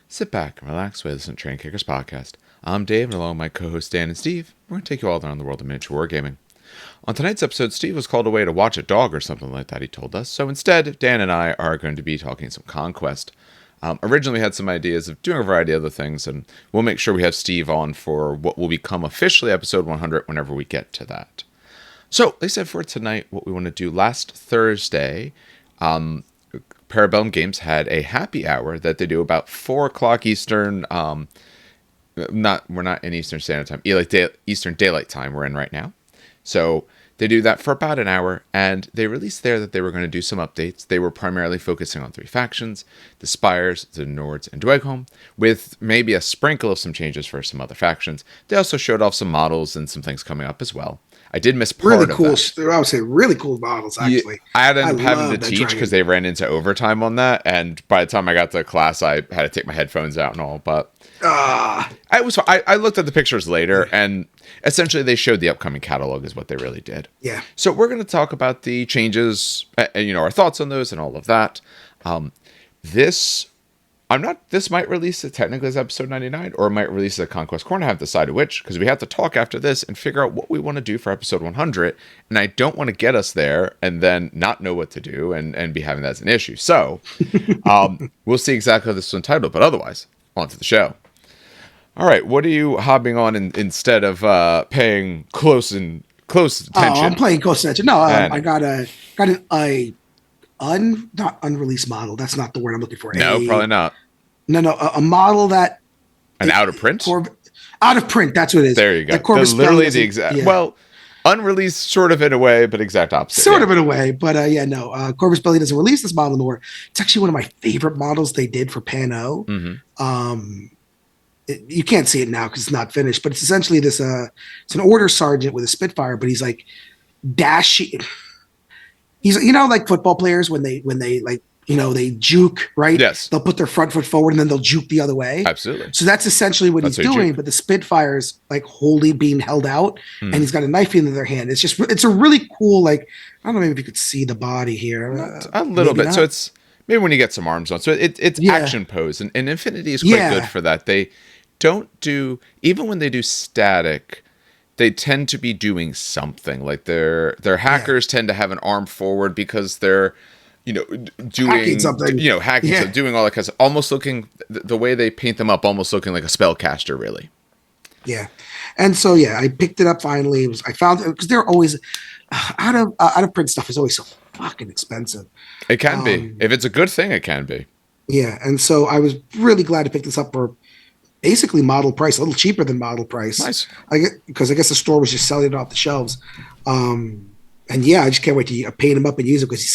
Sit back and relax with us on Train Kickers Podcast. I'm Dave, and along with my co-hosts Dan and Steve, we're going to take you all around the world of miniature wargaming. On tonight's episode, Steve was called away to watch a dog or something like that, he told us. So instead, Dan and I are going to be talking some Conquest. Originally, we had some ideas of doing a variety of other things, and we'll make sure we have Steve on for what will become officially episode 100 whenever we get to that. So, they said for tonight, what we want to do last Thursday, Parabellum Games had a happy hour that they do about 4 o'clock Eastern. We're not in Eastern Standard Time, Eastern Daylight Time we're in right now. So they do that for about an hour, and they released there that they were going to do some updates. They were primarily focusing on 3 factions, the Spires, the Nords, and Dweg, with maybe a sprinkle of some changes for some other factions. They also showed off some models and some things coming up as well. I did miss part really cool, of that. I would say really cool models, actually. I ended up having to teach because they ran into overtime on that, and by the time I got to class, I had to take my headphones out and all, but I looked at the pictures later, and essentially they showed the upcoming catalog is what they really did. Yeah. So we're going to talk about the changes, our thoughts on those and all of that. This might release it technically as episode 99, or it might release a Conquest Corner. I have decided which, because we have to talk after this and figure out what we want to do for episode 100, and I don't want to get us there and then not know what to do and be having that as an issue. So we'll see exactly how this is entitled, but otherwise, on to the show. All right, what are you hopping on instead of paying close attention? Oh, I'm playing close attention. No, I got not unreleased model. That's not the word I'm looking for. No, probably not. No, a model that out of print. Out of print. That's what it is. There you go. Literally the exact. Yeah. Well, unreleased, sort of in a way, but exact opposite. Sort of in a way, but Corvus Belli doesn't release this model anymore. It's actually one of my favorite models they did for Pan-O. Mm-hmm. You can't see it now because it's not finished, but it's essentially this. It's an order sergeant with a Spitfire, but he's like dashing. He's like football players when they like they juke, right? Yes. They'll put their front foot forward and then they'll juke the other way. Absolutely. So that's essentially what he's doing. But the Spitfire's like wholly being held out, and he's got a knife in their hand. It's a really cool, like, I don't know, maybe if you could see the body here. A little bit. So it's maybe when you get some arms on. So it's action pose, and Infinity is quite good for that. They don't do, even when they do static, they tend to be doing something. Like their hackers tend to have an arm forward because they're doing hacking something, doing all that kind of, almost looking, the way they paint them up, almost looking like a spellcaster, really. Yeah. And so I picked it up finally. I found it because they're always out of print stuff is always so fucking expensive. It can be. If it's a good thing, it can be. Yeah. And so I was really glad to pick this up for basically model price, a little cheaper than model price. Nice. Because I guess the store was just selling it off the shelves. And I just can't wait to paint him up and use it because he's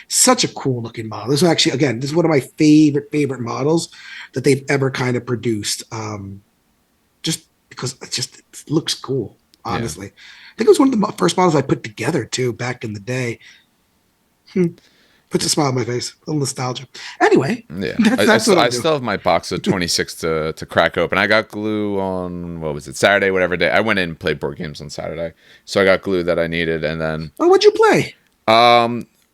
such a cool looking model. This is actually, again, this is one of my favorite models that they've ever kind of produced. Just because it looks cool, honestly. I think it was one of the first models I put together too back in the day. Puts a smile on my face. A little nostalgia. Anyway, that's what I still have my box of 26 to crack open. I got glue on, what was it, Saturday, whatever day. I went in and played board games on Saturday. So I got glue that I needed, and then... Oh, what'd you play?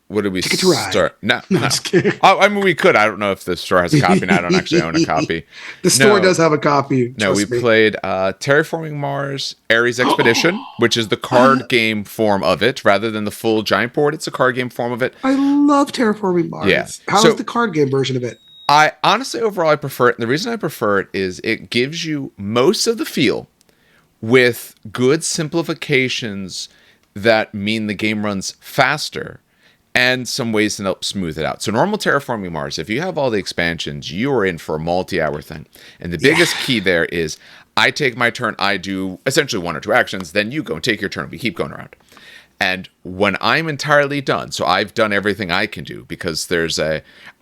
What did we start? No. Just kidding. I mean, we could. I don't know if the store has a copy, and I don't actually own a copy. The store does have a copy. No, we played Terraforming Mars, Ares Expedition, which is the card game form of it, rather than the full giant board. It's a card game form of it. I love Terraforming Mars. Yeah. How is the card game version of it? I honestly, overall, I prefer it. And the reason I prefer it is it gives you most of the feel with good simplifications that mean the game runs faster, and some ways to help smooth it out. So normal Terraforming Mars, if you have all the expansions, you are in for a multi-hour thing. And the biggest key there is, I take my turn, I do essentially 1 or 2 actions, then you go and take your turn. We keep going around. And when I'm entirely done, so I've done everything I can do, because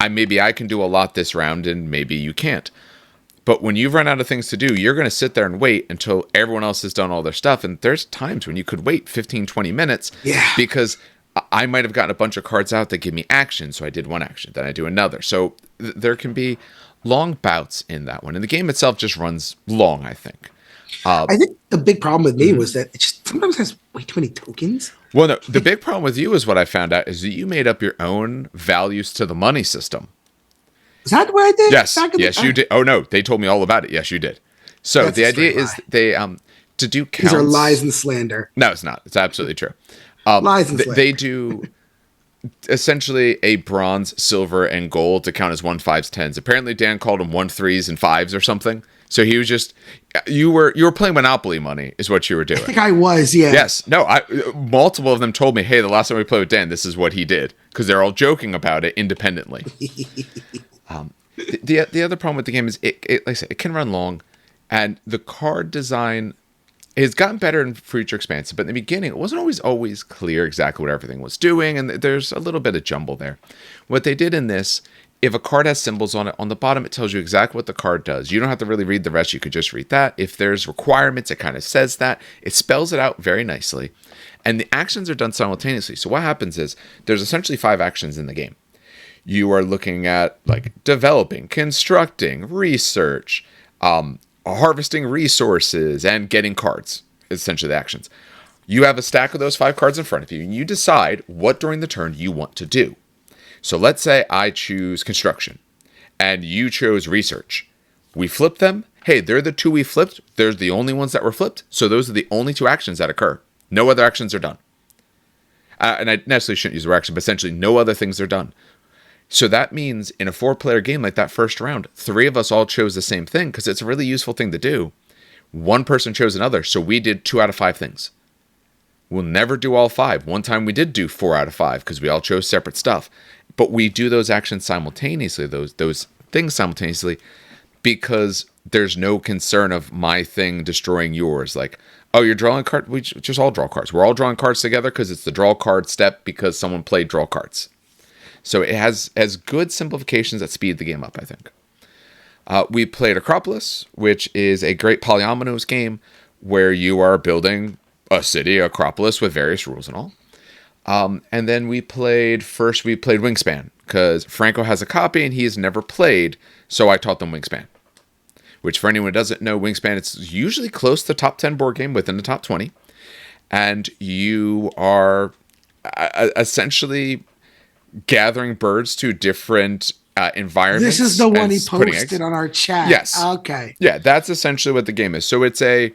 maybe I can do a lot this round and maybe you can't. But when you've run out of things to do, you're going to sit there and wait until everyone else has done all their stuff. And there's times when you could wait 15, 20 minutes because I might have gotten a bunch of cards out that give me action. So I did 1 action, then I do another. So there can be long bouts in that one. And the game itself just runs long, I think. I think the big problem with me was that it just sometimes has way too many tokens. Well, no, the big problem with you is what I found out is that you made up your own values to the money system. Is that what I did? Yes, yes, you did. Oh no, they told me all about it. Yes, you did. So That's the a idea straight is lie. they to do counts. These are lies and slander. No, it's not. It's absolutely true. Lies and slander. They do essentially a bronze, silver, and gold to count as 1, 5s, 10s. Apparently, Dan called them 1, 3s, and 5s or something. So he was just you were playing Monopoly money is what you were doing. I think I was, yeah. Yes, no. Multiple of them told me, "Hey, the last time we played with Dan, this is what he did," because they're all joking about it independently. The other problem with the game is it like I said, it can run long, and the card design has gotten better in future expansions. But in the beginning, it wasn't always clear exactly what everything was doing, and there's a little bit of jumble there. What they did in this, if a card has symbols on it, on the bottom it tells you exactly what the card does. You don't have to really read the rest. You could just read that. If there's requirements, it kind of says that. It spells it out very nicely, and the actions are done simultaneously. So what happens is there's essentially 5 actions in the game. You are looking at like developing, constructing, research, harvesting resources, and getting cards. Essentially the actions. You have a stack of those 5 cards in front of you, and you decide what during the turn you want to do. So let's say I choose construction, and you chose research. We flip them. Hey, they're the 2 we flipped. They're the only ones that were flipped. So those are the only 2 actions that occur. No other actions are done. And I necessarily shouldn't use the word action, but essentially no other things are done. So that means in a 4-player game like that first round, 3 of us all chose the same thing because it's a really useful thing to do. 1 person chose another, so we did 2 out of 5 things. We'll never do all 5. One time we did do 4 out of 5 because we all chose separate stuff. But we do those actions simultaneously, those things simultaneously, because there's no concern of my thing destroying yours. Like, oh, you're drawing a card? We just all draw cards. We're all drawing cards together because it's the draw card step because someone played draw cards. So it has good simplifications that speed the game up, I think. We played Acropolis, which is a great polyominoes game where you are building a city, Acropolis, with various rules and all. And then we played Wingspan, because Franco has a copy and he has never played, so I taught them Wingspan. Which, for anyone who doesn't know, Wingspan, it's usually close to top 10 board game, within the top 20. And you are essentially gathering birds to different environments. This is the one he posted on our chat. Yes. Okay. Yeah, that's essentially what the game is. So it's I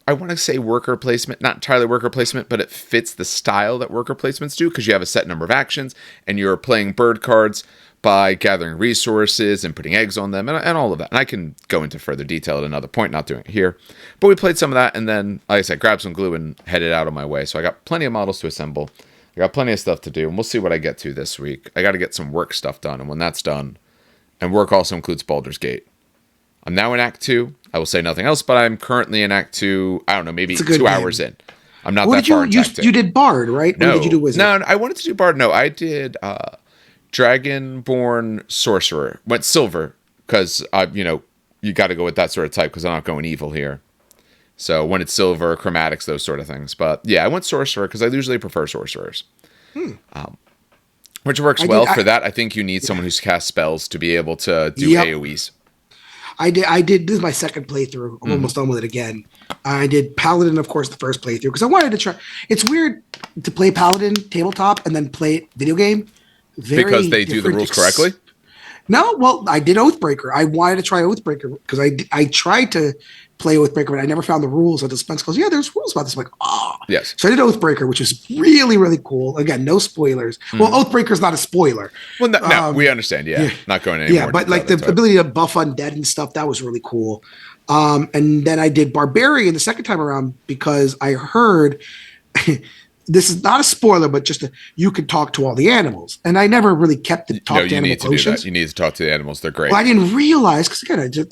want to say worker placement, not entirely worker placement, but it fits the style that worker placements do because you have a set number of actions and you're playing bird cards by gathering resources and putting eggs on them and all of that. And I can go into further detail at another point, not doing it here. But we played some of that and then, like I said, grabbed some glue and headed out on my way. So I got plenty of models to assemble. I got plenty of stuff to do, and we'll see what I get to this week. I got to get some work stuff done, and when that's done, and work also includes Baulders Gate. I'm now in Act 2. I will say nothing else, but I'm currently in Act 2, I don't know, maybe 2 hours in. I'm not that far into Act 2. You did Bard, right? No. Or did you do Wizard? No, I wanted to do Bard. No, I did Dragonborn Sorcerer. Went Silver, because, you got to go with that sort of type, because I'm not going evil here. So when it's silver, chromatics, those sort of things. But yeah, I went Sorcerer because I usually prefer Sorcerers. Which works for that. I think you need someone who's cast spells to be able to do AoEs. I did. This is my second playthrough. I'm almost done with it again. I did Paladin, of course, the first playthrough because I wanted to try. It's weird to play Paladin tabletop and then play it video game. Because they do the rules correctly? No, well, I did Oathbreaker. I wanted to try Oathbreaker because I tried to play Oathbreaker, but I never found the rules. So Spence goes, yeah, there's rules about this. I'm like, oh. Yes. So I did Oathbreaker, which was really, really cool. Again, no spoilers. Well, Oathbreaker's not a spoiler. Well, no, we understand. Yeah. Not going anymore. Yeah, but like the ability to buff undead and stuff, that was really cool. And then I did Barbarian the second time around because I heard this is not a spoiler, but just you could talk to all the animals. And I never really kept the talk to animal potions. Do that. You need to talk to the animals. They're great. Well, I didn't realize because again,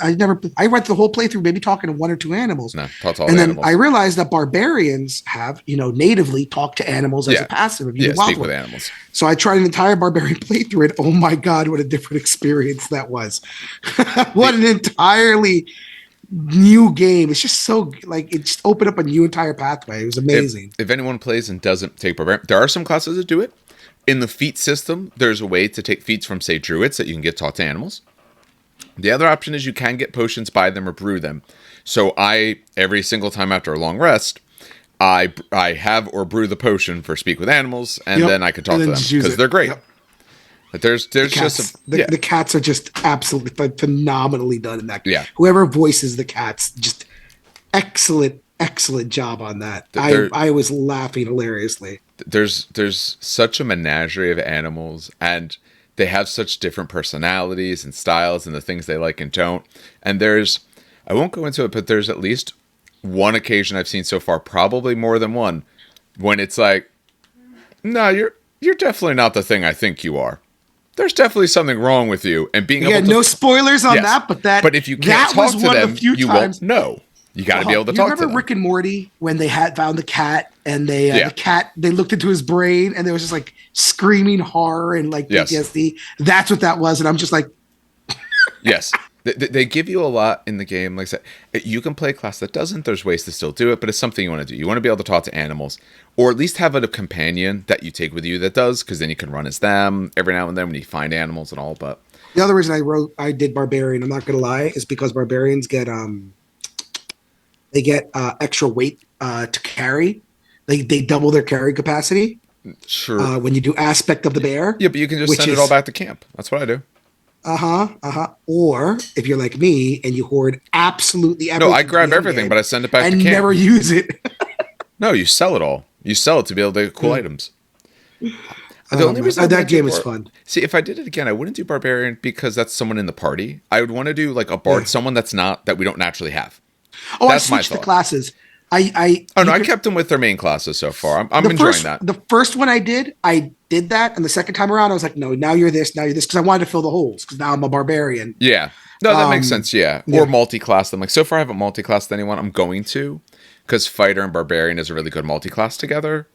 I went the whole playthrough maybe talking to 1 or 2 animals. No, talk to all and the then animals. I realized that barbarians have, natively talk to animals as a passive. Speak with animals. So I tried an entire barbarian playthrough and oh my God, what a different experience that was. What an entirely new game. It's just so it just opened up a new entire pathway. It was amazing. If anyone plays and doesn't take barbarian, there are some classes that do it. In the feat system, there's a way to take feats from, say, druids that you can get taught to animals. The other option is you can get potions, buy them, or brew them. So every single time after a long rest, I have or brew the potion for Speak with Animals, and then I can talk to them because they're great. Yep. There's The just cats, a, yeah, the cats are just absolutely phenomenally done in that. yeah. Whoever voices the cats, just excellent job on that. There I was laughing hilariously. there's such a menagerie of animals, and they have such different personalities and styles and the things they like and don't. And there's, I won't go into it, but there's at least one occasion I've seen so far, probably more than one, when it's like, no, you're definitely not the thing I think you are. There's definitely something wrong with you, and being Yeah, able to, no spoilers on yes, that, but but if you can't that talk was to one of them, the few you times. won't know. You got to be able to You talk to remember them. Rick and Morty when they had found the cat and they Yeah. the cat they looked into his brain and there was just like screaming horror and like Yes. PTSD. That's what that was, and I'm just like, Yes. They give you a lot in the game. Like I said, you can play a class that doesn't. There's ways to still do it, but it's something you want to do. You want to be able to talk to animals, or at least have a companion that you take with you that does, because then you can run as them every now and then when you find animals and all. But the other reason I did barbarian, I'm not gonna lie, is because barbarians get extra weight to carry. They double their carry capacity sure, when you do aspect of the bear. yeah, but you can just which send it is all back to camp. That's what I do. Or if you're like me and you hoard absolutely No, everything, I grab from the end everything, game but I send it back to and camp. never use it. No, you sell it all. You sell it to be able to get cool items. The only reason I that wouldn't do game is fun. See, if I did it again, I wouldn't do barbarian because that's someone in the party. I would want to do like a bard, Yeah. someone that's not, that we don't naturally have. Oh, That's I my switched the thought. classes. Oh no, You I could- kept them with their main classes so far. I'm the enjoying first, that. The first one I did that, and the second time around, I was like, no, now you're this, because I wanted to fill the holes, because now I'm a barbarian. Yeah. No, that makes Um, sense. Yeah. yeah. Or multi-class them. Like so far, I haven't multi-classed anyone. I'm going to, because fighter and barbarian is a really good multi-class together.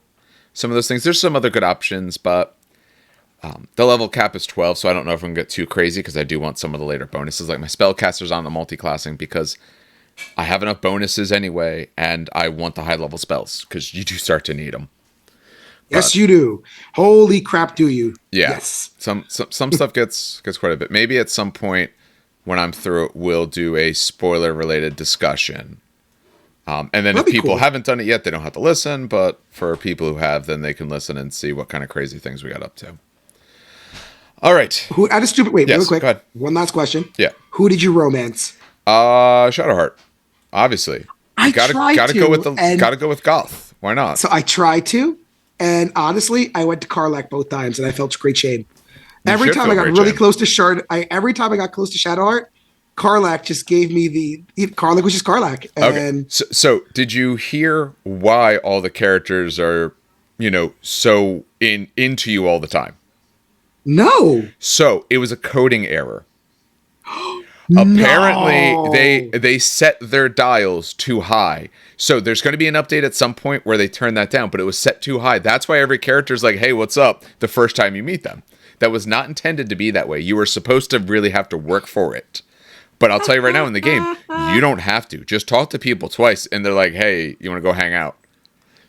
Some of those things. There's some other good options, but the level cap is 12, so I don't know if I'm going to get too crazy, because I do want some of the later bonuses. Like my spellcasters on the multi-classing, because I have enough bonuses anyway, and I want the high-level spells, because you do start to need them. Yes, you do. Holy crap, do you? Yeah. Yes. Some stuff gets quite a bit. Maybe at some point when I'm through it, we'll do a spoiler-related discussion. And then That'd if be people cool. haven't done it yet, they don't have to listen. But for people who have, then they can listen and see what kind of crazy things we got up to. All right. Who? Out of stupid. Wait, Yes, real quick. go ahead. One last question. Yeah. Who did you romance? Shadowheart. Obviously. I gotta tried go to, with and- gotta go with Goth. Why not? So I tried to, and honestly, I went to Karlak both times, and I felt great shame. Every should time feel I got great really shame. close to every time I got close to Shadowheart, Karlak just gave me Karlak was just Karlak, Okay. and So did you hear why all the characters are, so into you all the time? no, So it was a coding error. Apparently, No. they set their dials too high. So there's going to be an update at some point where they turn that down, but it was set too high. That's why every character is like, "Hey, what's up?" the first time you meet them. That was not intended to be that way. You were supposed to really have to work for it. But I'll tell you right now, in the game, you don't have to. Just talk to people twice, and they're like, "Hey, you want to go hang out?"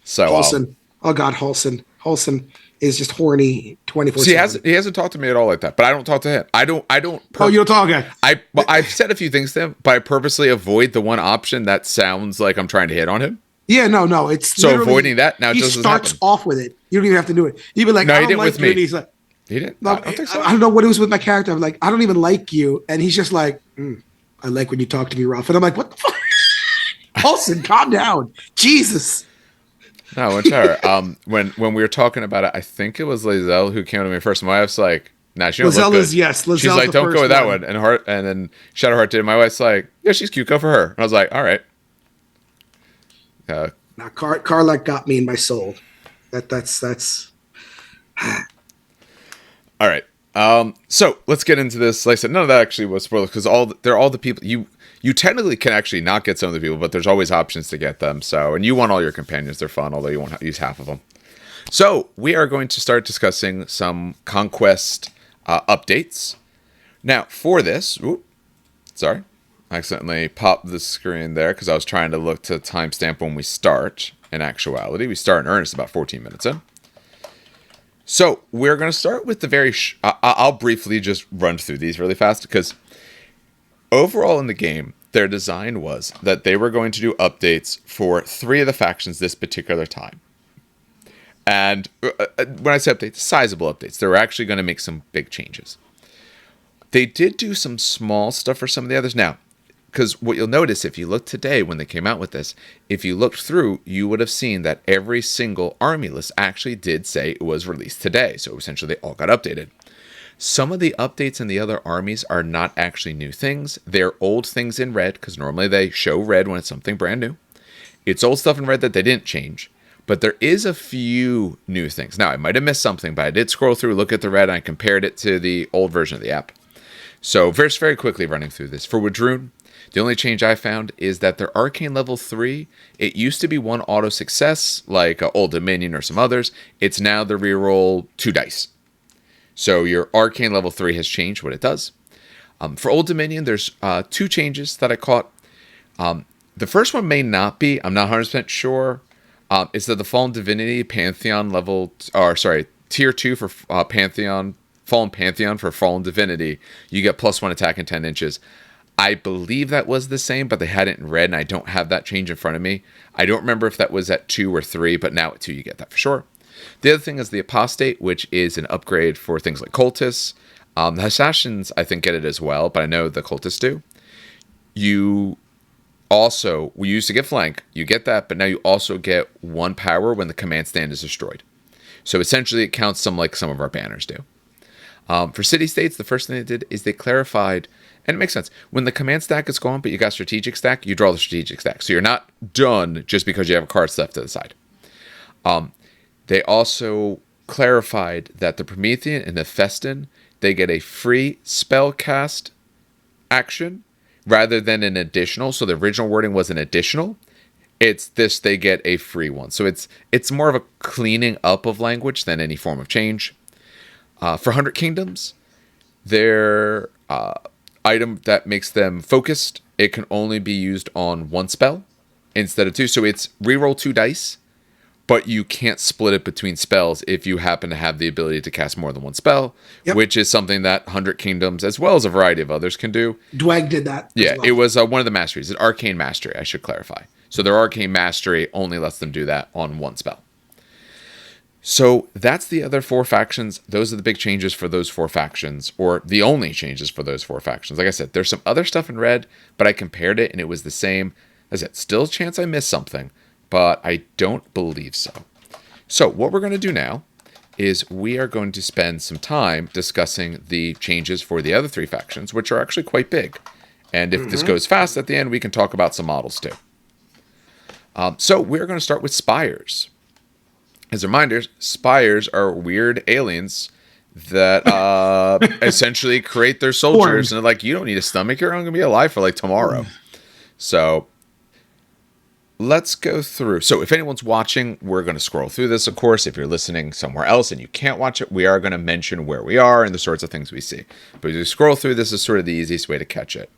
So Halson. Oh God, Halson. Halson is just horny 24/7. see, he hasn't talked to me at all like that. But I don't talk to him. I don't. Oh, you don't talk again. I've said a few things to him, but I purposely avoid the one option that sounds like I'm trying to hit on him. Yeah, no. It's So literally- avoiding that, now it he doesn't starts happen. off with it. You don't even have to do it. You'd be like, No, I he don't didn't like with you, me. and he's like, He didn't. no, I don't think so. I don't know what it was with my character. I'm like, I don't even like you, and he's just like, I like when you talk to me rough, and I'm like, what the fuck? Halson, calm down, Jesus. No, whichever. When we were talking about it, I think it was Lizelle who came to me first. My wife's like, "Nah, she don't look Lizelle good." is yes. She's Lizelle's like, the "Don't first go with that one." And then Shadowheart did. My wife's like, "Yeah, she's cute. Go for her." And I was like, "All right." Now, Karlak got me in my soul. That's All right. So let's get into this. Like I said, none of that actually was spoilers, because they're all the people you technically can actually not get some of the people, but there's always options to get them. So, and you want all your companions; they're fun, although you won't use half of them. So we are going to start discussing some Conquest updates. Now, for this, sorry, I accidentally popped the screen there because I was trying to look to timestamp when we start. In actuality, we start in earnest about 14 minutes in. So we're going to start with the very... I'll briefly just run through these really fast, because overall in the game, their design was that they were going to do updates for 3 of the factions this particular time. And when I say updates, sizable updates. They're actually going to make some big changes. They did do some small stuff for some of the others. Now, because what you'll notice if you look today when they came out with this, if you looked through, you would have seen that every single army list actually did say it was released today. So essentially they all got updated. Some of the updates in the other armies are not actually new things. They're old things in red, because normally they show red when it's something brand new. It's old stuff in red that they didn't change. But there is a few new things. Now, I might have missed something, but I did scroll through, look at the red, and I compared it to the old version of the app. So, very quickly running through this. For Wadroon, the only change I found is that their Arcane level 3, it used to be 1 auto success, like Old Dominion or some others. It's now the reroll 2 dice. So, your Arcane level 3 has changed what it does. For Old Dominion, there's 2 changes that I caught. The first one may not be, I'm not 100% sure. Is that the Fallen Divinity Pantheon tier 2 for Pantheon, Fallen Pantheon for Fallen Divinity, you get +1 attack in 10 inches. I believe that was the same, but they had it in red, and I don't have that change in front of me. I don't remember if that was at 2 or 3, but now at 2 you get that for sure. The other thing is the Apostate, which is an upgrade for things like Cultists. The Assassins, I think, get it as well, but I know the Cultists do. We used to get flank, you get that, but now you also get 1 power when the command stand is destroyed. So essentially it counts some like some of our banners do. For city states, the first thing they did is they clarified, and it makes sense, when the command stack is gone but you got strategic stack, you draw the strategic stack. So you're not done just because you have a card left to the side. They also clarified that the Promethean and the Festin, they get a free spell cast action rather than an additional. So the original wording was an additional. It's this, they get a free one. So it's more of a cleaning up of language than any form of change. For 100 Kingdoms, their item that makes them focused, it can only be used on 1 spell instead of 2. So it's reroll 2 dice, but you can't split it between spells if you happen to have the ability to cast more than 1 spell, which is something that 100 Kingdoms, as well as a variety of others, can do. Dweg did that. Yeah, well. It was one of the masteries. It's Arcane Mastery, I should clarify. So their Arcane Mastery only lets them do that on 1 spell. So that's the other 4 factions. Those are the big changes for those 4 factions, or the only changes for those 4 factions. Like I said, there's some other stuff in red, but I compared it and it was the same. As I said, still a chance I missed something, but I don't believe so. So what we're going to do now is we are going to spend some time discussing the changes for the other 3 factions, which are actually quite big. And if this goes fast at the end, we can talk about some models too. So we're going to start with Spires. As reminders, Spires are weird aliens that essentially create their soldiers. And they're like, you don't need a stomach. You're only going to be alive for like tomorrow. So let's go through. So if anyone's watching, we're going to scroll through this, of course. If you're listening somewhere else and you can't watch it, we are going to mention where we are and the sorts of things we see. But as you scroll through, this is sort of the easiest way to catch it.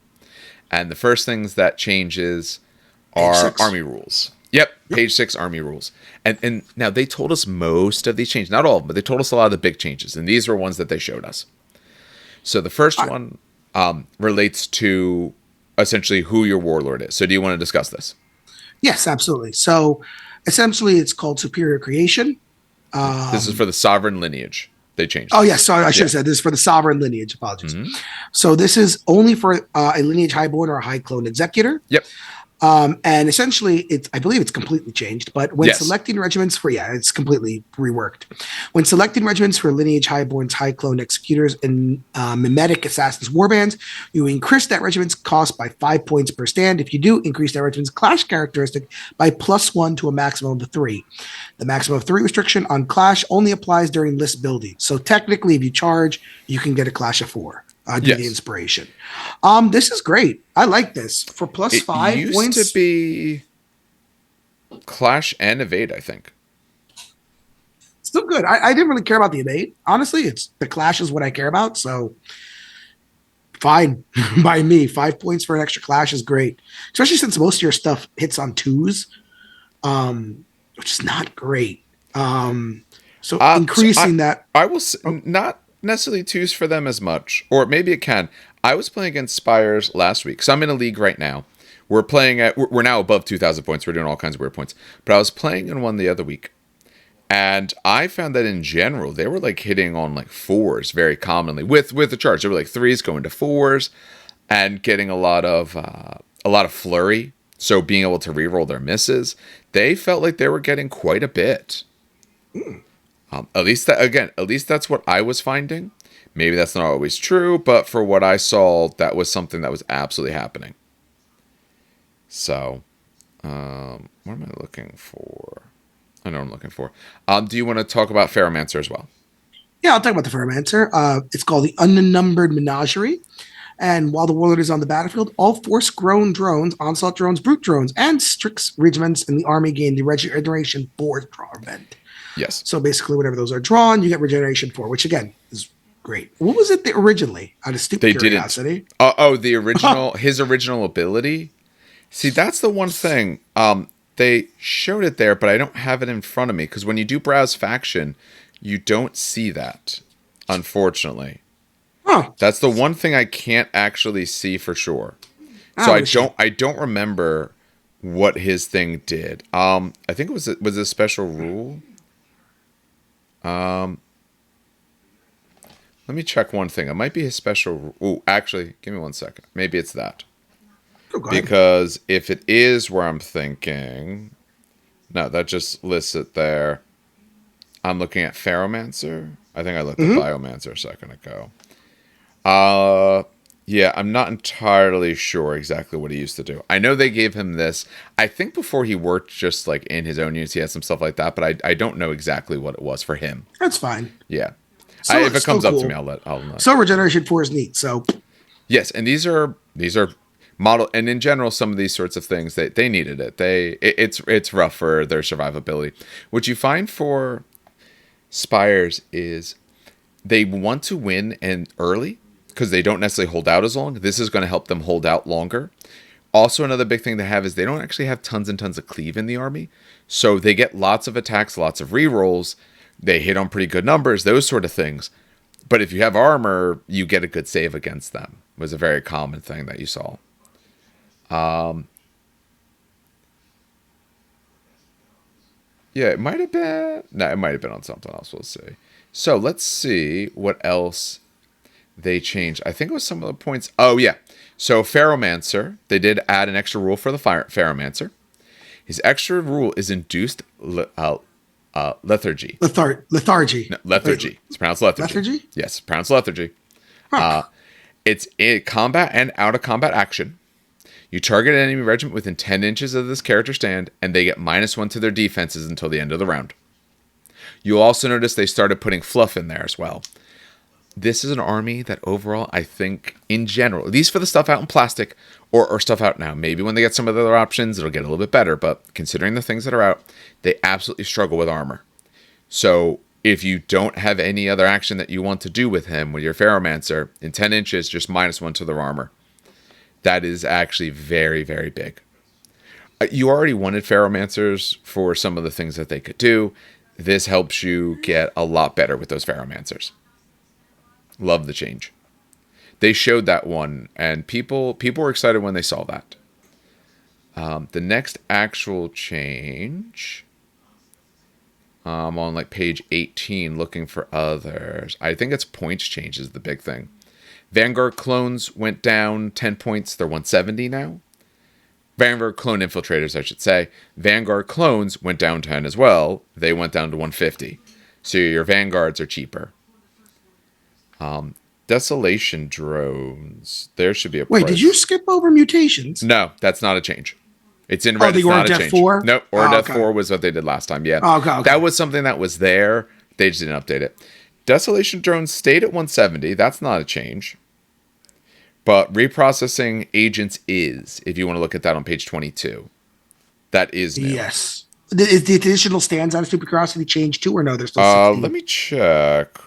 And the first things that changes are army rules. Yep, page 6, army rules. And now they told us most of these changes. Not all of them, but they told us a lot of the big changes. And these were ones that they showed us. So the first one relates to essentially who your warlord is. So do you want to discuss this? Yes, absolutely. So essentially it's called Superior Creation. This is for the sovereign lineage. They changed. Oh, yes. Sorry, I should have said this is for the sovereign lineage. Apologies. So this is only for a lineage highborn or a high clone executor. Yep. And essentially, I believe it's completely changed. But when selecting regiments it's completely reworked. When selecting regiments for lineage highborns, high clone executors, and mimetic assassins warbands, you increase that regiment's cost by 5 points per stand. If you do, increase that regiment's clash characteristic by +1 to a maximum of 3. The maximum of 3 restriction on clash only applies during list building. So technically, if you charge, you can get a clash of 4. The inspiration. This is great. I like this for +5 points. It used to be clash and evade, I think. Still good. I didn't really care about the evade. Honestly, it's the clash is what I care about. So fine by me. 5 points for an extra clash is great, especially since most of your stuff hits on 2s, which is not great. So increasing that. I will not necessarily 2s for them as much, or maybe it can. I was playing against Spires last week, so I'm in a league right now. We're now above 2,000 points. We're doing all kinds of weird points, but I was playing in one the other week, And I found that in general, they were like hitting on like 4s very commonly with the charge. They were like 3s going to 4s and getting a lot of flurry. So being able to reroll their misses, they felt like they were getting quite a bit. At least that's what I was finding. Maybe that's not always true, but for what I saw, that was something that was absolutely happening. So, what am I looking for? I know what I'm looking for. Do you want to talk about Ferromancer as well? Yeah, I'll talk about the Ferromancer. It's called the Unnumbered Menagerie. And while the warlord is on the battlefield, all force-grown drones, onslaught drones, brute drones, and Strix regiments in the army gain the regeneration 4 draw event. Yes. So basically, whenever those are drawn, you get regeneration 4, which again is great. What was it originally? Out of stupid curiosity. The original, his original ability. See, that's the one thing. They showed it there, but I don't have it in front of me because when you do browse faction, you don't see that, unfortunately. Huh. That's the one thing I can't actually see for sure. So I don't remember what his thing did. I think it was a special rule. Let me check one thing. It might be his special. Oh, actually, give me 1 second. Maybe it's that. Because if it is where I'm thinking, no, that just lists it there. I'm looking at Ferromancer. I think I looked at Biomancer a second ago. Yeah, I'm not entirely sure exactly what he used to do. I know they gave him this. I think before he worked just like in his own units, he had some stuff like that, but I don't know exactly what it was for him. That's fine. Yeah. So if it comes up to me, I'll know. So regeneration 4 is neat. So yes, and these are model, and in general, some of these sorts of things they needed it. It's rough for their survivability. What you find for Spires is they want to win and early because they don't necessarily hold out as long. This is going to help them hold out longer. Also, another big thing they have is they don't actually have tons and tons of cleave in the army, so they get lots of attacks, lots of rerolls. They hit on pretty good numbers, those sort of things. But if you have armor, you get a good save against them. It was a very common thing that you saw. Yeah, it might have been. No, it might have been on something else. We'll see. So let's see what else they changed. I think it was some of the points. Oh yeah. So Ferromancer, they did add an extra rule for the Ferromancer. His extra rule is induced lethargy. Lethargy. No, lethargy. It's pronounced lethargy. Lethargy? Yes, pronounced lethargy. Huh. It's a combat and out of combat action. You target an enemy regiment within 10 inches of this character stand, and they get -1 to their defenses until the end of the round. You'll also notice they started putting fluff in there as well. This is an army that overall, I think, in general, at least for the stuff out in plastic or stuff out now, maybe when they get some of the other options, it'll get a little bit better, but considering the things that are out, they absolutely struggle with armor. So if you don't have any other action that you want to do with him, with your Ferromancer, in 10 inches, just -1 to their armor. That is actually very, very big. You already wanted Ferromancers for some of the things that they could do. This helps you get a lot better with those Ferromancers. Love the change. They showed that one, and people were excited when they saw that. The next actual change, I'm on like page 18 looking for others. I think it's points change is the big thing. Vanguard clones went down 10 points. They're 170 now. Vanguard clone infiltrators, I should say. Vanguard clones went down 10 as well. They went down to 150. So your Vanguards are cheaper. Desolation drones. There should be a price. Wait, did you skip over mutations? No, that's not a change. It's in red. The it's not a Death change. 4? Nope. Death 4 was what they did last time. Yeah. Okay. That was something that was there. They just didn't update it. Desolation drones stayed at 170. That's not a change. But reprocessing agents is, if you want to look at that on page 22. That is new. Yes. Is the additional stands out of Stupid Curiosity changed too, or no? They're still 16? Let me check.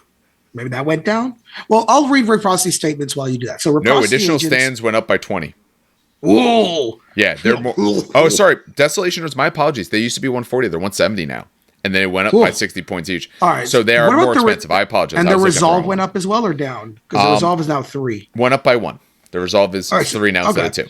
Maybe that went down? Well, I'll read reprocessing statements while you do that. So no, additional stands went up by 20. Whoa. Yeah, they're more. Oh, sorry. Desolation drones, my apologies. They used to be 140. They're 170 now. And then it went up by 60 points each. All right. So they are more expensive. I apologize. And the resolve went up as well or down? Because the resolve is now 3. Went up by 1. The resolve is 3 now instead of 2.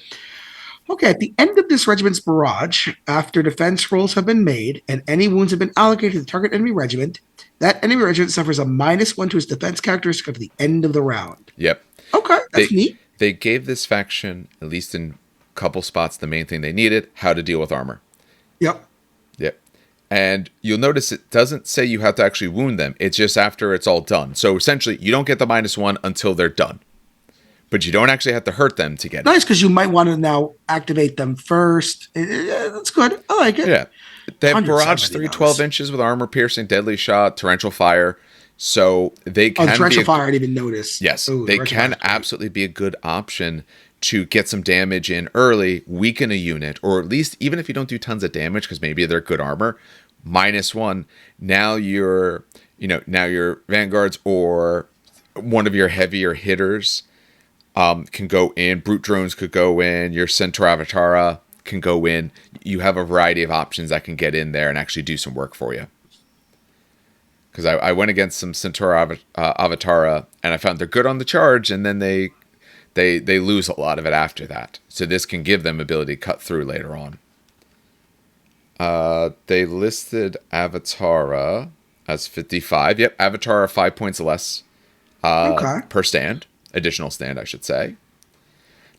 Okay, at the end of this regiment's barrage, after defense rolls have been made and any wounds have been allocated to the target enemy regiment, that enemy regiment suffers a -1 to its defense characteristic at the end of the round. Yep. Okay, that's They neat. they gave this faction, at least in a couple spots, the main thing they needed: how to deal with armor. Yep. Yep. And you'll notice it doesn't say you have to actually wound them. It's just after it's all done. So essentially, you don't get the -1 until they're done. But you don't actually have to hurt them to get it. Nice, because you might want to now activate them first. That's good. I like it. Yeah. They have barrage 170 3, 12 inches with armor piercing, deadly shot, torrential fire. So they can torrential fire, I didn't even notice. Yes, Ooh, they torrential can fire's great. absolutely be a good option to get some damage in early, weaken a unit, or at least even if you don't do tons of damage because maybe they're good armor, -1. Now your vanguards or one of your heavier hitters can go in. Brute drones could go in. Your Centaur Avatara can go in. You have a variety of options that can get in there and actually do some work for you. Because I went against some Centaur Avatara and I found they're good on the charge, and then they lose a lot of it after that. So this can give them ability to cut through later on. They listed Avatara as 55. Yep, Avatara 5 points less Okay. per stand. Additional stand, I should say.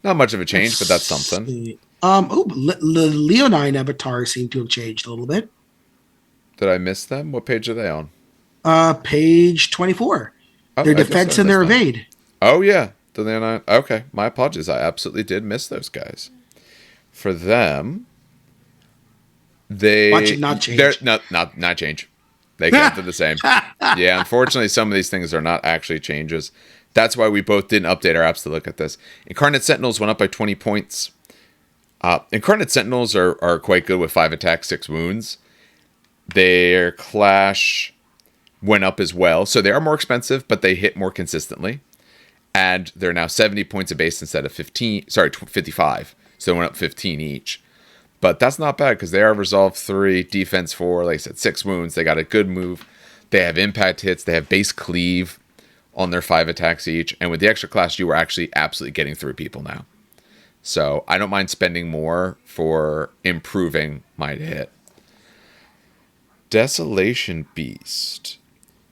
Not much of a change, but that's something. Leonine avatars seem to have changed a little bit. Did I miss them? What page are they on? Page 24. Oh, Their I guess defense I and their missed them. evade. Oh, yeah. Do they not? Okay, my apologies. I absolutely did miss those guys. For them, Watch it not change. They're not change. They kept it the same. Yeah, unfortunately, some of these things are not actually changes. That's why we both didn't update our apps to look at this. Incarnate Sentinels went up by 20 points. Incarnate Sentinels are quite good with 5 attacks, 6 wounds. Their Clash went up as well. So they are more expensive, but they hit more consistently. And they're now 70 points of base instead of 55. So they went up 15 each. But that's not bad because they are Resolve 3, Defense 4, like I said, 6 wounds. They got a good move. They have impact hits. They have base cleave on their 5 attacks each. And with the extra class, you are actually absolutely getting through people now. So I don't mind spending more for improving my hit. Desolation Beast.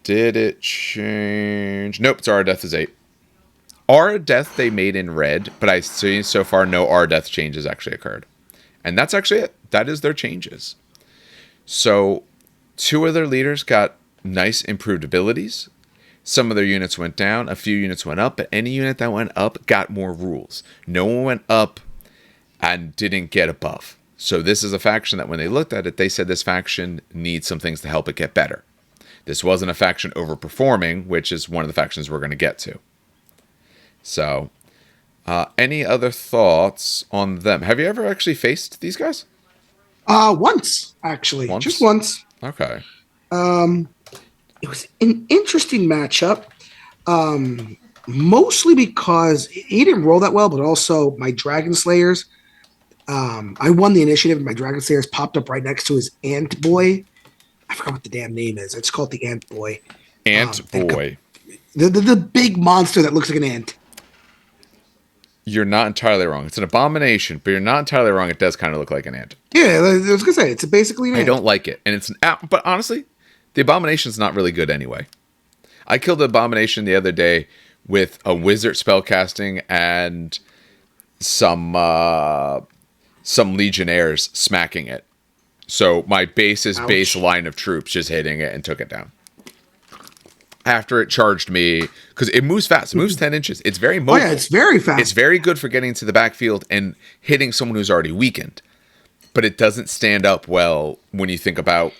Did it change? Nope, it's Aura Death is 8. Aura Death they made in red, but I see so far no Aura Death changes actually occurred. And that's actually it. That is their changes. So 2 of their leaders got nice improved abilities. Some of their units went down. A few units went up. But any unit that went up got more rules. No one went up and didn't get above. So this is a faction that when they looked at it, they said this faction needs some things to help it get better. This wasn't a faction overperforming, which is one of the factions we're going to get to. So, any other thoughts on them? Have you ever actually faced these guys? Once, actually. Once? Just once. Okay. It was an interesting matchup. Mostly because he didn't roll that well, but also my Dragon Slayers. I won the initiative, and my Dragon Slayers popped up right next to his Ant Boy. I forgot what the damn name is. It's called the Ant Boy. Ant Boy. The big monster that looks like an ant. You're not entirely wrong. It's an abomination, but you're not entirely wrong. It does kind of look like an ant. Yeah, I was gonna say it's basically an ant. I don't like it, and it's but honestly, the abomination's not really good anyway. I killed the abomination the other day with a wizard spellcasting and some legionnaires smacking it. So my base line of troops just hitting it and took it down. After it charged me, because it moves fast. It moves 10 inches. It's very mobile. Oh, yeah, it's very fast. It's very good for getting to the backfield and hitting someone who's already weakened. But it doesn't stand up well when you think about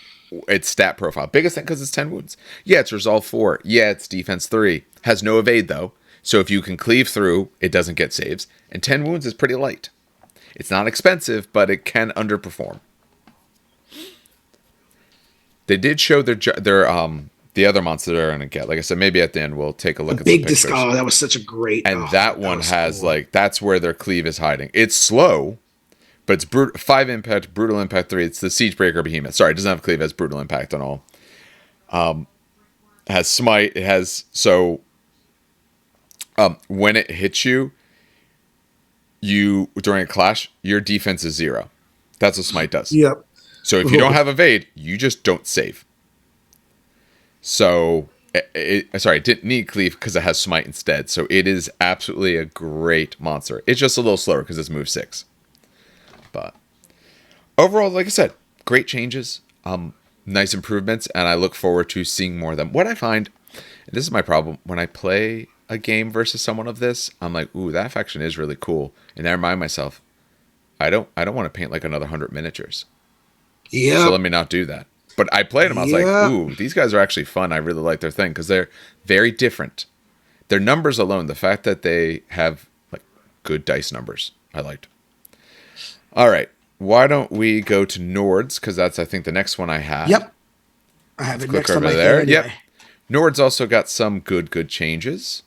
its stat profile. Biggest thing, because it's 10 wounds. Yeah, it's Resolve 4. Yeah, it's Defense 3. Has no evade, though. So if you can cleave through, it doesn't get saves. And 10 wounds is pretty light. It's not expensive, but it can underperform. They did show their the other monster they're going to get. Like I said, maybe at the end we'll take a look at big some pictures. Oh, that was such a great. And that one has cool. That's where their cleave is hiding. It's slow, but it's 5 impact, brutal impact 3. It's the Siegebreaker Behemoth. Sorry, it doesn't have cleave. It has brutal impact and all. It has smite. It has when it hits you, during a clash, your defense is 0. That's what smite does. Yep. So if you don't have evade, you just don't save. So, it didn't need cleave because it has smite instead. So it is absolutely a great monster. It's just a little slower because it's move 6. But overall, like I said, great changes, nice improvements, and I look forward to seeing more of them. What I find, and this is my problem, when I play a game versus someone of this, I'm like, ooh, that faction is really cool. And I remind myself, I don't want to paint like another 100 miniatures. Yeah. So let me not do that. But I played them. I was like, ooh, these guys are actually fun. I really like their thing because they're very different. Their numbers alone, the fact that they have like good dice numbers, I liked. All right. Why don't we go to Nords? Because that's, I think, the next one I have. Yep. I have it next on my there. anyway. Yep. Nords also got some good changes.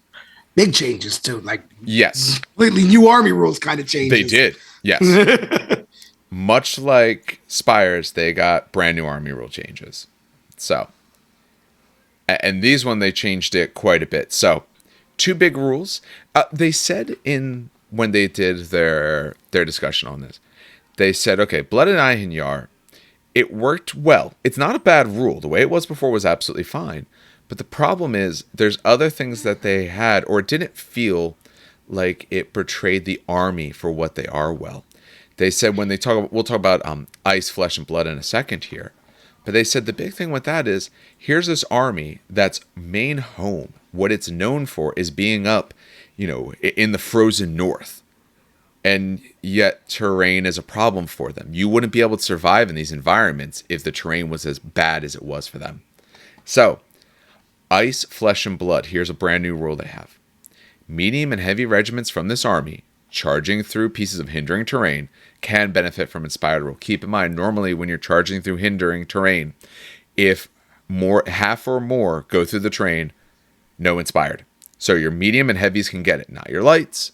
Big changes, too. Like, yes. completely new army rules kind of changes. They did. Yes. Much like Spires, they got brand new army rule changes. So, and these one, they changed it quite a bit. So, 2 big rules. They said when they did their discussion on this, they said, okay, Blood and Ihenyar, it worked well. It's not a bad rule. The way it was before was absolutely fine. But the problem is there's other things that they had or didn't feel like it portrayed the army for what they are well. They said when they we'll talk about Ice, Flesh, and Blood in a second here. But they said the big thing with that is, here's this army that's main home. What it's known for is being up, in the frozen north. And yet terrain is a problem for them. You wouldn't be able to survive in these environments if the terrain was as bad as it was for them. So, Ice, Flesh, and Blood, here's a brand new rule they have. Medium and heavy regiments from this army, charging through pieces of hindering terrain, can benefit from Inspired rule. Keep in mind, normally when you're charging through hindering terrain, if half or more go through the terrain, no Inspired. So your medium and heavies can get it, not your lights.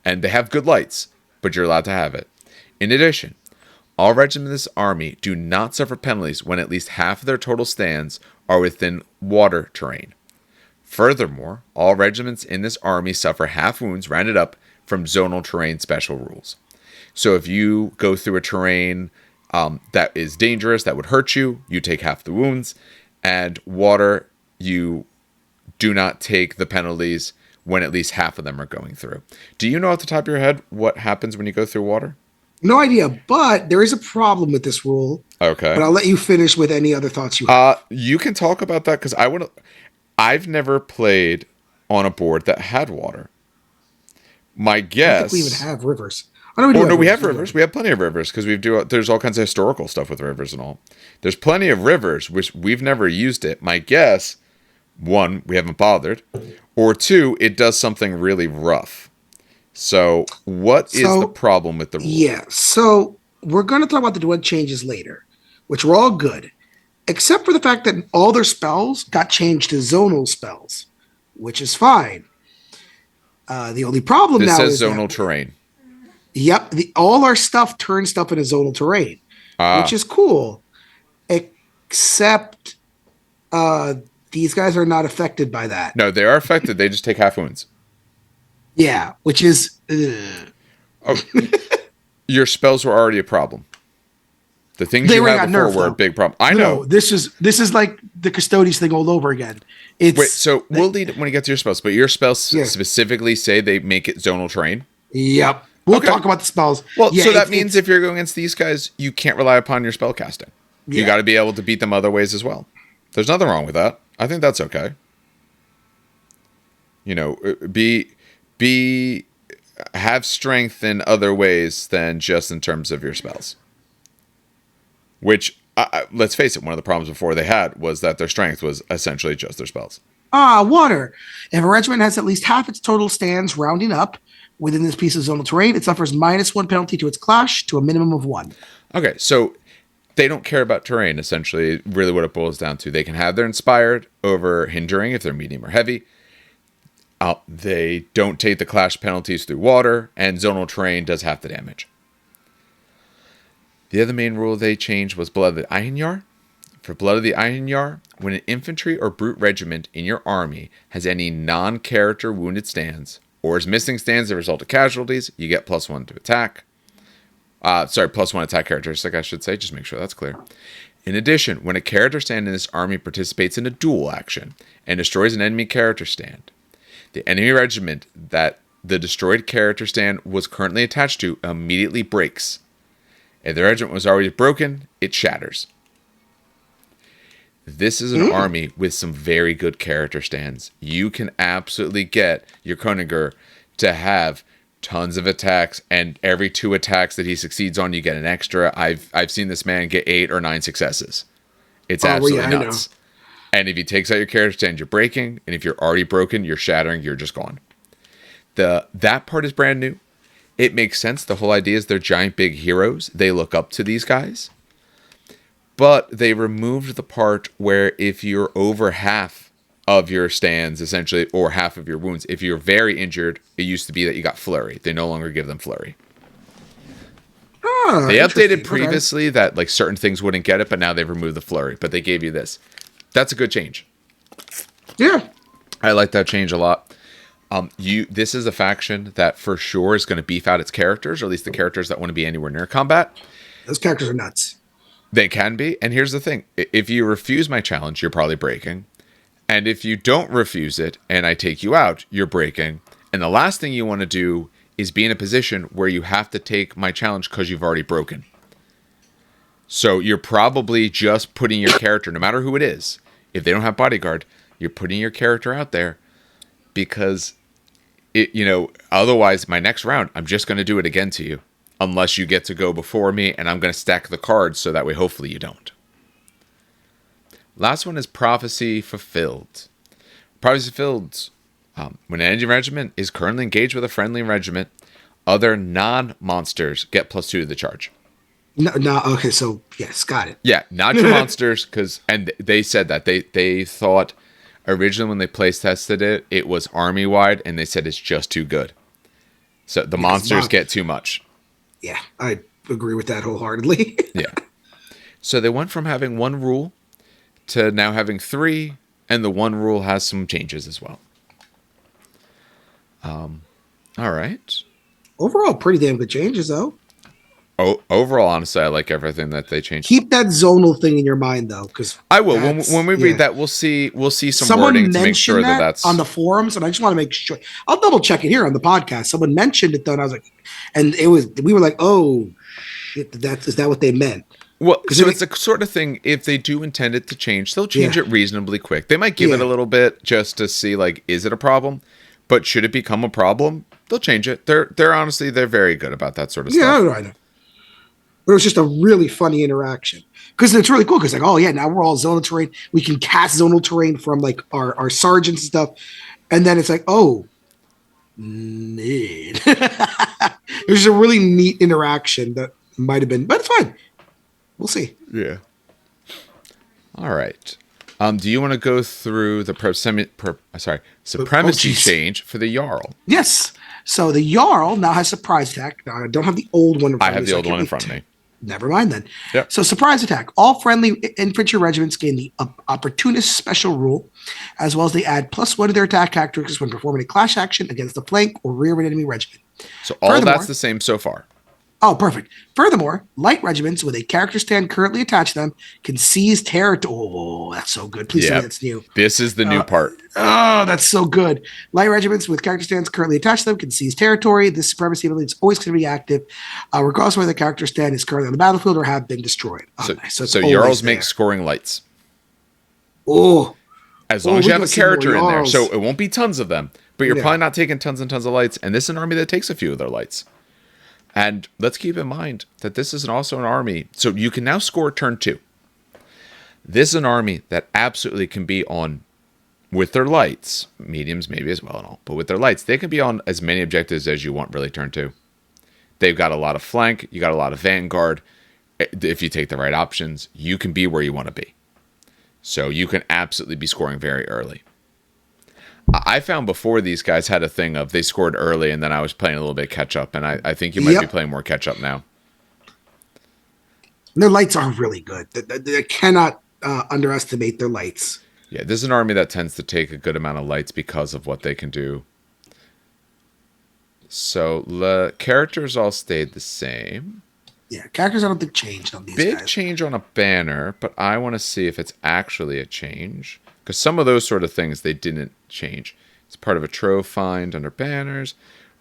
And they have good lights, but you're allowed to have it. In addition, all regiments in this army do not suffer penalties when at least half of their total stands are within water terrain. Furthermore, all regiments in this army suffer half wounds rounded up from zonal terrain special rules. So if you go through a terrain that is dangerous, that would hurt you, you take half the wounds. And water, you do not take the penalties when at least half of them are going through. Do you know off the top of your head what happens when you go through water? No idea, but there is a problem with this rule. Okay. But I'll let you finish with any other thoughts you have. You can talk about that because I've never played on a board that had water. My guess. I don't think we even have rivers. We have rivers. We have plenty of rivers because there's all kinds of historical stuff with rivers and all. There's plenty of rivers which we've never used it. My guess, 1, we haven't bothered, or 2, it does something really rough. So what is the problem with the rule? Yeah, so we're going to talk about the Dweg changes later, which were all good, except for the fact that all their spells got changed to zonal spells, which is fine. The only problem now is zonal terrain. Yep, all our stuff turns stuff into zonal terrain, which is cool, except these guys are not affected by that. No, they are affected. They just take half wounds. Yeah, which is... Your spells were already a problem. The things you had before were a big problem. I know. No, this is like the Custodes thing all over again. Wait, so we'll lead when you get to your spells, but your spells specifically say they make it zonal terrain? Yep. We'll talk about the spells. Well, so that means if you're going against these guys, you can't rely upon your spell casting. You got to be able to beat them other ways as well. There's nothing wrong with that. I think that's okay. Have strength in other ways than just in terms of your spells. Which, let's face it, one of the problems before they had was that their strength was essentially just their spells. Water. If a regiment has at least half its total stands rounding up within this piece of zonal terrain, it suffers -1 penalty to its clash to a minimum of 1. Okay, so they don't care about terrain, essentially, really what it boils down to. They can have their Inspired over hindering if they're medium or heavy. They don't take the clash penalties through water, and zonal terrain does half the damage. The other main rule they changed was Blood of the Ihenyar. For Blood of the Ihenyar, when an infantry or brute regiment in your army has any non-character wounded stands, or is missing stands as a result of casualties, you get +1 to attack. +1 attack characteristic, I should say. Just make sure that's clear. In addition, when a character stand in this army participates in a duel action and destroys an enemy character stand, the enemy regiment that the destroyed character stand was currently attached to immediately breaks. If the regiment was already broken, it shatters. This is an army with some very good character stands. You can absolutely get your Koeniger to have tons of attacks, and every 2 attacks that he succeeds on, you get an extra. I've seen this man get 8 or 9 successes. It's absolutely nuts. And if he takes out your character stand, you're breaking, and if you're already broken, you're shattering, you're just gone. That part is brand new. It makes sense. The whole idea is they're giant big heroes. They look up to these guys. But they removed the part where if you're over half of your stands, essentially, or half of your wounds, if you're very injured, it used to be that you got flurry. They no longer give them flurry. They updated previously that like certain things wouldn't get it, but now they've removed the flurry. But they gave you this. That's a good change. Yeah. I like that change a lot. This is a faction that for sure is going to beef out its characters, or at least the characters that want to be anywhere near combat. Those characters are nuts. They can be. And here's the thing. If you refuse my challenge, you're probably breaking. And if you don't refuse it and I take you out, you're breaking. And the last thing you want to do is be in a position where you have to take my challenge because you've already broken. So you're probably just putting your character, no matter who it is, if they don't have bodyguard, you're putting your character out there because, otherwise my next round, I'm just going to do it again to you. Unless you get to go before me, and I'm going to stack the cards so that way hopefully you don't. Last one is Prophecy Fulfilled. Prophecy Fulfilled, when an enemy regiment is currently engaged with a friendly regiment, other non-monsters get +2 to the charge. No, okay, so yes, got it. Yeah, not your monsters, and they said that. They thought originally when they place tested it, it was army-wide, and they said it's just too good. So the monsters get too much. Yeah, I agree with that wholeheartedly. Yeah. So they went from having 1 rule to now having 3, and the 1 rule has some changes as well. All right. Overall, pretty damn good changes, though. Overall, honestly, I like everything that they changed. Keep that zonal thing in your mind, though, because I will. When we read that, we'll see some wording to make sure that's on the forums, and I just want to make sure. I'll double check it here on the podcast. Someone mentioned it though, and I was like, and we were like, oh shit, is that what they meant? Well, so it's the sort of thing. If they do intend it to change, they'll change it reasonably quick. They might give it a little bit just to see, like, is it a problem? But should it become a problem, they'll change it. They're honestly very good about that sort of stuff. Yeah, I know. But it was just a really funny interaction because it's really cool. Because like, oh yeah, now we're all zonal terrain. We can cast zonal terrain from like our sergeants and stuff, and then it's like, oh, neat. It was a really neat interaction that might have been, but it's fine. We'll see. Yeah. All right. Do you want to go through the supremacy change for the Jarl? Yes. So the Jarl now has surprise attack. Now, I don't have the old one in front of me. I have the old one in front of me. Never mind then. Yep. So surprise attack. All friendly infantry regiments gain the opportunist special rule, as well as they add +1 to their attack characteristics when performing a clash action against the flank or rear of an enemy regiment. So all that's the same so far. Oh, perfect. Furthermore, light regiments with a character stand currently attached to them can seize territory. Oh, that's so good. Please tell me that's new. This is the new part. Oh, that's so good. Light regiments with character stands currently attached to them can seize territory. This supremacy ability is always going to be active, regardless of whether the character stand is currently on the battlefield or have been destroyed. So Jarls make scoring lights. Oh. As long as you have a character in there. So it won't be tons of them, but you're probably not taking tons and tons of lights. And this is an army that takes a few of their lights. And let's keep in mind that this is also an army. So you can now score turn 2. This is an army that absolutely can be on with their lights, mediums maybe as well and all, but with their lights, they can be on as many objectives as you want really turn 2. They've got a lot of flank. You got a lot of vanguard. If you take the right options, you can be where you want to be. So you can absolutely be scoring very early. I found before these guys had a thing of they scored early and then I was playing a little bit catch up, and I think you might be playing more catch up now. Their lights are really good. They cannot underestimate their lights. Yeah, this is an army that tends to take a good amount of lights because of what they can do. So the characters all stayed the same. Yeah, characters I don't think changed on these Big guys. change on a banner, but I want to see if it's actually a change. Because some of those sort of things, they didn't change. It's part of a trove find under banners.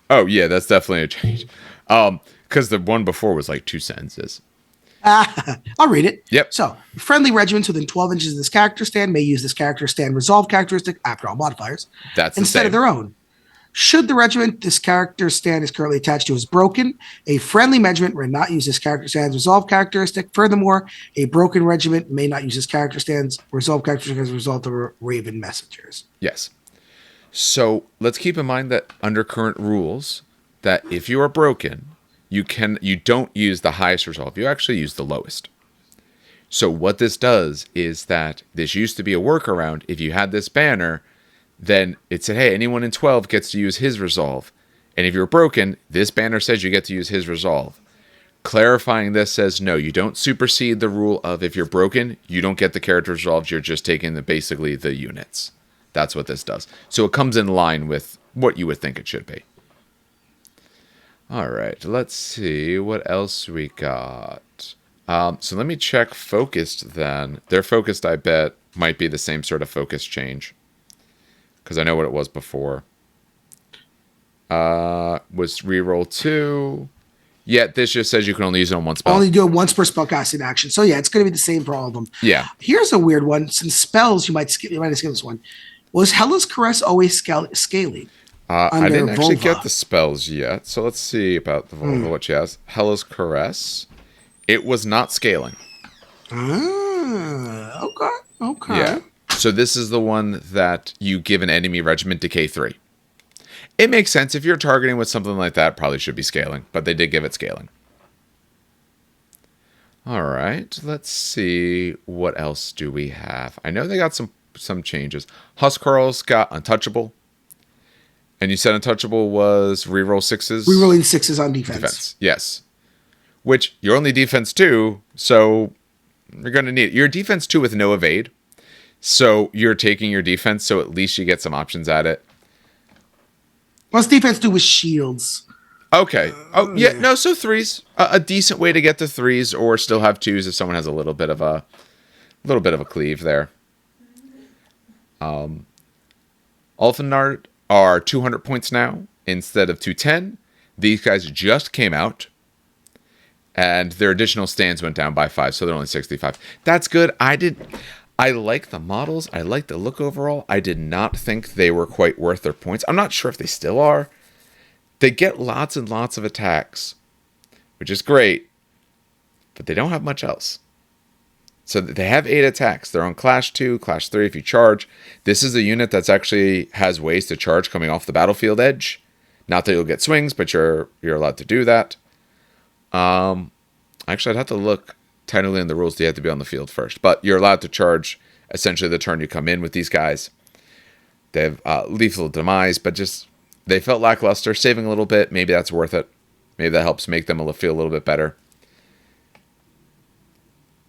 Oh, yeah, that's definitely a change. Because the one before was like 2 sentences. I'll read it. Yep. So, friendly regiments within 12 inches of this character stand may use this character stand resolve characteristic after all modifiers That's the instead same. of their own. Should the regiment this character stand is currently attached to is broken, a friendly regiment may not use this character stand's resolve characteristic. Furthermore, a broken regiment may not use this character stand's resolve characteristic as a result of Raven messengers. Yes. So let's keep in mind that under current rules, that if you are broken, you don't use the highest resolve. You actually use the lowest. So what this does is that this used to be a workaround. If you had this banner, then it said, hey, anyone in 12 gets to use his resolve. And if you're broken, this banner says you get to use his resolve. Clarifying this says, no, you don't supersede the rule of if you're broken, you don't get the character resolves. You're just taking basically the units. That's what this does. So it comes in line with what you would think it should be. All right, let's see what else we got. So let me check Focused then. Their Focused, I bet, might be the same sort of focus change. Because I know what it was before. Was reroll 2. Yet this just says you can only use it on one spell. Only do it once per spellcasting action. So yeah, it's going to be the same for all of them. Yeah. Here's a weird one. Since spells, you might skip this one. Was Hella's Caress always scaling? I didn't actually Volva? get the spells yet. So let's see about the Volva, what she has. Hella's Caress. It was not scaling. Okay. Yeah. So this is the one that you give an enemy regiment decay 3. It makes sense. If you're targeting with something like that, probably should be scaling. But they did give it scaling. All right. Let's see. What else do we have? I know they got some changes. Huskarls got Untouchable. And you said Untouchable was reroll 6s? Rerolling 6s on defense. Yes. Which, you're only defense 2, so you're going to need it. You're defense 2 with no evade. So you're taking your defense, so at least you get some options at it. What's defense do with shields? Okay. Oh, yeah. No, so 3s. A decent way to get to 3s, or still have 2s if someone has a little bit of a cleave there. Ulfenard are 200 points now instead of 210. These guys just came out. And their additional stands went down by 5, so they're only 65. That's good. I like the models. I like the look overall. I did not think they were quite worth their points. I'm not sure if they still are. They get lots and lots of attacks, which is great, but they don't have much else. So they have 8 attacks. They're on Clash 2, Clash 3 if you charge. This is a unit that's actually has ways to charge coming off the battlefield edge. Not that you'll get swings, but you're allowed to do that. Actually, I'd have to look technically in the rules. You have to be on the field first, but you're allowed to charge essentially the turn you come in with these guys. They have lethal demise, but just they felt lackluster. Saving a little bit, maybe that's worth it. Maybe that helps make them feel a little bit better.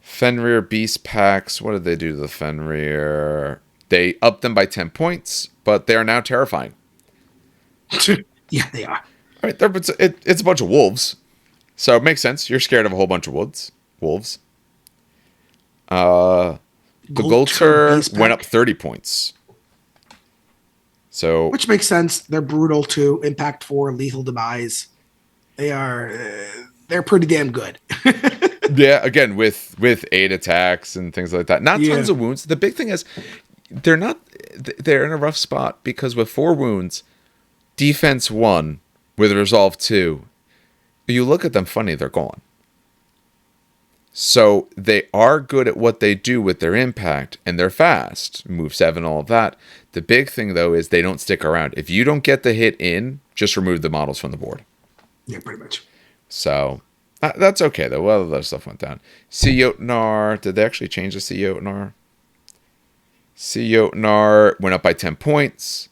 Fenrir Beast Packs. What did they do to the Fenrir? They upped them by 10 points, but they are now terrifying. Yeah, they are. All right, it's a bunch of wolves. So it makes sense. You're scared of a whole bunch of wolves. The Golter went up 30 points. So, which makes sense. They're brutal too. Impact 4, lethal demise. They're pretty damn good. yeah, again with 8 attacks and things like that. Not tons of wounds. The big thing is they're in a rough spot because with 4 wounds, defense 1 with resolve 2. You look at them funny, they're gone. So they are good at what they do with their impact, and they're fast. Move 7, all of that. The big thing, though, is they don't stick around. If you don't get the hit in, just remove the models from the board. Yeah, pretty much. So that's okay, though. Well, other stuff went down. Jotnar, did they actually change the Jotnar? Jotnar went up by 10 points.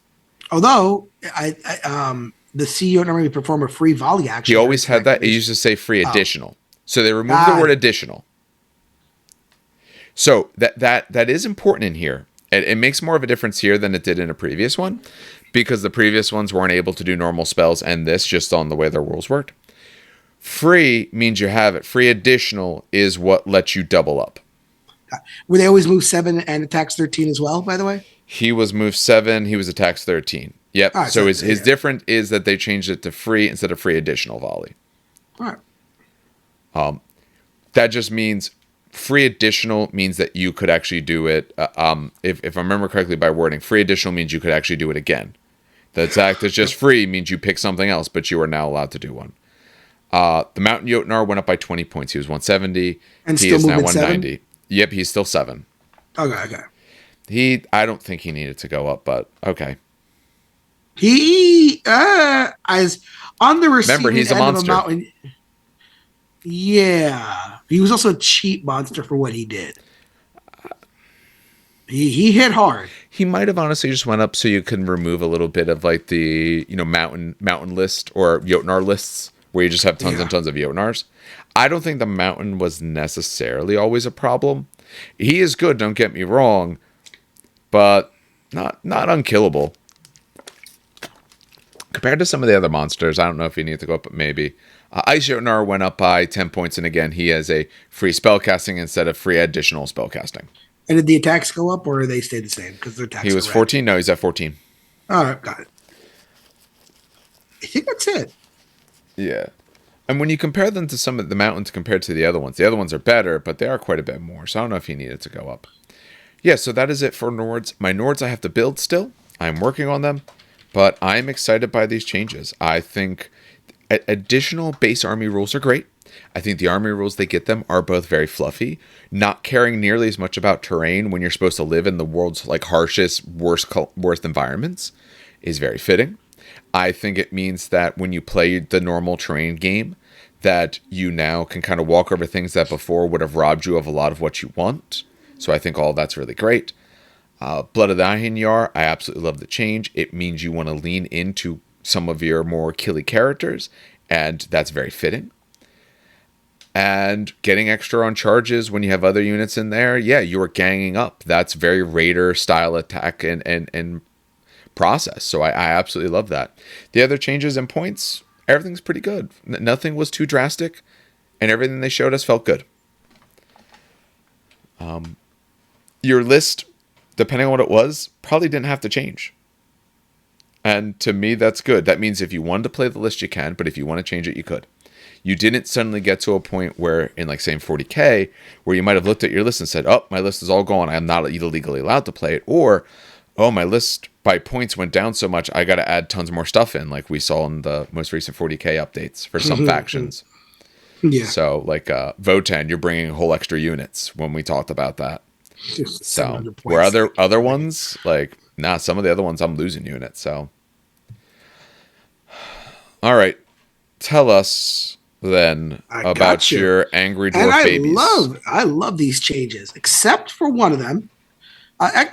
Although, the CEO normally perform a free volley action. He always had that. It used to say free additional. So they removed the word additional. So that is important in here. It makes more of a difference here than it did in a previous one. because the previous ones weren't able to do normal spells, and this just on the way their rules worked. Free means you have it. Free additional is what lets you double up. Were they always move 7 and attacks 13 as well, by the way? He was move 7. He was attacks 13. Yep. Right, so his different is that they changed it to free instead of free additional volley. All right. That just means free additional means that you could actually do it. If I remember correctly by wording, free additional means you could actually do it again. The attack that's just free means you pick something else, but you are now allowed to do one. The Mountain Jotnar went up by 20 points. He was 170. And he still is now moving 190. 7? Yep, he's still 7. Okay. I don't think he needed to go up, but okay. He as on the receiving Remember, he's a end of monster. a mountain. Yeah, he was also a cheap monster for what he did. He hit hard. He might have honestly just went up so you can remove a little bit of like the mountain list or Jotnar lists where you just have tons and tons of Jotnars. I don't think the mountain was necessarily always a problem. He is good, don't get me wrong, but not unkillable. Compared to some of the other monsters, I don't know if you need to go up, but maybe. Ice Jotnar went up by 10 points, and again, he has a free spellcasting instead of free additional spellcasting. And did the attacks go up, or they stayed the same? Because their attacks. He was 14. No, he's at 14. All right, got it. I think that's it. Yeah. And when you compare them to some of the mountains compared to the other ones are better, but they are quite a bit more. So I don't know if he needed to go up. Yeah, so that is it for Nords. My Nords I have to build still. I'm working on them, but I'm excited by these changes. I think additional base army rules are great. I think the army rules they get them are both very fluffy. Not caring nearly as much about terrain when you're supposed to live in the world's like harshest, worst environments is very fitting. I think it means that when you play the normal terrain game, that you now can kind of walk over things that before would have robbed you of a lot of what you want. So I think all that's really great. Blood of the Ahinyar, I absolutely love the change. It means you want to lean into some of your more killy characters, and that's very fitting. And getting extra on charges when you have other units in there, yeah, you are ganging up. That's very Raider style attack and process. So I absolutely love that. The other changes and points, everything's pretty good. Nothing was too drastic, and everything they showed us felt good. Your list, depending on what it was, probably didn't have to change. And to me, that's good. That means if you wanted to play the list, you can, but if you want to change it, you could. You didn't suddenly get to a point where, in like saying 40K, where you might have looked at your list and said, oh, my list is all gone. I'm not legally allowed to play it. Or, oh, my list by points went down so much, I got to add tons more stuff in, like we saw in the most recent 40K updates for some factions. Yeah. So, like Votan, you're bringing whole extra units when we talked about that. So, where other ones, like, some of the other ones I'm losing units, so. All right. Tell us then about your angry dwarf babies. I love these changes, except for one of them.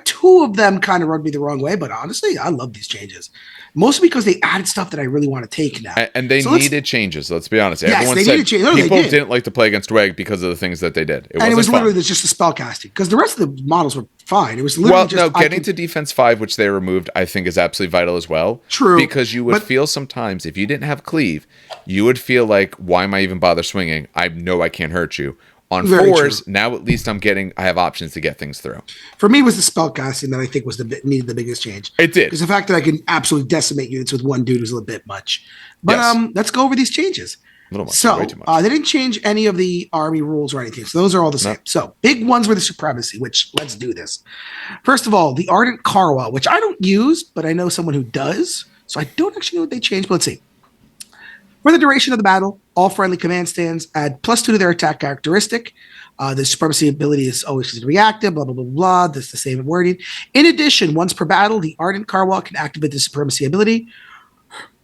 Two of them kind of rubbed me the wrong way, but honestly, I love these changes. Mostly because they added stuff that I really want to take now. And they needed changes, let's be honest. Yes, Everyone they said needed changes. People didn't like to play against Dweg because of the things that they did. It was literally just the spell casting, because the rest of the models were fine. It was literally getting to Defense 5, which they removed, I think is absolutely vital as well. True. Because you would feel sometimes, if you didn't have Cleave, you would feel like, why am I even bother swinging? I know I can't hurt you. On fours, now at least I have options to get things through. For me, it was the spell casting that I think was needed the biggest change. It did. Because the fact that I can absolutely decimate units with one dude was a little bit much. But let's go over these changes. A little much. So way too much. They didn't change any of the army rules or anything. So those are all the same. No. So big ones were the supremacy, which let's do this. First of all, the Ardent Karwa, which I don't use, but I know someone who does. So I don't actually know what they changed, but let's see. For the duration of the battle, all friendly command stands add +2 to their attack characteristic. The supremacy ability is always considered reactive, blah, blah, blah, blah. That's the same wording. In addition, once per battle, the Ardent Karwa can activate the supremacy ability.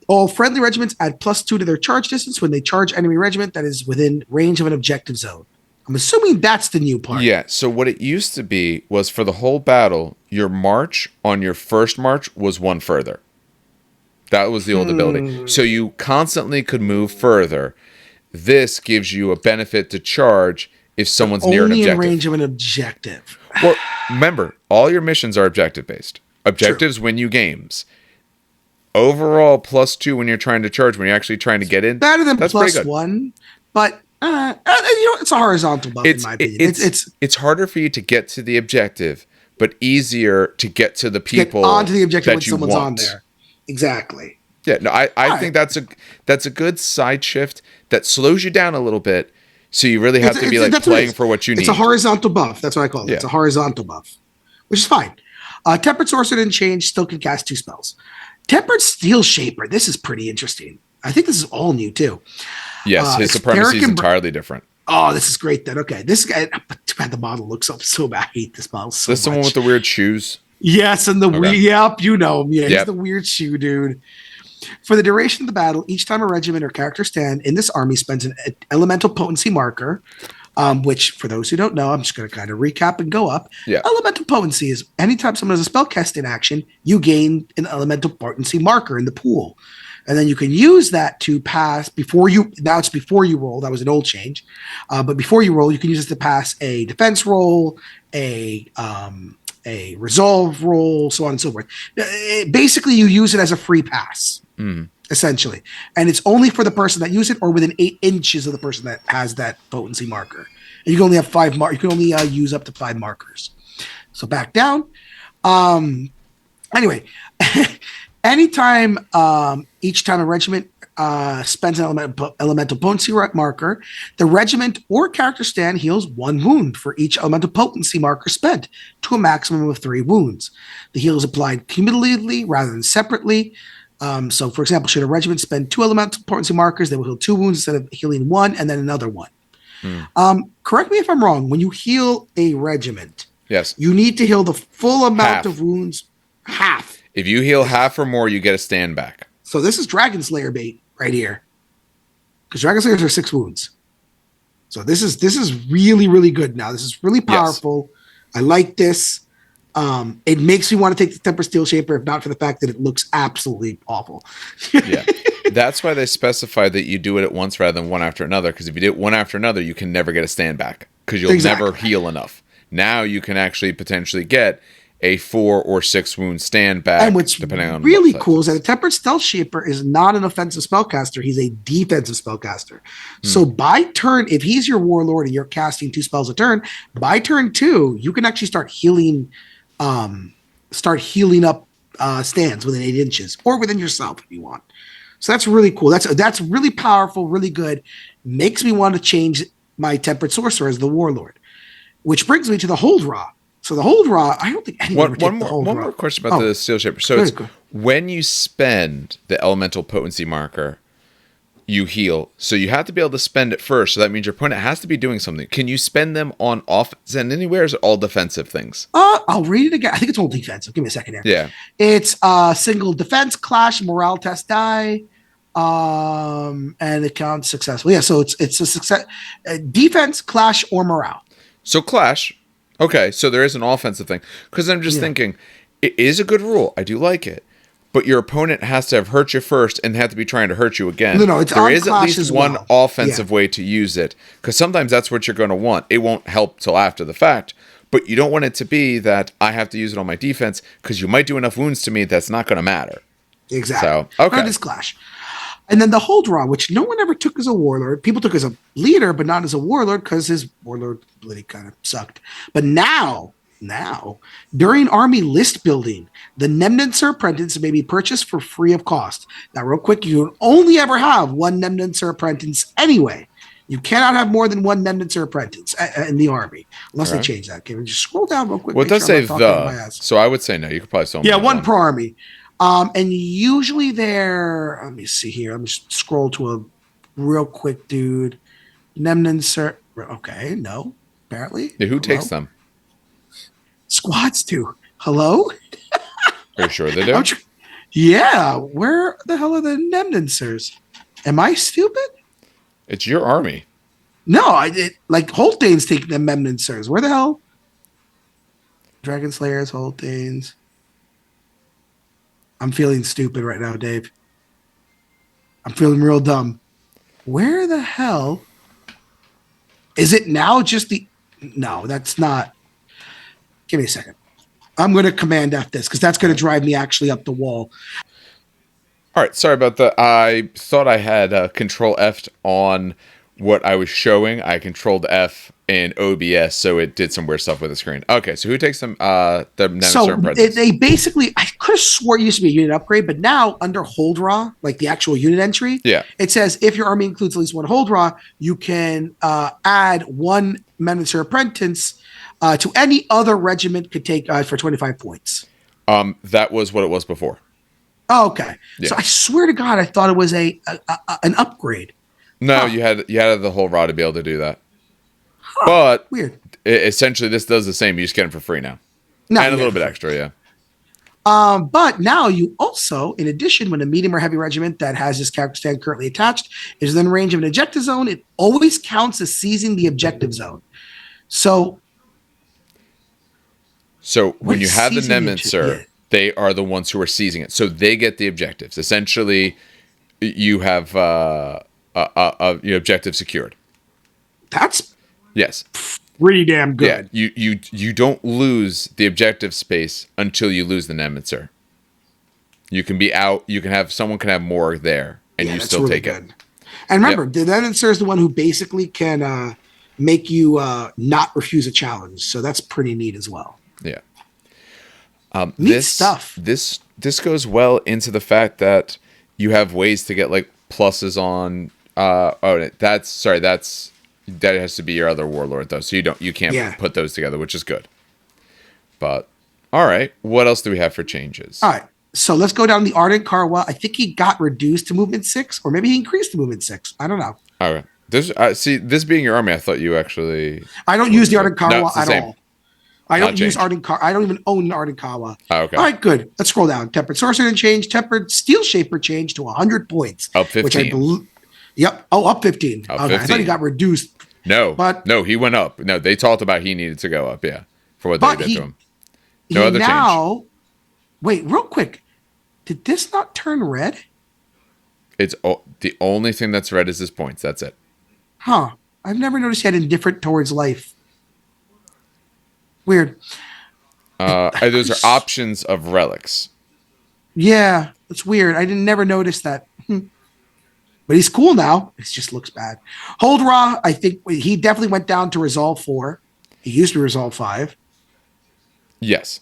All friendly regiments add +2 to their charge distance when they charge enemy regiment that is within range of an objective zone. I'm assuming that's the new part. Yeah, so what it used to be was for the whole battle, your march on your first march was one further. That was the old ability. So you constantly could move further. This gives you a benefit to charge if someone's near an objective. Only in range of an objective. Well, remember, all your missions are objective-based. Objectives win you games. overall +2 when you're trying to charge, when you're actually trying to get in. Better than That's pretty good. +1, but it's a horizontal buff in my opinion. It's harder for you to get to the objective, but easier to get to the people get onto the objective that when you someone's want. on there. Exactly. Yeah, no, I think that's a good side shift that slows you down a little bit. So you really have to be like playing for what you need. It's a horizontal buff. That's what I call it. Yeah. It's a horizontal buff, which is fine. Tempered Sorcerer didn't change. Still can cast 2 spells. Tempered Steel Shaper. This is pretty interesting. I think this is all new too. Yes, his supremacy is entirely different. Oh, this is great then. Okay, this guy. Too bad the model looks so bad. I hate this model so much. This the one with the weird shoes? Yes, and the weird. Yep, you know him. Yeah, yep. He's the weird shoe dude. For the duration of the battle, each time a regiment or character stand in this army spends an elemental potency marker, which, for those who don't know, I'm just going to kind of recap and go up. Yeah. Elemental potency is anytime someone has a spell cast in action, you gain an elemental potency marker in the pool. And then you can use that to pass before you. Now it's before you roll. That was an old change. But before you roll, you can use it to pass a defense roll, a resolve roll, so on and so forth. Basically, you use it as a free pass, essentially. And it's only for the person that uses it or within 8 inches of the person that has that potency marker. And you can only have 5 you can only use up to 5 markers. So back down. Anyway, anytime, each time a regiment spends an elemental potency marker, the regiment or character stand heals 1 wound for each elemental potency marker spent to a maximum of 3 wounds. The heal is applied cumulatively rather than separately. So, for example, should a regiment spend 2 elemental potency markers, they will heal 2 wounds instead of healing 1 and then another 1. Correct me if I'm wrong. When you heal a regiment, yes, you need to heal the full amount of wounds, half. If you heal half or more, you get a stand back. So this is Dragon Slayer bait right here, because Dragon Slayers are 6 wounds. So this is really, really good now. This is really powerful. Yes. I like this. It makes me want to take the Tempered Steel Shaper, if not for the fact that it looks absolutely awful. Yeah. That's why they specify that you do it at once rather than one after another, because if you do it one after another, you can never get a stand back because you'll never heal enough. Now you can actually potentially get a 4 or 6 wound stand back. And what's really cool is that a Tempered Stealth Shaper is not an offensive spellcaster. He's a defensive spellcaster. So by turn, if he's your warlord and you're casting 2 spells a turn, by turn 2, you can actually start healing up stands within 8 inches or within yourself if you want. So that's really cool. That's really powerful, really good. Makes me want to change my Tempered Sorcerer as the warlord, which brings me to the Hold Raw. So the Hold Raw, I don't think anyone one more question about the Steel Shaper. So it's when you spend the elemental potency marker, you heal. So you have to be able to spend it first. So that means your opponent has to be doing something. Can you spend them on offense and anywhere? Or is it all defensive things? I'll read it again. I think it's all defensive. Give me a second here. Yeah. It's single defense, clash, morale test die, and it counts successful. Yeah, so it's a success, defense, clash, or morale. So clash. Okay, so there is an offensive thing. Because I'm just thinking, it is a good rule. I do like it. But your opponent has to have hurt you first and have to be trying to hurt you again. No, it's there on is at least one offensive way to use it. Because sometimes that's what you're going to want. It won't help till after the fact. But you don't want it to be that I have to use it on my defense because you might do enough wounds to me that's not going to matter. Exactly. So, okay. Not this clash. And then the Hold Raw, which no one ever took as a warlord. People took as a leader, but not as a warlord because his warlord ability kind of sucked. But now, during army list building, the Nemnenser Apprentice may be purchased for free of cost. Now, real quick, you can only ever have 1 Nemnenser Apprentice anyway. You cannot have more than 1 Nemnenser Apprentice in the army, unless they change that. Okay, just scroll down real quick. Well, it does say the, so I would say no. You could probably still. Yeah, 1 per army. And usually they're, let me see here. Let me scroll to a real quick dude. Nemnenser. Okay, no, apparently. Yeah, who takes them? Squads do. Hello? Are you sure they do? Yeah. Where the hell are the Nemnensers? Am I stupid? It's your army. No, Holtanes take the Nemnensers. Where the hell? Dragon Slayers, Holtanes. I'm feeling stupid right now, Dave. I'm feeling real dumb. Where the hell is it now? Just the no, that's not. Give me a second. I'm going to Command F this because that's going to drive me actually up the wall. All right, sorry about that. I thought I had Control F on what I was showing. I Controlled F in OBS, so it did some weird stuff with the screen. Okay, so who takes the Nemesis and Prejudice? They basically, I could have swore it used to be a unit upgrade, but now under hold raw, like the actual unit entry, Yeah. it says if your army includes at least one hold raw, you can add one Nemesis apprentice to any other regiment could take for 25 points. That was what it was before. Oh, okay. Yeah. So I swear to God, I thought it was an upgrade. No, you had the whole raw to be able to do that. But Weird. Essentially, this does the same. You just get them for free now, and a little bit extra, yeah. But now you also, in addition, when a medium or heavy regiment that has this character stand currently attached is within range of an objective zone, it always counts as seizing the objective zone. So when you have the Nemesis, they are the ones who are seizing it. So they get the objectives. Essentially, you have your objective secured. That's yes, pretty damn good. Yeah, you don't lose the objective space until you lose the Nemesis. You can be out. You can have someone can have more there, and you still really take it. And remember, the Nemesis is the one who basically can make you not refuse a challenge. So that's pretty neat as well. Yeah. Neat stuff. This goes well into the fact that you have ways to get like pluses on. That has to be your other warlord though, so you can't put those together, which is good. But all right, what else do we have for changes? All right, so let's go down the Ardent Karwa. I think he got reduced to movement 6, or maybe he increased to movement 6. I don't know. All right, this being your army, I thought you actually. I don't use the Ardent Karwa at all. I don't use Ardent Karwa. I don't even own Ardent Karwa. Oh, okay. All right, good. Let's scroll down. Tempered Sorcerer didn't change. Tempered Steel Shaper changed to 100 points. Up 15. Which I believe. Yep. Oh, up 15. Up okay. 15. I thought he got reduced. No, he went up. No, they talked about he needed to go up. Yeah, for what they did to him. No other change. Wait, real quick. Did this not turn red? It's the only thing that's red is his points. That's it. Huh. I've never noticed he had indifferent towards life. Weird. Those are options of relics. Yeah, it's weird. I didn't never notice that. But he's cool now. It just looks bad. Hold Raw, I think he definitely went down to Resolve 4. He used to be Resolve 5. Yes.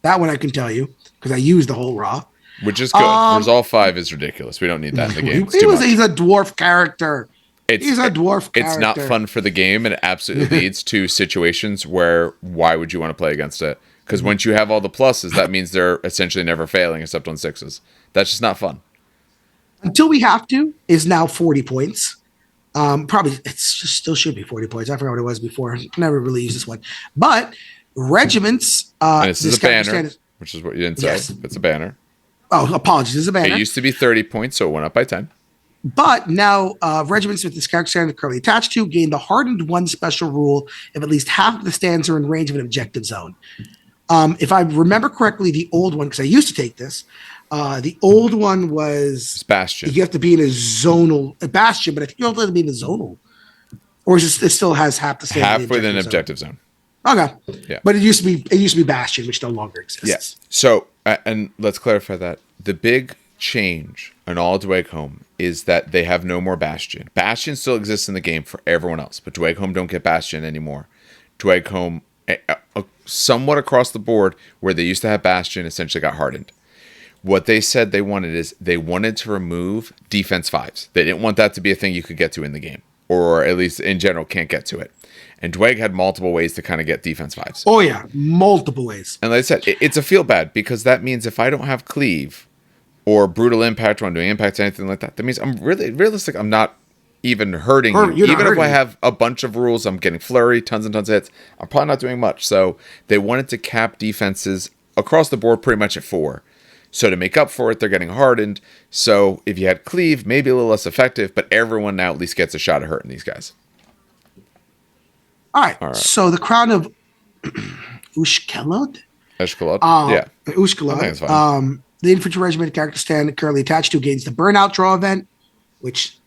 That one I can tell you, because I used the whole Raw. Which is good. Resolve 5 is ridiculous. We don't need that in the game. He's a dwarf character. He's a dwarf character. It's not fun for the game, and it absolutely leads to situations where why would you want to play against it? Because once you have all the pluses, that means they're essentially never failing except on 6s. That's just not fun. Until We Have To is now 40 points. Probably it's just still should be 40 points. I forgot what it was before. Never really used this one. But regiments. And this is a banner, which is what you didn't say. Yes. It's a banner. Oh, apologies. It's a banner. It used to be 30 points, so it went up by 10. But now regiments with this character stand currently attached to gain the hardened 1 special rule if at least half of the stands are in range of an objective zone. If I remember correctly, the old one, because I used to take this, the old one was Bastion. You have to be in a zonal Bastion, but I think you don't have to be in a zonal, or it still has half the stands half within an objective zone. Okay, yeah, but it used to be Bastion, which no longer exists. Yes. So, and let's clarify that the big change in all Dweg Home is that they have no more Bastion. Bastion still exists in the game for everyone else, but Dweg Home don't get Bastion anymore. Dweg Home, somewhat across the board, where they used to have Bastion, essentially got hardened. What they said they wanted is they wanted to remove defense 5s. They didn't want that to be a thing you could get to in the game, or at least in general can't get to it. And Dweg had multiple ways to kind of get defense 5s. Oh yeah, multiple ways. And like I said, it's a feel bad because that means if I don't have cleave or brutal impact or I'm doing impact or anything like that, that means I'm really realistic. I'm not even hurting you. Even if I have a bunch of rules, I'm getting flurry, tons and tons of hits. I'm probably not doing much. So they wanted to cap defenses across the board pretty much at 4. So to make up for it, they're getting hardened. So if you had cleave, maybe a little less effective, but everyone now at least gets a shot at hurting these guys. All right. So the crown of Ushkelod? Yeah. Ushkelod. The infantry regiment character stand currently attached to gains the burnout draw event, which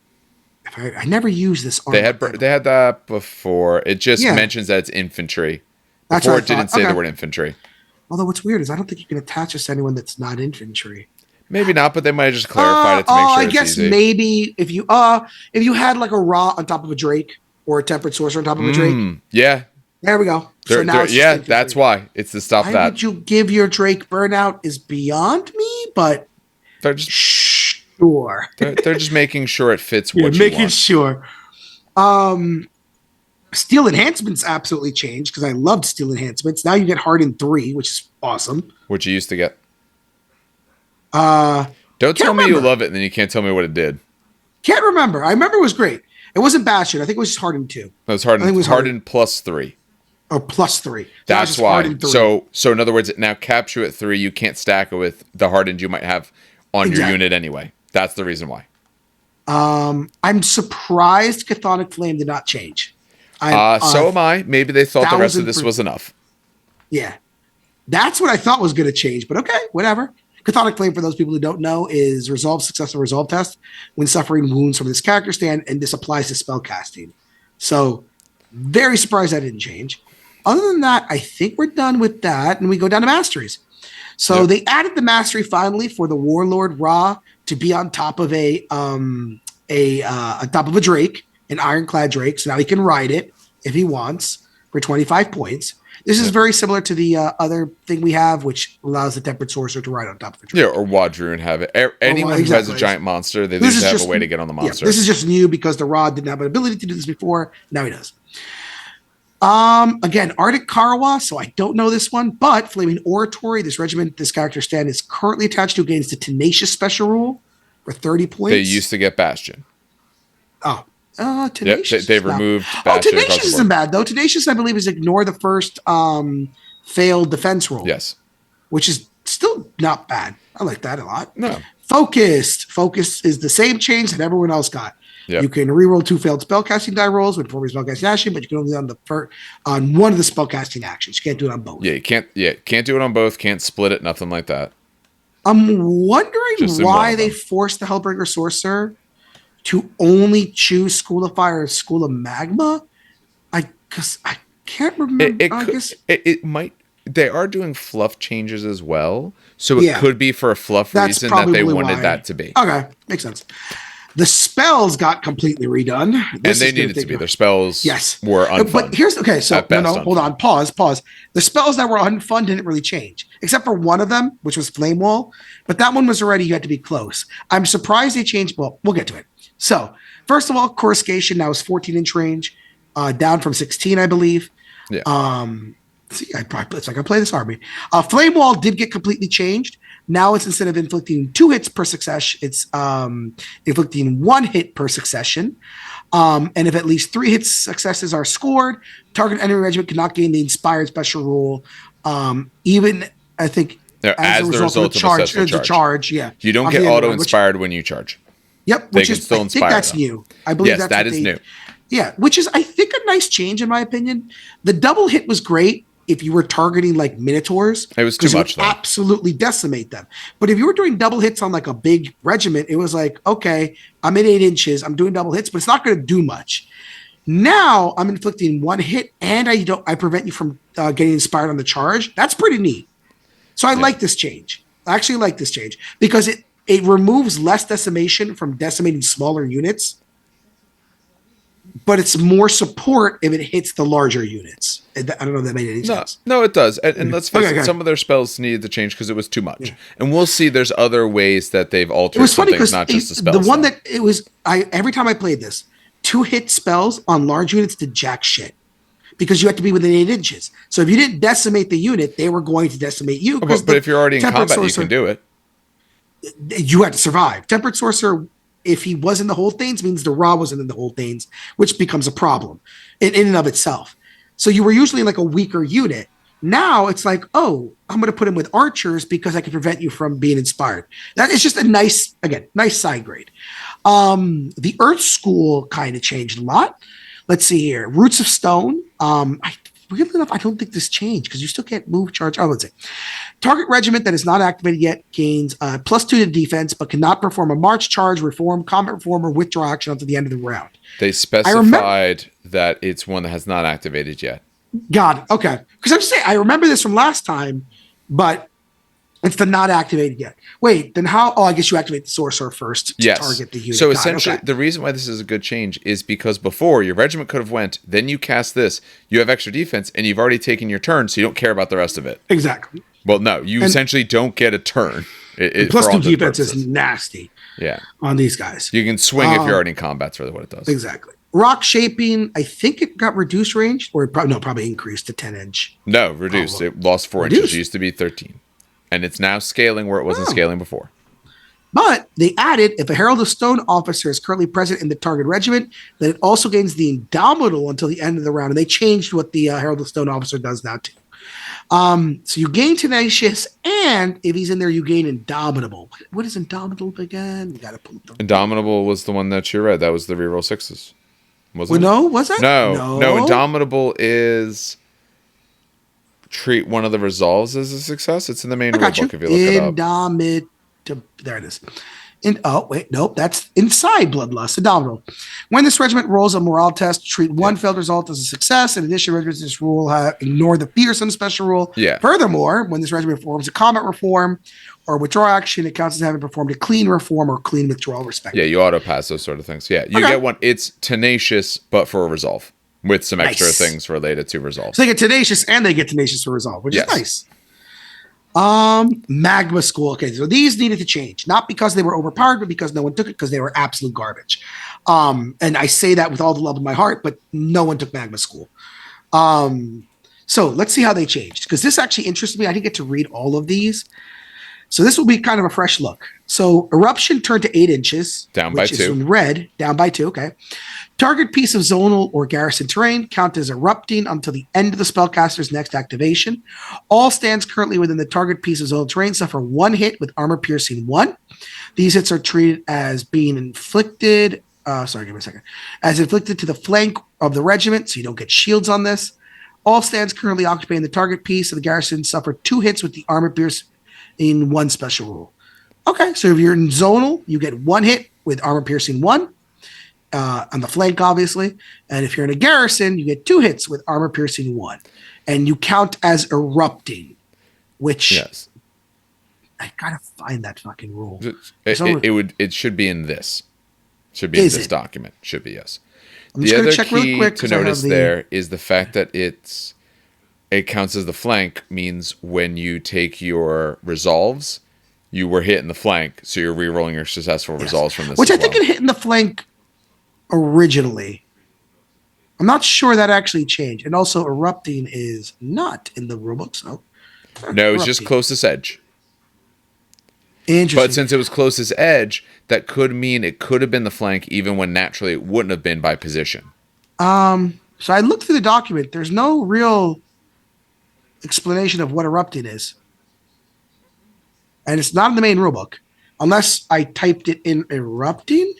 I never used this. They had that before. It just mentions that it's infantry. Before it didn't say the word infantry. Although what's weird is I don't think you can attach this to anyone that's not infantry. Maybe not, but they might have just clarified it to make sure I it's guess easy. maybe if you had like a Ra on top of a Drake or a Tempered Sorcerer on top of a Drake. Yeah. There we go. So now it's yeah, that's why. It's to stop why that. would you give your Drake burnout is beyond me, but They're just sure. they're just making sure it fits what you making want. sure. Steel enhancements absolutely changed because I loved steel enhancements. Now you get Hardened 3, which is awesome. What you used to get. Don't tell me you love it and then you can't tell me what it did. Can't remember. I remember it was great. It wasn't Bastion. I think it was just Hardened 2. It was Hardened plus 3. Or plus 3. That's why. So in other words, now caps you at 3. You can't stack it with the Hardened you might have on your unit anyway. That's the reason why. I'm surprised Chthonic Flame did not change. So am I. Maybe they thought the rest of this was enough. Yeah. That's what I thought was going to change, but okay, whatever. Chthonic Flame, for those people who don't know, is resolve successful resolve test when suffering wounds from this character stand, and this applies to spell casting. So, very surprised that didn't change. Other than that, I think we're done with that, and we go down to masteries. So they added the mastery finally for the Warlord Ra to be on top of on top of a Drake, an Ironclad Drake. So now he can ride it if he wants for 25 points. This is very similar to the other thing we have, which allows the Tempered Sorcerer to ride on top of a Drake. Yeah, or Wadroon have it. Anyone who has a giant monster, they just have a way to get on the monster. Yeah, this is just new because the Rod didn't have an ability to do this before. Now he does. Again, Arctic Karawa, so I don't know this one, but Flaming Oratory, this regiment, this character stand is currently attached to against the Tenacious special rule for 30 points. They used to get Bastion. Tenacious. Yep, they've removed Bastion. Tenacious isn't bad, though. Tenacious, I believe, is ignore the first failed defense roll. Yes. Which is still not bad. I like that a lot. No. Focused. Focus is the same change that everyone else got. Yep. You can reroll 2 failed spellcasting die rolls with performing spellcasting action, but you can only do it on one of the spellcasting actions. You can't do it on both. Yeah, you can't do it on both, can't split it, nothing like that. I'm wondering why they forced the Hellbringer Sorcerer to only choose School of Fire or School of Magma. Because I can't remember. It might. They are doing fluff changes as well, so it could be for a fluff reason that they wanted that to be. Okay, makes sense. The spells got completely redone. And they needed to be. Their spells were unfun. But here's, hold on, pause. The spells that were unfun didn't really change, except for one of them, which was Flame Wall. But that one was already, you had to be close. I'm surprised they changed, well, we'll get to it. So, first of all, Coruscation now is 14-inch range, down from 16, I believe. Yeah. It's like I play this army. Flame Wall did get completely changed. Now it's instead of inflicting 2 hits per succession, it's inflicting 1 hit per succession. And if at least 3 hit successes are scored, target enemy regiment cannot gain the inspired special rule. Even I think as a result of a charge. Yeah, you don't get auto inspired when you charge. Yep, which is I think that's new. I believe that is new. Yeah, which is I think a nice change in my opinion. The double hit was great. If you were targeting like Minotaurs, it was too much. It would absolutely decimate them. But if you were doing double hits on like a big regiment, it was like, okay, I'm at 8 inches, I'm doing double hits, but it's not going to do much. Now I'm inflicting 1 hit, and I prevent you from getting inspired on the charge. That's pretty neat. So I like this change. I actually like this change because it removes less decimation from decimating smaller units, but it's more support if it hits the larger units. I don't know if that made any sense. No, it does. And let's face it, some of their spells needed to change because it was too much. Yeah. And we'll see there's other ways that they've altered some things, not just the spells. The one that it was, every time I played this, 2-hit spells on large units did jack shit because you had to be within 8 inches. So if you didn't decimate the unit, they were going to decimate you. But if you're already in combat, you can do it. You had to survive. Tempered Sorcerer, if he was in the Hold Thanes, means the Ra wasn't in the Hold Thanes, which becomes a problem in and of itself. So you were usually like a weaker unit. Now it's like, oh, I'm going to put him with archers because I can prevent you from being inspired. That is just a nice side grade. The Earth School kind of changed a lot. Let's see here. Roots of Stone. Weirdly enough, I don't think this changed because you still can't move, charge. Oh, let's see. Target regiment that is not activated yet gains +2 to defense, but cannot perform a march, charge, reform, combat reform, or withdraw action until the end of the round. They specified that it's one that has not activated yet. Got it. Okay. Because I'm just saying, I remember this from last time, but It's the not activated yet. Wait, then how? Oh, I guess you activate the sorcerer first to Yes. target the unit. So God, essentially, okay. the reason why this is a good change is because before your regiment could have went, then you cast this, you have extra defense, and you've already taken your turn, so you don't care about the rest of it. Exactly. Well, no, you And essentially don't get a turn. plus For all two intents and defense purposes. is nasty Yeah. on these guys. You can swing if you're already in combat. That's really what it does. Exactly. Rock shaping, I think it got reduced range, or probably increased to 10-inch. No, reduced. Oh, It lost 4 reduced. inches. It used to be 13. And it's now scaling where it wasn't Oh. scaling before. But they added, if a Herald of Stone officer is currently present in the target regiment, then it also gains the Indomitable until the end of the round. And they changed what the Herald of Stone officer does now too. So you gain Tenacious, and if he's in there, you gain Indomitable. What is Indomitable again? You got to pull up the. Indomitable was the one that you read. That was the reroll 6s. Wasn't Well, it? no, was it? No. Indomitable is treat one of the resolves as a success. It's in the main I got rulebook you. if you look it up. Indomitable. There it is. Wait, nope, that's inside Bloodlust. Indomitable. When this regiment rolls a morale test, treat one failed result as a success. In addition, regiments in this rule ignore the fearsome special rule. Yeah. Furthermore, when this regiment performs a combat reform or withdraw action, it counts as having performed a clean reform or clean withdrawal, respectively. Yeah, you auto pass those sort of things. Yeah, you get one. It's Tenacious, but for a resolve with some extra things related to resolve. So they get Tenacious and they get Tenacious for resolve, which is nice. Magma School. Okay, so these needed to change, not because they were overpowered, but because no one took it because they were absolute garbage. And I say that with all the love in my heart, but no one took Magma School. So let's see how they changed, because this actually interests me. I didn't get to read all of these. So this will be kind of a fresh look. So Eruption turned to 8 inches. Down by which 2. is in red, down by 2, okay. Target piece of zonal or garrison terrain count as erupting until the end of the spellcaster's next activation. All stands currently within the target piece of zonal terrain suffer 1 hit with armor piercing 1. These hits are treated as being inflicted. Give me a second. As inflicted to the flank of the regiment, so you don't get shields on this. All stands currently occupying the target piece of the garrison suffer 2 hits with the armor piercing 1 special rule. Okay, so if you're in zonal, you get 1 hit with armor piercing 1. On the flank, obviously. And if you're in a garrison, you get 2 hits with armor piercing 1. And you count as erupting, which I gotta find that fucking rule. It should be in this. Should be in this document. Should be, yes. The other check key really quick to notice there is the fact that it counts as the flank, means when you take your resolves, you were hit in the flank, so you're re-rolling your successful resolves from this. Which I think it hit in the flank originally. I'm not sure that actually changed. And also erupting is not in the rulebook, so no, it's just closest edge. Interesting. But since it was closest edge, that could mean it could have been the flank even when naturally it wouldn't have been by position. So I looked through the document. There's no real explanation of what erupting is. And it's not in the main rulebook unless I typed it in erupting.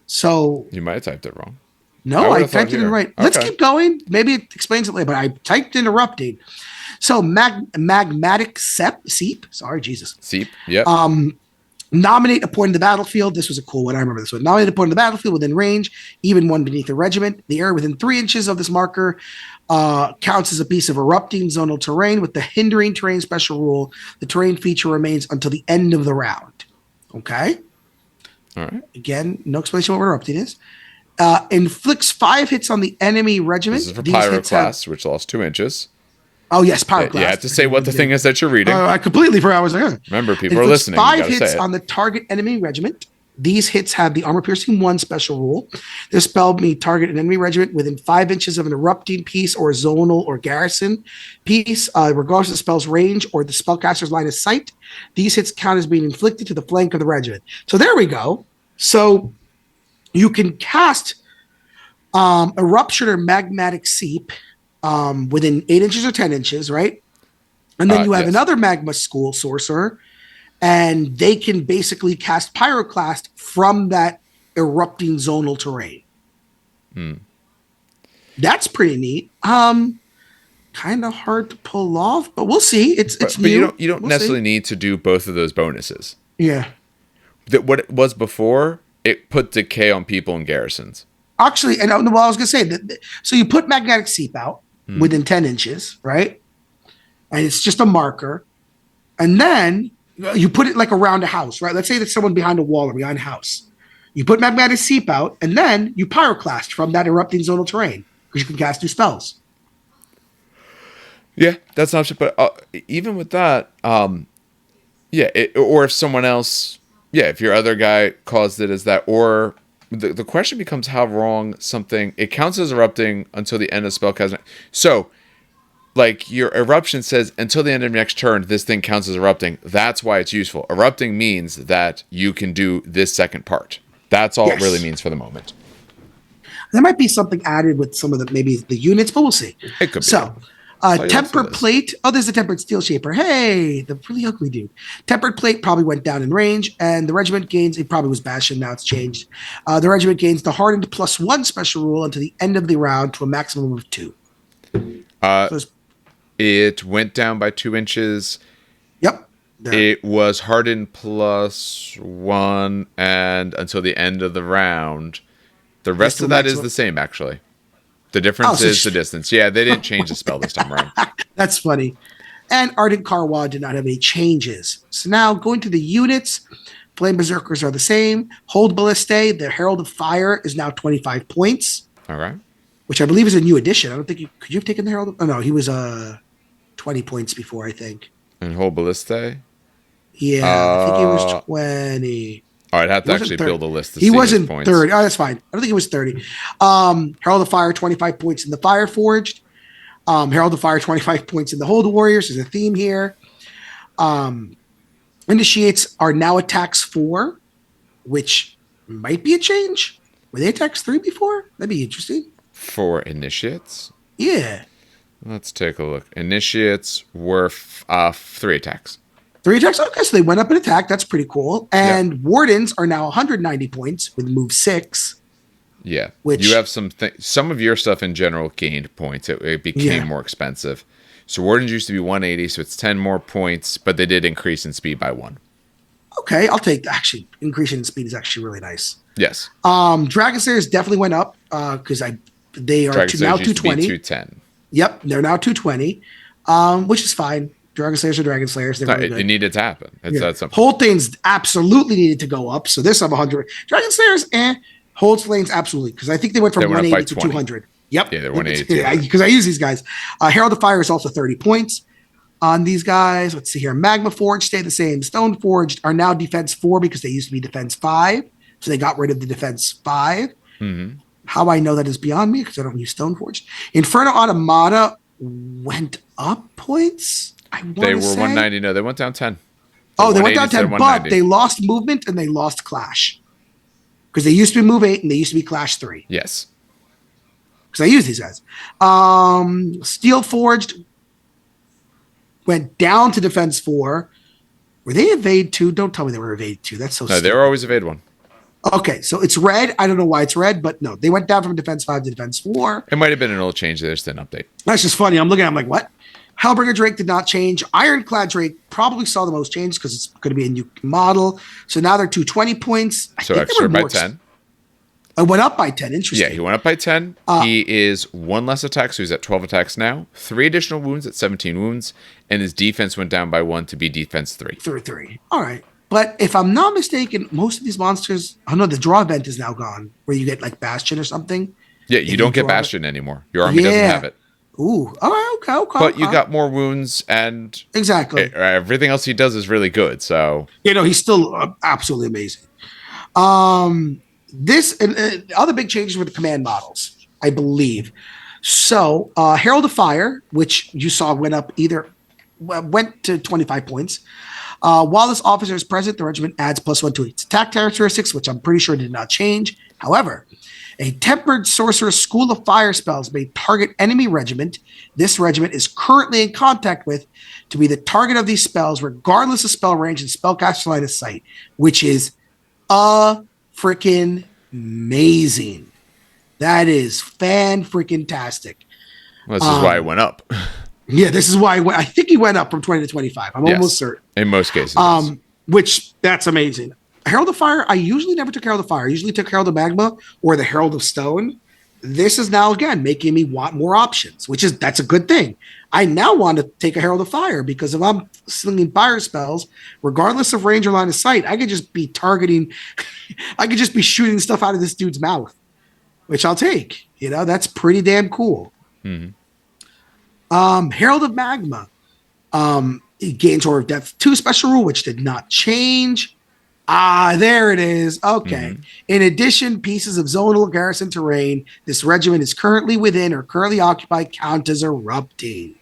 So you might have typed it wrong. No, I typed it in right. Okay. Let's keep going. Maybe it explains it later, but I typed in erupting. So magmatic seep. Sorry, Jesus. Seep. Yep. Nominate a point in the battlefield. This was a cool one. I remember this one. Nominate a point in the battlefield within range, even one beneath the regiment. The area within 3 inches of this marker counts as a piece of erupting zonal terrain with the hindering terrain special rule. The terrain feature remains until the end of the round. Okay. All right. Again, no explanation what erupting is. Inflicts 5 hits on the enemy regiment. This is for Pyroclast, which lost 2 inches. Oh, yes, Pyroclast. You have to say what the thing is that you're reading. I completely forgot. I was like, remember, people are listening. 5 hits on the target enemy regiment. These hits have the armor piercing 1 special rule. This spell may target an enemy regiment within 5 inches of an erupting piece or zonal or garrison piece, regardless of the spell's range or the spellcaster's line of sight. These hits count as being inflicted to the flank of the regiment. So there we go. So you can cast Eruption or Magmatic Seep within 8 inches or 10 inches, right? And then you have another Magma School Sorcerer, and they can basically cast Pyroclast from that erupting zonal terrain. That's pretty neat. Kind of hard to pull off, but we'll see. It's new. But you don't necessarily need to do both of those bonuses. Yeah. What it was before, it put decay on people in garrisons. Actually, and I was going to say, so you put Magnetic Seep out within 10 inches, right? And it's just a marker. And then you put it like around a house, right? Let's say there's someone behind a wall or behind a house. You put magmatic seep out, and then you pyroclast from that erupting zonal terrain because you can cast new spells. Yeah, that's an option. But even with that, yeah, or if someone else, yeah, if your other guy caused it as that, or the question becomes how wrong something, it counts as erupting until the end of spellcasting. So, like, your eruption says until the end of next turn, this thing counts as erupting. That's why it's useful. Erupting means that you can do this second part. That's all it really means for the moment. There might be something added with some of maybe the units, but we'll see. It could be. So, Tempered Plate. Oh, there's a Tempered Steel Shaper. Hey, the really ugly dude. Tempered Plate probably went down in range, and the regiment gains, it probably was Bastion, now it's changed. The regiment gains the Hardened +1 special rule until the end of the round to a maximum of 2. So it went down by 2 inches. Yep. It was Hardened +1 and until the end of the round. The rest of that is the same, actually. The difference is the distance. Yeah, they didn't change the spell this time around. That's funny. And Ardent Karwa did not have any changes. So now going to the units, Flame Berserkers are the same. Hold Ballistae, the Herald of Fire is now 25 points. All right. Which I believe is a new addition. I don't think could you have taken the Herald of, oh no, he was 20 points before, I think. And Hold Ballistae? Yeah, I think he was 20. Oh, I'd have to actually build a list to see he wasn't points. 30. Oh, that's fine. I don't think he was 30. Herald of Fire, 25 points in the Fire Forged. Herald of Fire, 25 points in the Hold Warriors. There's a theme here. Initiates are now attacks 4, which might be a change. Were they attacks 3 before? That'd be interesting. For initiates? Yeah. Let's take a look. Initiates were 3 attacks. 3 attacks? Okay, so they went up in attack. That's pretty cool. And Wardens are now 190 points with move 6. Yeah. Which, you have some of your stuff in general gained points. It became more expensive. So Wardens used to be 180, so it's 10 more points, but they did increase in speed by 1. Okay, I'll take that. Actually, increasing in speed is actually really nice. Yes. Dragon Slayers definitely went up because they are now 220. 210. Yep, they're now 220, which is fine. Dragon Slayers are Dragon Slayers. They're really good. It needed to happen. That's something. Hold things absolutely needed to go up. So this up 100. Dragon Slayers, Hold Slains, absolutely. Because I think they went from 180 to 200. Yep. Yeah, they're 180. Because I use these guys. Herald of Fire is also 30 points on these guys. Let's see here. Magma Forged stay the same. Stone Forged are now defense 4 because they used to be defense 5. So they got rid of the defense 5. Mm-hmm. How I know that is beyond me because I don't use Stone Forged. Inferno Automata went up points. They were 190. No, they went down 10. So they went down 10, but they lost movement and they lost clash. Because they used to be move 8 and they used to be clash 3. Yes. Because I use these guys. Steel Forged went down to defense 4. Were they evade 2? Don't tell me they were evade 2. That's so stupid. No, they were always evade 1. Okay, so it's red. I don't know why it's red, but no, they went down from defense 5 to defense 4. It might have been an old change. They just didn't update. That's just funny. I'm looking at it, I'm like, what? Hellbringer Drake did not change. Ironclad Drake probably saw the most change because it's going to be a new model. So now they're 220 points. So extra by 10. I went up by 10. Interesting. Yeah, he went up by 10. He is 1 less attack, so he's at 12 attacks now. 3 additional wounds at 17 wounds. And his defense went down by 1 to be defense 3. 3. All right. But if I'm not mistaken, most of these monsters, I know the draw event is now gone, where you get like Bastion or something. Yeah, you don't get Bastion anymore. Your army doesn't have it. Ooh, all right, okay. But you got more wounds, and exactly everything else he does is really good. So he's still absolutely amazing. This other big changes with the command models, I believe. So Herald of Fire, which you saw went to 25 points. While this officer is present, the regiment adds +1 to its attack characteristics, which I'm pretty sure did not change. However, a tempered sorcerer's school of fire spells may target enemy regiment this regiment is currently in contact with to be the target of these spells, regardless of spell range and spellcaster line of sight, which is freaking amazing. That is fan-freaking-tastic. Well, this is why it went up. Yeah, this is why I think he went up from 20 to 25. I'm almost certain. In most cases. Which, that's amazing. Herald of Fire, I usually never took Herald of Fire. I usually took Herald of Magma or the Herald of Stone. this is now again making me want more options, that's a good thing. I now want to take a Herald of Fire because if I'm slinging fire spells, regardless of range or line of sight, I could just be targeting, I could just be shooting stuff out of this dude's mouth, which I'll take. That's pretty damn cool. Herald of Magma. It gains Aura of Death 2 special rule, which did not change. There it is. Okay. In addition, pieces of zonal garrison terrain this regiment is currently within or currently occupied count as erupting.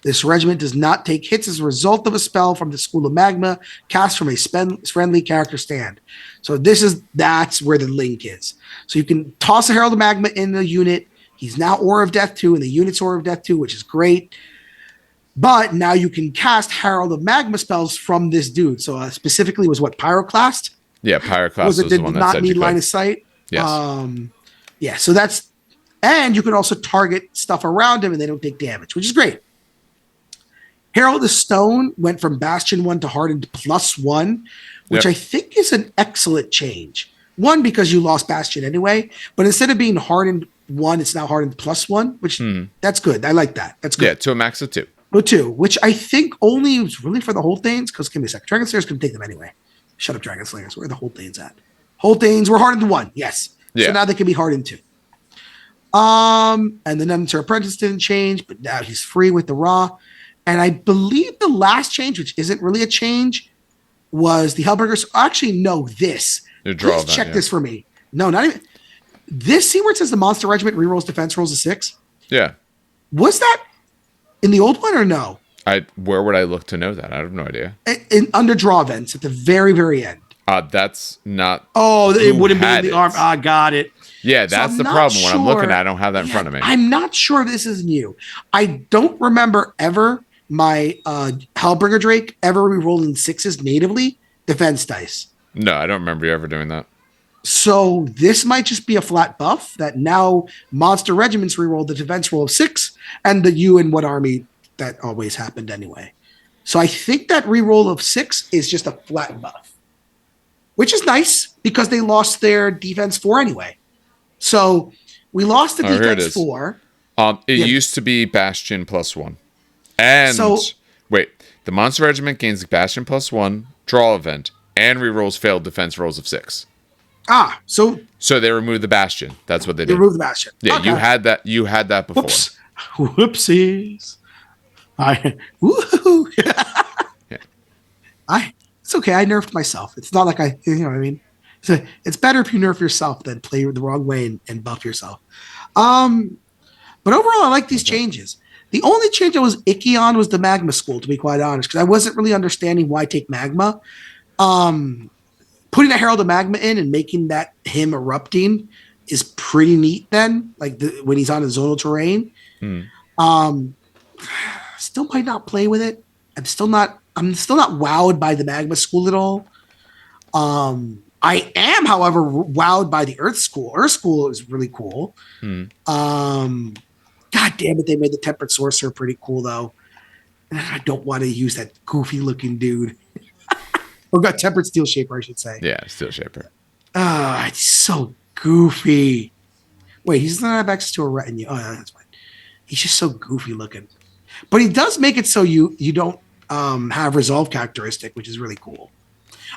This regiment does not take hits as a result of a spell from the School of Magma cast from a friendly character stand. So that's where the link is. So you can toss a Herald of Magma in the unit. He's now Aura of Death 2 and the unit's Aura of Death 2, which is great. But now you can cast Herald of Magma spells from this dude. So specifically was what, Pyroclast? Yeah, Pyroclast was the one that said need line of sight. Yes. So that's, and you can also target stuff around him and they don't take damage, which is great. Herald of Stone went from Bastion 1 to Hardened +1, which I think is an excellent change. One, because you lost Bastion anyway, but instead of being Hardened 1, it's now Hardened +1, which that's good. I like that. That's good. Yeah, to a max of 2. 2, which I think only was really for the Holdthanes, because give me a second. Dragon Slayers can take them anyway. Shut up, Dragon Slayers. Where are the Holdthanes at? Holdthanes were Hardened 1, yes. Yeah. So now they can be Hardened 2. And the Nemesis Apprentice didn't change, but now he's free with the Raw. And I believe the last change, which isn't really a change, was the Hellbringers. Actually, no, this. Please check this for me. No, not even. This, see where it says the Monster Regiment rerolls defense rolls of 6? Yeah. Was that in the old one or no? Where would I look to know that? I have no idea. Under draw events at the very, very end. That's not. Oh, it wouldn't be in the arm. I got it. Yeah, that's the problem. When I'm looking at it, I don't have that in front of me. I'm not sure this is new. I don't remember ever my Hellbringer Drake ever re-rolling 6s natively defense dice. No, I don't remember you ever doing that. So this might just be a flat buff that now monster regiments re-roll the defense roll of 6 and the you in what army that always happened anyway. So I think that re-roll of 6 is just a flat buff, which is nice because they lost their defense 4 anyway. So we lost the defense 4. It used to be Bastion +1. And wait, the Monster Regiment gains Bastion +1, draw event, and rerolls failed defense rolls of 6. So they removed the Bastion. That's what they did. Removed the Bastion. Yeah, okay. You had that before. Whoopsies. Woohoo. Yeah. It's okay. I nerfed myself. It's not like you know what I mean? It's better if you nerf yourself than play the wrong way and buff yourself. But overall, I like these changes. The only change I was icky on was the Magma School, to be quite honest, because I wasn't really understanding why take Magma. Putting a Herald of Magma in and making that him erupting is pretty neat then, like when he's on the zonal terrain. Still might not play with it. I'm still not wowed by the Magma School at all. I am, however, wowed by the Earth School. Earth School is really cool. God damn it, they made the Tempered Sorcerer pretty cool, though. And I don't want to use that goofy-looking dude. Or got Tempered Steel Shaper, I should say. Yeah, Steel Shaper. It's so goofy. Wait, he doesn't have access to a retinue. Oh, yeah, that's fine. He's just so goofy looking. But he does make it so you don't have Resolve characteristic, which is really cool.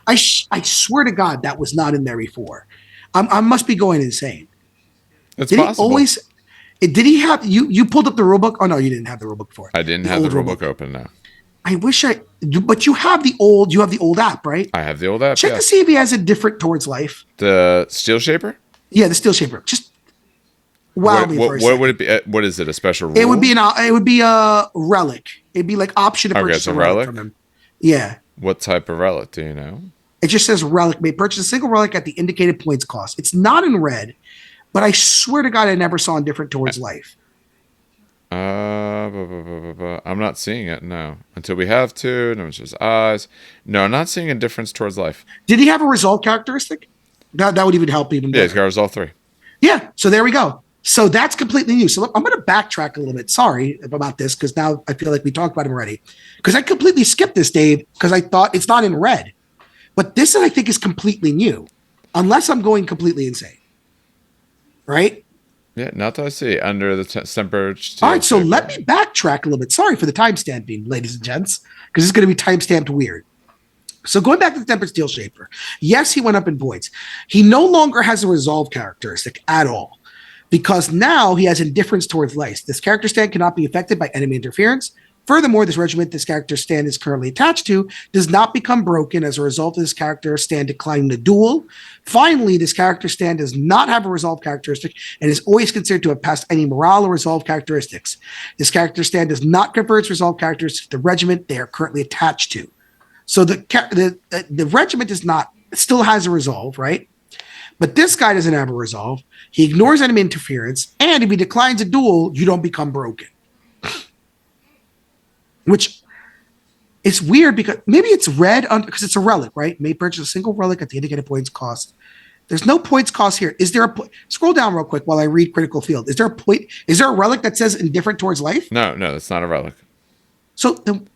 I swear to God, that was not in there before. I must be going insane. It's possible. Did he have you pulled up the rulebook? Oh no, you didn't have the rulebook for it. I didn't have the rulebook open now. I wish but you have the old app, right? I have the old app. Check to see if he has a different towards life. The Steel Shaper? Yeah, the Steel Shaper. Just wow me for a what would it be? What is it? A special rule? It would be a relic. It'd be like option to purchase a relic from him. Yeah. What type of relic? Do you know? It just says relic. May purchase a single relic at the indicated points cost. It's not in red, but I swear to God, I never saw indifferent towards life. I'm not seeing it, no. Until we have to. No, it's just eyes. No, I'm not seeing a difference towards life. Did he have a resolve characteristic? That would even help even better. Yeah, he's got resolve 3. Yeah, so there we go. So that's completely new. So I'm going to backtrack a little bit. Sorry about this, because now I feel like we talked about him already. Because I completely skipped this, Dave, because I thought it's not in red. But this, I think, is completely new. Unless I'm going completely insane. Right? Yeah, not that I see. Under the Semper All Steel right, so let Shaper. me backtrack a little bit. Sorry for the timestamping, ladies and gents, because it's going to be timestamped weird. So going back to the Tempered Steel Shaper, yes, he went up in points. He no longer has a resolve characteristic at all because now he has indifference towards life. This character stand cannot be affected by enemy interference. Furthermore, this regiment this character stand is currently attached to does not become broken as a result of this character stand declining the duel. Finally, this character stand does not have a resolve characteristic and is always considered to have passed any morale or resolve characteristics. This character stand does not confer its resolve characteristics to the regiment they are currently attached to. So the regiment is not still has a resolve, right? But this guy doesn't have a resolve. He ignores enemy interference, and if he declines a duel, you don't become broken. Which is weird because maybe it's red because it's a relic, right? May purchase a single relic at the indicated points cost. There's no points cost here. Is there a scroll down real quick while I read critical field? Is there a point? Is there a relic that says indifferent towards life? No, that's not a relic. So then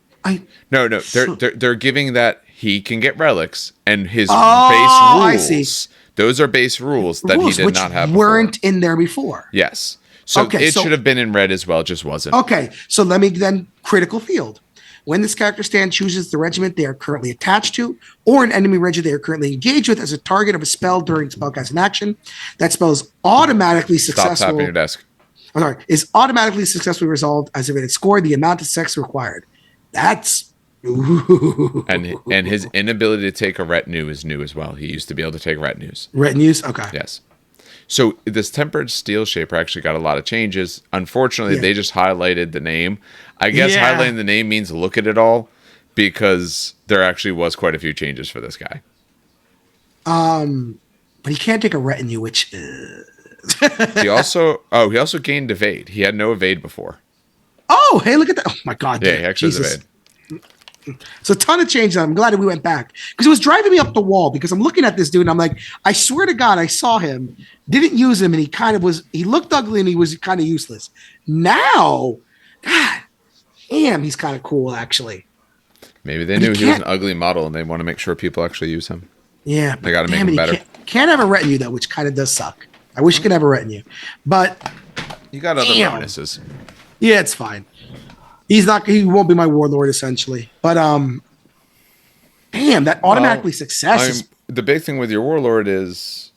No, they're giving that he can get relics and his base rules. I see. Those are base rules that he did not have weren't before. in there before. Yes. So it should have been in red as well, just wasn't. Okay, so let me then critical field. When this character stand chooses the regiment they are currently attached to, or an enemy regiment they are currently engaged with as a target of a spell during spellcasting action, that spell is automatically successful. Stop tapping your desk. I'm sorry, is automatically successfully resolved as if it had scored the amount of success required. That's and his inability to take a retinue is new as well. He used to be able to take retinues. Retinues, okay. Yes. So this Tempered Steel Shaper actually got a lot of changes. Unfortunately, they just highlighted the name. I guess highlighting the name means look at it all because there actually was quite a few changes for this guy. But he can't take a retinue, which he also gained evade. He had no evade before. Oh, hey, look at that. Oh my god. Yeah, he actually has evade. So a ton of changes. I'm glad that we went back because it was driving me up the wall because I'm looking at this dude and I'm like, I swear to God, I saw him, didn't use him, and he looked ugly and he was kind of useless. Now, God damn, he's kind of cool actually. Maybe they knew he was an ugly model and they want to make sure people actually use him. Yeah, they got to make him better. Can't have a retinue though, which kind of does suck. I wish you could have a retinue, but you got other bonuses. Yeah, it's fine. He won't be my warlord essentially. But damn, that automatically success the big thing with your warlord is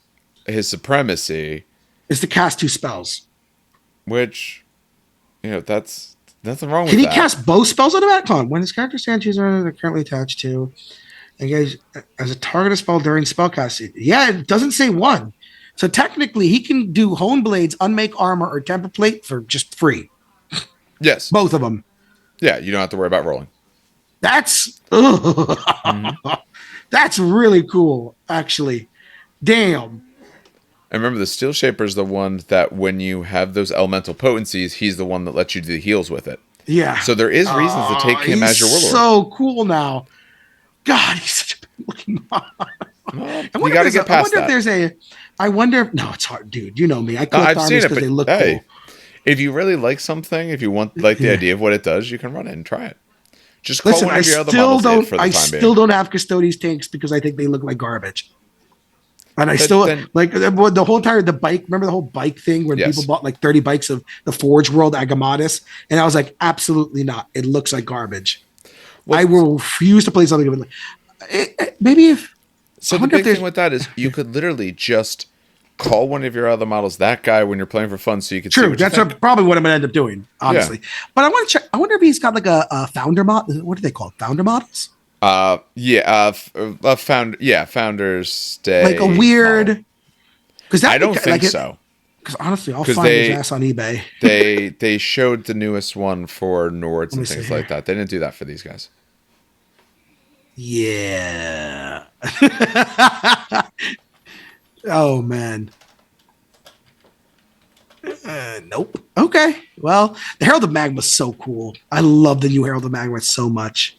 his supremacy is to cast 2 spells. Which that's nothing wrong with that. Can he cast both spells automatically? When his character stand chooses they're currently attached to, engage as a target of spell during spellcasting. Yeah, it doesn't say one. So technically he can do Hone Blades, Unmake Armor, or Temper Plate for just free. Yes. Both of them. Yeah, you don't have to worry about rolling. That's that's really cool, actually. Damn. And remember, the Steel Shaper is the one that when you have those elemental potencies, he's the one that lets you do the heals with it. Yeah. So there is reasons to take him as your warlord. So cool now. God, he's such a bad looking mod. Well, you got to get past that. I wonder if no, it's hard, dude. You know me. I collect armies because they look cool. If you really like something, if you want the idea of what it does, you can run it and try it. Just call one of your other models in for the time being. I still don't have Custodes tanks because I think they look like garbage. And I the whole entire bike. Remember the whole bike thing where people bought like 30 bikes of the Forge World Agamatis, and I was like, absolutely not. It looks like garbage. I will refuse to play something of it. Maybe if. So the big thing with that is you could literally just call one of your other models that guy when you're playing for fun, so you can. True, that's probably what I'm gonna end up doing, honestly. Yeah. But I want to check. I wonder if he's got like a founder mod. What do they call it? Founder models? Founders Day. Like a weird. Because I don't think so. Because honestly, I'll find his ass on eBay. they showed the newest one for Nords and things like that. They didn't do that for these guys. Yeah. Oh man. Nope. Okay. Well, the Herald of Magma is so cool. I love the new Herald of Magma so much.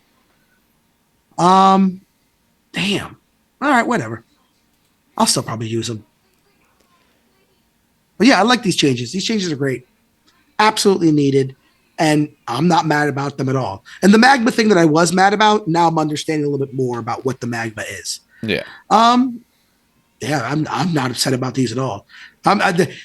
Damn. All right, whatever. I'll still probably use them. But yeah, I like these changes. These changes are great. Absolutely needed. And I'm not mad about them at all. And the magma thing that I was mad about, now I'm understanding a little bit more about what the magma is. Yeah. Yeah, I'm not upset about these at all.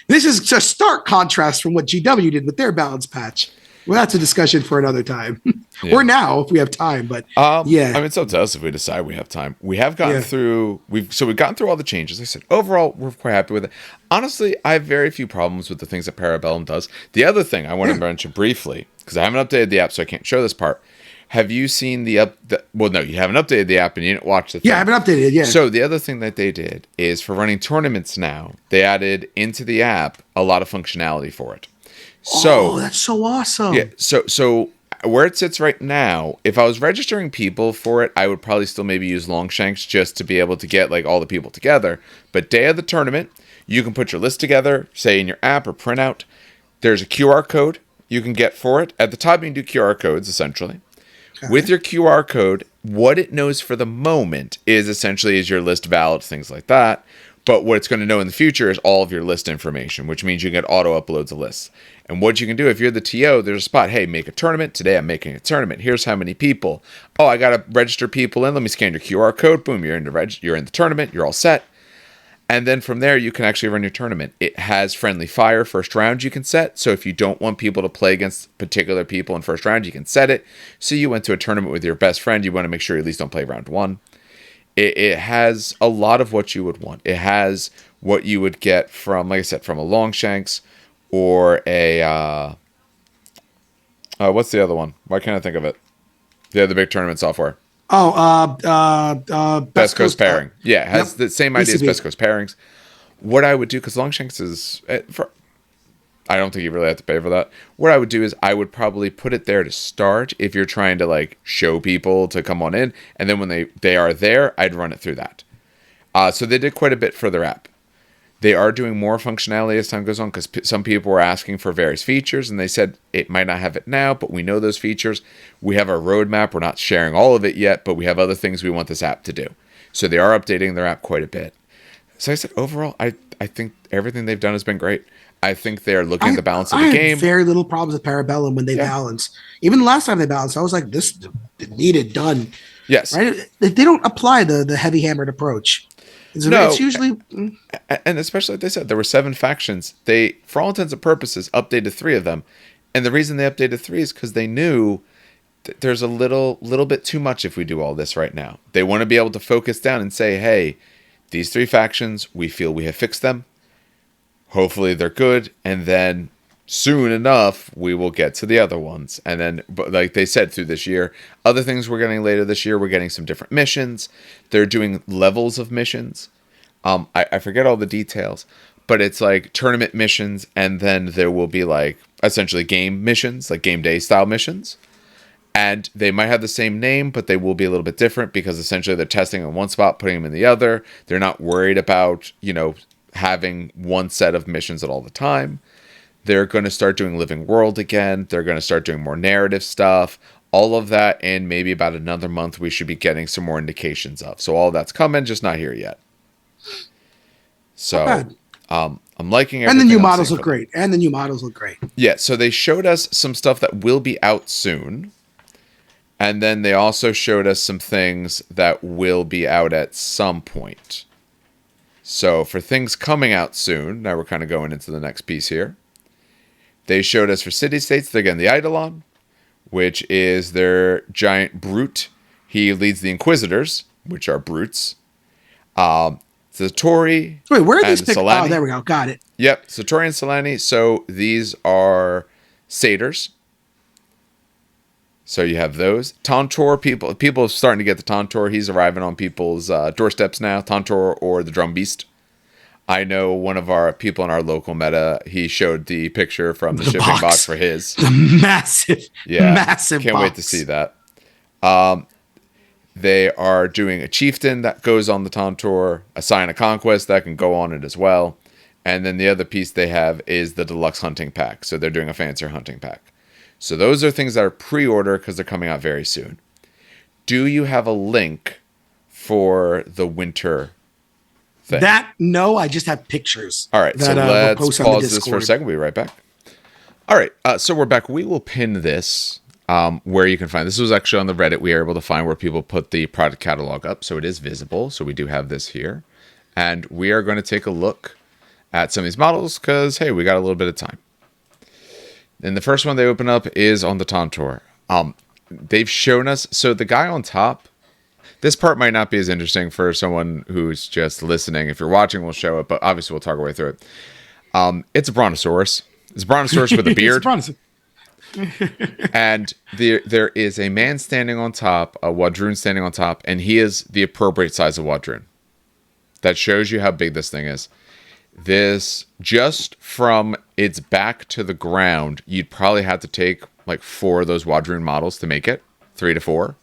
This is a stark contrast from what GW did with their balance patch. Well, that's a discussion for another time, or Yeah. now if we have time. But I yeah, mean, it's up to us if we decide we have time. We have gotten yeah, through. We've gotten through all the changes. Like I said, overall, we're quite happy with it. Honestly, I have very few problems with the things that Parabellum does. The other thing I want to yeah, mention briefly, because I haven't updated the app, so I can't show this part. Have you seen the up? Well, no, you haven't updated the app, and you didn't watch the thing. yeah. I haven't updated it. Yeah. So the other thing that they did is for running tournaments now, they added into the app a lot of functionality for it. Oh, So that's so awesome. yeah, so where it sits right now, if I was registering people for it, I would probably still maybe use Longshanks just to be able to get like all the people together. But day of the tournament, you can put your list together, say in your app or printout. There's a QR code you can get for it. At the top, you can do QR codes essentially. Okay. With your QR code, what it knows for the moment is essentially is your list valid, things like that. But what it's going to know in the future is all of your list information, which means you can get auto uploads of lists. And what you can do if you're the TO, there's a spot. Hey, make a tournament. Today I'm making a tournament. Here's how many people. Oh, I got to register people in. Let me scan your QR code. Boom, you're in the tournament. You're all set. And then from there, you can actually run your tournament. It has friendly fire first round you can set. So if you don't want people to play against particular people in first round, you can set it. So you went to a tournament with your best friend. You want to make sure you at least don't play round one. It has a lot of what you would want. It has what you would get from, like I said, from a Longshanks or a... what's the other one? Why can't I think of it? The other big tournament software. Oh, Best Coast Pairing. Yeah, it has the same idea as BCB. Best Coast Pairings. What I would do, because Longshanks is... I don't think you really have to pay for that. What I would do is I would probably put it there to start if you're trying to like show people to come on in. And then when they are there, I'd run it through that. So they did quite a bit for their app. They are doing more functionality as time goes on because some people were asking for various features and they said it might not have it now, but we know those features. We have our roadmap. We're not sharing all of it yet, but we have other things we want this app to do. So they are updating their app quite a bit. So I said, overall, I think everything they've done has been great. I think they're looking at the balance of the game. I had very little problems with Parabellum when they balance. Even the last time they balanced, I was like, this needed done. Yes. Right? They don't apply the heavy hammered approach. It's usually... And especially like they said, there were 7 factions. They, for all intents and purposes, updated 3 of them. And the reason they updated 3 is because they knew that there's a little bit too much if we do all this right now. They want to be able to focus down and say, hey, these 3 factions, we feel we have fixed them. Hopefully they're good, and then soon enough we will get to the other ones. And then, but like they said through this year, other things we're getting later this year, we're getting some different missions. They're doing levels of missions. I forget all the details, but it's like tournament missions, and then there will be like essentially game missions, like game day style missions. And they might have the same name, but they will be a little bit different because essentially they're testing in one spot, putting them in the other. They're not worried about, having one set of missions at all the time. They're going to start doing Living World again. They're going to start doing more narrative stuff. All of that in maybe about another month we should be getting some more indications of. So all of that's coming, just not here yet. So I'm liking everything. And the new models look great. Yeah, so they showed us some stuff that will be out soon. And then they also showed us some things that will be out at some point. So for things coming out soon, now we're kind of going into the next piece here. They showed us for city-states, they're getting the Eidolon, which is their giant brute. He leads the Inquisitors, which are brutes. Satori. Wait, where are these picked? Solani. Oh, there we go. Got it. Yep, Satori and Solani. So these are satyrs. So you have those. Tantor, people are starting to get the Tantor. He's arriving on people's doorsteps now. Tantor or the Drum Beast. I know one of our people in our local meta, he showed the picture from the shipping box for his. The massive Can't box. wait to see that. They are doing a chieftain that goes on the Tantor, a sign of conquest that can go on it as well. And then the other piece they have is the deluxe hunting pack. So they're doing a fancier hunting pack. So those are things that are pre-order because they're coming out very soon. Do you have a link for the winter thing? No, I just have pictures. All right, so we'll let's pause this for a second. We'll be right back. All right, so we're back. We will pin this where you can find. This was actually on the Reddit. We are able to find where people put the product catalog up, so it is visible. So we do have this here. And we are going to take a look at some of these models because, hey, we got a little bit of time. And the first one they open up is on the Tantor. They've shown us, so the guy on top, this part might not be as interesting for someone who's just listening. If you're watching, we'll show it, but obviously we'll talk our way through it. It's a Brontosaurus. It's a Brontosaurus with a beard. And there is a man standing on top, a Wadroon standing on top, and he is the appropriate size of Wadroon. That shows you how big this thing is. This, just from its back to the ground, you'd probably have to take like 4 of those Wadroon models to make it. 3 to 4.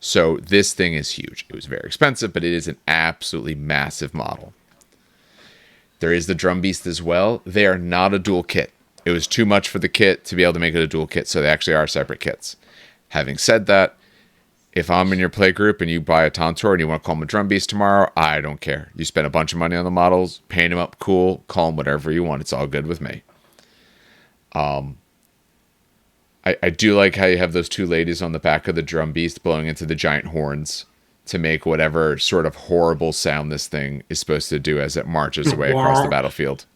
So this thing is huge. It was very expensive, but it is an absolutely massive model. There is the Drum Beast as well. They are not a dual kit. It was too much for the kit to be able to make it a dual kit, so they actually are separate kits. Having said that, if I'm in your play group and you buy a Tantor and you want to call him a Drum Beast tomorrow, I don't care. You spend a bunch of money on the models, paint them up cool, call them whatever you want. It's all good with me. I do like how you have those 2 ladies on the back of the Drum Beast blowing into the giant horns to make whatever sort of horrible sound this thing is supposed to do as it marches away across the battlefield.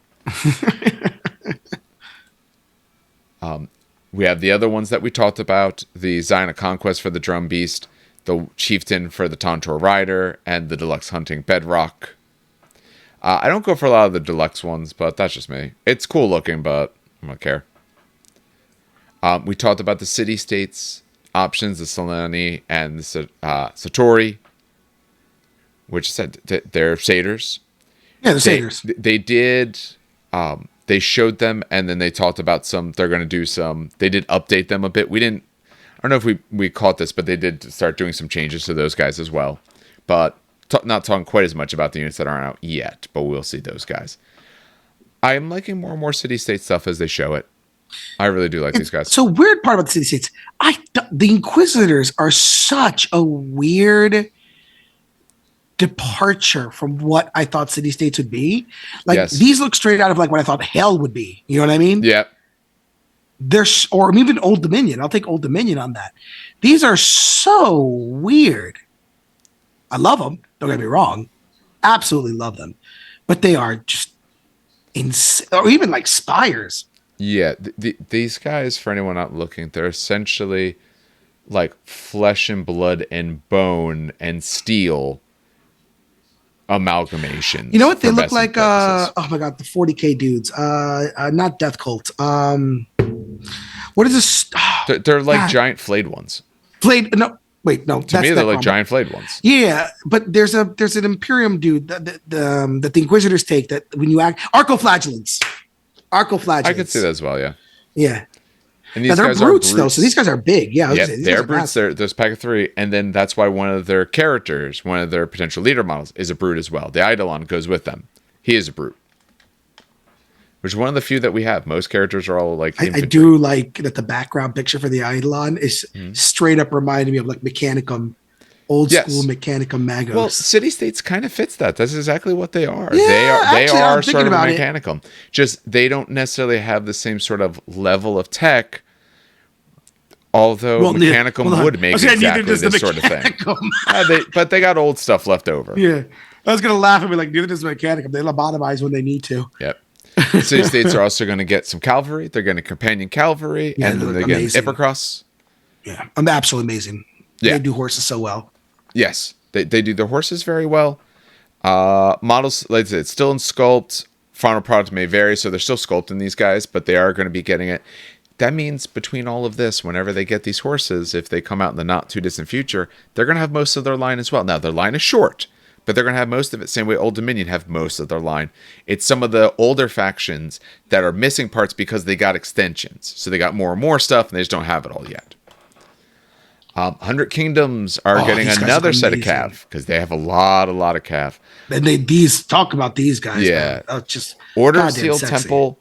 We have the other ones that we talked about, the Zion of Conquest for the Drum Beast, the Chieftain for the Tantor Rider, and the Deluxe Hunting Bedrock. I don't go for a lot of the deluxe ones, but that's just me. It's cool looking, but I don't care. We talked about the city-states options, the Selene and the Satori, which said they're satyrs. Yeah, the satyrs. They did... they showed them, and then they talked about they're going to do some, they did update them a bit. I don't know if we caught this, but they did start doing some changes to those guys as well. But not talking quite as much about the units that aren't out yet, but we'll see those guys. I am liking more and more city-state stuff as they show it. I really do like these guys. So weird part about the city-states, the Inquisitors are such a weird departure from what I thought city-states would be. Like, yes. These look straight out of like what I thought hell would be. You know what I mean? Yeah. Or even Old Dominion. I'll take Old Dominion on that. These are so weird. I love them. Don't get me wrong. Absolutely love them. But they are just insane. Or even like Spires. Yeah. These guys, for anyone not looking, they're essentially like flesh and blood and bone and steel amalgamation. You know what they look like? Oh my god, the 40K dudes. Not Death Cult. What is this? Oh, they're like giant flayed ones. Flayed? No, wait, no. To me, they're like giant flayed ones. Yeah, but there's an Imperium dude that the Inquisitors take. That when you act Arcoflagellants. I could see that as well. Yeah. Yeah. And these they're brutes, though, so these guys are big. Yeah, they're brutes. There's pack of 3, and then that's why one of their characters, one of their potential leader models, is a brute as well. The Eidolon goes with them. He is a brute, which is one of the few that we have. Most characters are all like. I do like that the background picture for the Eidolon is straight up reminding me of like Mechanicum, old school Mechanicum Magos. Well, city-states kind of fits that. That's exactly what they are. Yeah, they are sort of Mechanicum. Just they don't necessarily have the same sort of level of tech. Although Mechanicum would make exactly this sort of thing. But they got old stuff left over. Yeah. I was going to laugh at me like, neither does Mechanicum. They lobotomize when they need to. Yep. City-states are also going to get some cavalry. They're getting companion cavalry. And then they're getting Ippercross. Yeah. I'm absolutely amazing. Yeah. They do horses so well. Yes. They do their horses very well. Models, like I said, it's still in sculpt. Final product may vary, so they're still sculpting these guys, but they are going to be getting it. That means between all of this, whenever they get these horses, if they come out in the not too distant future, they're going to have most of their line as well. Now, their line is short, but they're going to have most of it. Same way Old Dominion have most of their line. It's some of the older factions that are missing parts because they got extensions. So they got more and more stuff, and they just don't have it all yet. 100 Kingdoms are getting another set of cav because they have a lot of cav. And talk about these guys. Yeah. Just Order of Sealed Temple.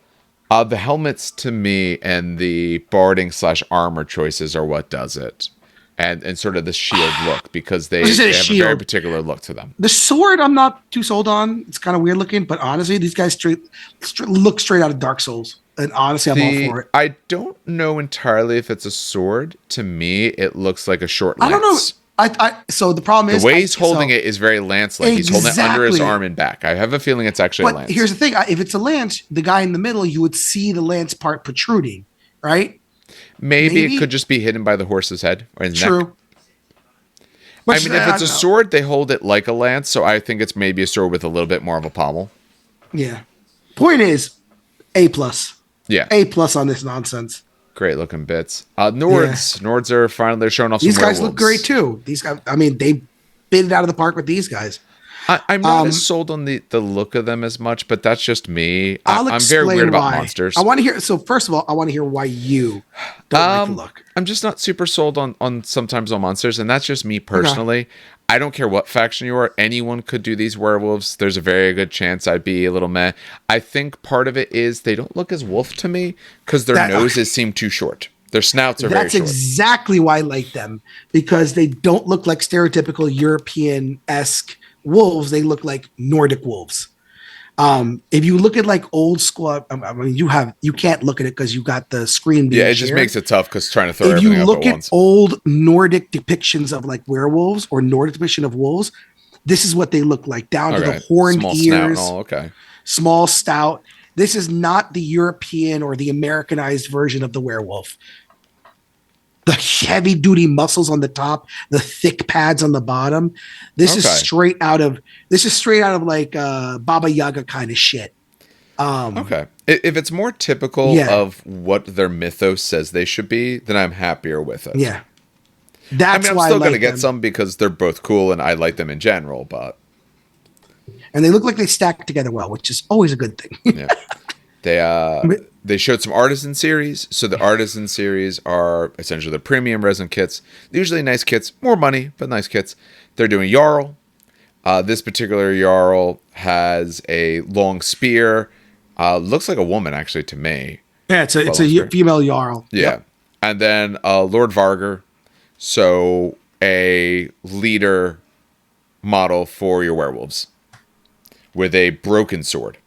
The helmets to me and the barding / armor choices are what does it. And sort of the shield look because they have a very particular look to them. The sword I'm not too sold on. It's kind of weird looking, but honestly, these guys look straight out of Dark Souls. And honestly, I'm all for it. I don't know entirely if it's a sword. To me, it looks like a short lance. I don't know. So the problem is The way he's holding it is very lance-like. He's holding it under his arm and back. I have a feeling it's actually a lance. Here's the thing. If it's a lance, the guy in the middle, you would see the lance part protruding, right? Maybe it could just be hidden by the horse's head or his neck. Which, I mean, if it's a sword, they hold it like a lance, so I think it's maybe a sword with a little bit more of a pommel. Yeah. Point is, A+. Yeah. A+ on this nonsense. Great looking bits. Nords. Yeah. Nords are finally, they're showing off some These guys werewolves. Look great too. These guys, I mean, they bit it out of the park with these guys. I'm not as sold on the look of them as much, but that's just me. I'm very weird about monsters. I want to hear. So first of all, I want to hear why you don't like the look. I'm just not super sold on sometimes on monsters, and that's just me personally. Okay. I don't care what faction you are. Anyone could do these werewolves. There's a very good chance I'd be a little meh. I think part of it is they don't look as wolf to me because their noses seem too short. Their snouts are very short. That's exactly why I like them, because they don't look like stereotypical European-esque wolves. They look like Nordic wolves. If you look at like old school, I mean, you can't look at it because you got the screen. Yeah, it just makes it tough because trying to throw everything up at once. If you look at old Nordic depictions of like werewolves or Nordic depiction of wolves, this is what they look like, down to the horned small ears, snout and all. Okay, small stout. This is not the European or the Americanized version of the werewolf. The heavy duty muscles on the top, the thick pads on the bottom. This is straight out of like Baba Yaga kind of shit. Okay. If it's more typical of what their mythos says they should be, then I'm happier with it. Yeah. I'm still going to get some because they're both cool and I like them in general, but. And they look like they stack together well, which is always a good thing. Yeah. They showed some artisan series. So the artisan series are essentially the premium resin kits. Usually nice kits, more money, but nice kits. They're doing Jarl. This particular Jarl has a long spear. Looks like a woman actually to me. Yeah, it's a female Jarl. Yeah. Yep. And then Lord Varger. So a leader model for your werewolves with a broken sword.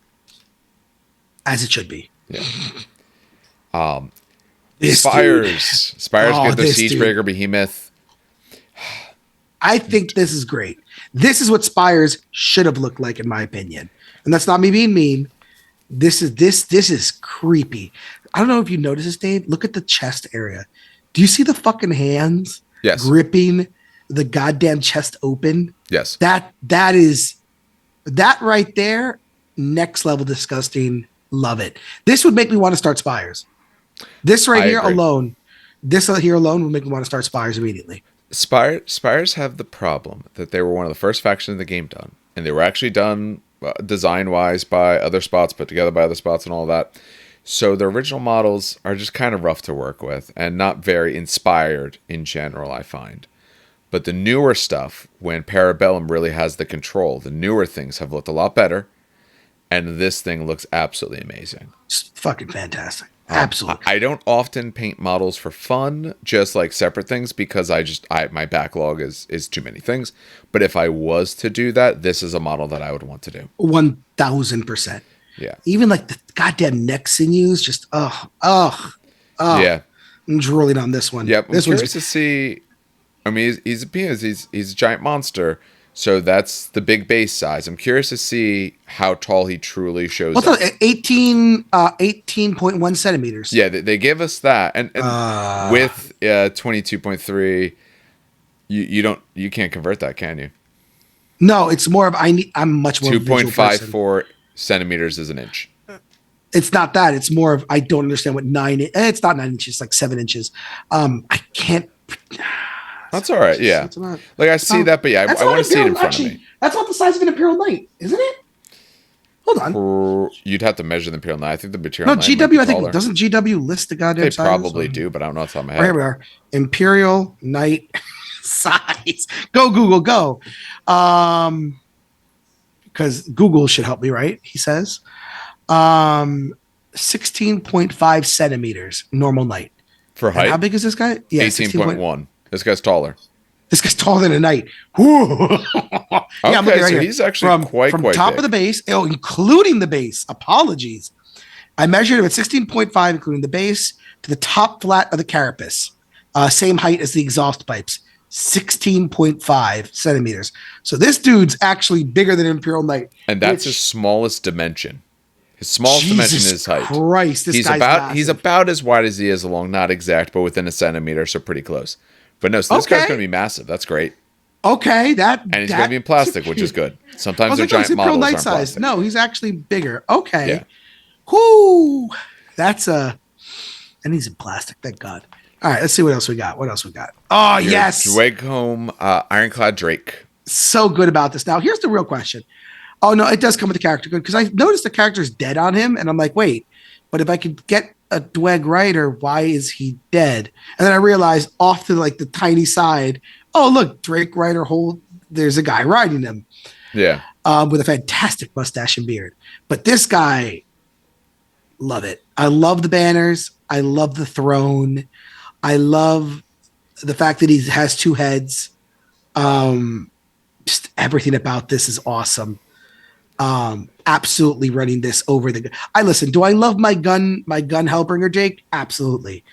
As it should be. Yeah. Spires get their Siegebreaker Behemoth. I think this is great. This is what Spires should have looked like, in my opinion. And that's not me being mean. This is creepy. I don't know if you notice this, Dave. Look at the chest area. Do you see the fucking hands gripping the goddamn chest open? Yes. That right there, next level disgusting. Love it. This would make me want to start Spires. This right here alone would make me want to start Spires immediately. Spires have the problem that they were one of the first factions in the game done. And they were actually done design-wise by other spots, put together by other spots and all that. So the original models are just kind of rough to work with and not very inspired in general, I find. But the newer stuff, when Parabellum really has the control, the newer things have looked a lot better. And this thing looks absolutely amazing. It's fucking fantastic. Absolutely. I don't often paint models for fun, just like separate things, because my backlog is too many things. But if I was to do that, this is a model that I would want to do. 1000%. Yeah. Even like the goddamn neck sinews, just yeah. I'm drooling on this one. Yep. I'm curious to see. I mean, he's a giant monster. So that's the big base size. I'm curious to see how tall he truly shows up. 18.1 centimeters. Yeah, they give us that, and with 22.3, you can't convert that, can you? No, it's more of I'm much more 2.54 centimeters is an inch. It's not that. It's more of I don't understand what it's not 9 inches, it's like 7 inches. I can't. That's all right. Yeah. I see that, but yeah, I want to see it in front of me. That's not the size of an Imperial Knight, isn't it? Hold on. You'd have to measure the Imperial Knight. I think the Imperial Knight. No, GW, I think, doesn't GW list the goddamn size? They probably do, but I don't know off the top of my head. Here we are. Imperial Knight size. Go, Google, go. Because Google should help me, right? He says. 16.5 centimeters, normal knight. For height? And how big is this guy? Yeah, 18.1. This guy's taller. This guy's taller than a knight. Yeah, I'm looking right here. He's actually quite from top big. Of the base, including the base. Apologies. I measured him at 16.5, including the base, to the top flat of the carapace. Same height as the exhaust pipes. 16.5 centimeters. So this dude's actually bigger than Imperial Knight. And that's his smallest dimension. His smallest dimension is his height. Christ, this guy's massive. He's about as wide as he is long, not exact, but within a centimeter, so pretty close. But no, so this guy's going to be massive. That's great. Okay, and he's going to be in plastic, which is good. Sometimes they're giant models aren't plastic. No, he's actually bigger. Okay. Yeah. Whoo! And he's in plastic, thank God. All right, let's see what else we got. Oh, yes. Dweg home, Ironclad Drake. So good about this. Now, here's the real question. Oh, no, it does come with the character good because I noticed the character's dead on him, and I'm like, wait, but if I could get a Dweg rider, why is he dead? And then I realized off to like the tiny side, oh, look, Drake rider there's a guy riding him. Yeah. With a fantastic mustache and beard. But this guy, love it. I love the banners. I love the throne. I love the fact that he has two heads. Just everything about this is awesome. Absolutely running this over the. Do I love my gun Hellbringer, Jake? Absolutely.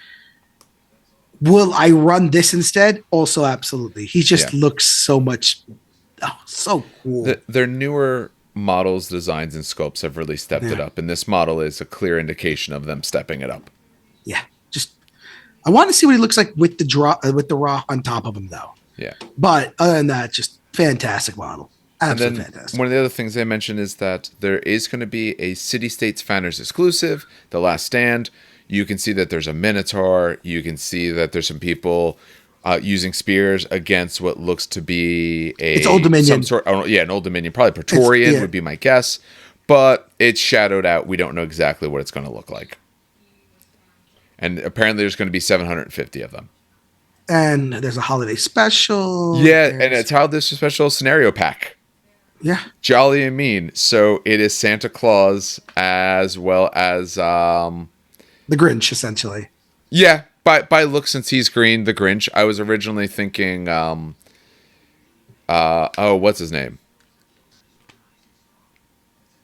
Will I run this instead? Also, absolutely. He just looks so much, so cool. Their newer models, designs, and sculpts have really stepped it up, and this model is a clear indication of them stepping it up. Yeah, I want to see what he looks like with the raw on top of him, though. Yeah. But other than that, just fantastic model. Absolutely fantastic. One of the other things they mentioned is that there is going to be a City States Founders exclusive, The Last Stand. You can see that there's a Minotaur. You can see that there's some people using spears against what looks to be it's Old Dominion. An Old Dominion. Probably Praetorian would be my guess. But it's shadowed out. We don't know exactly what it's going to look like. And apparently there's going to be 750 of them. And there's a holiday special. Yeah, and it's holiday special scenario pack. Yeah. Jolly and mean. So it is Santa Claus as well as the Grinch, essentially. Yeah, by look, since he's green, the Grinch. I was originally thinking what's his name?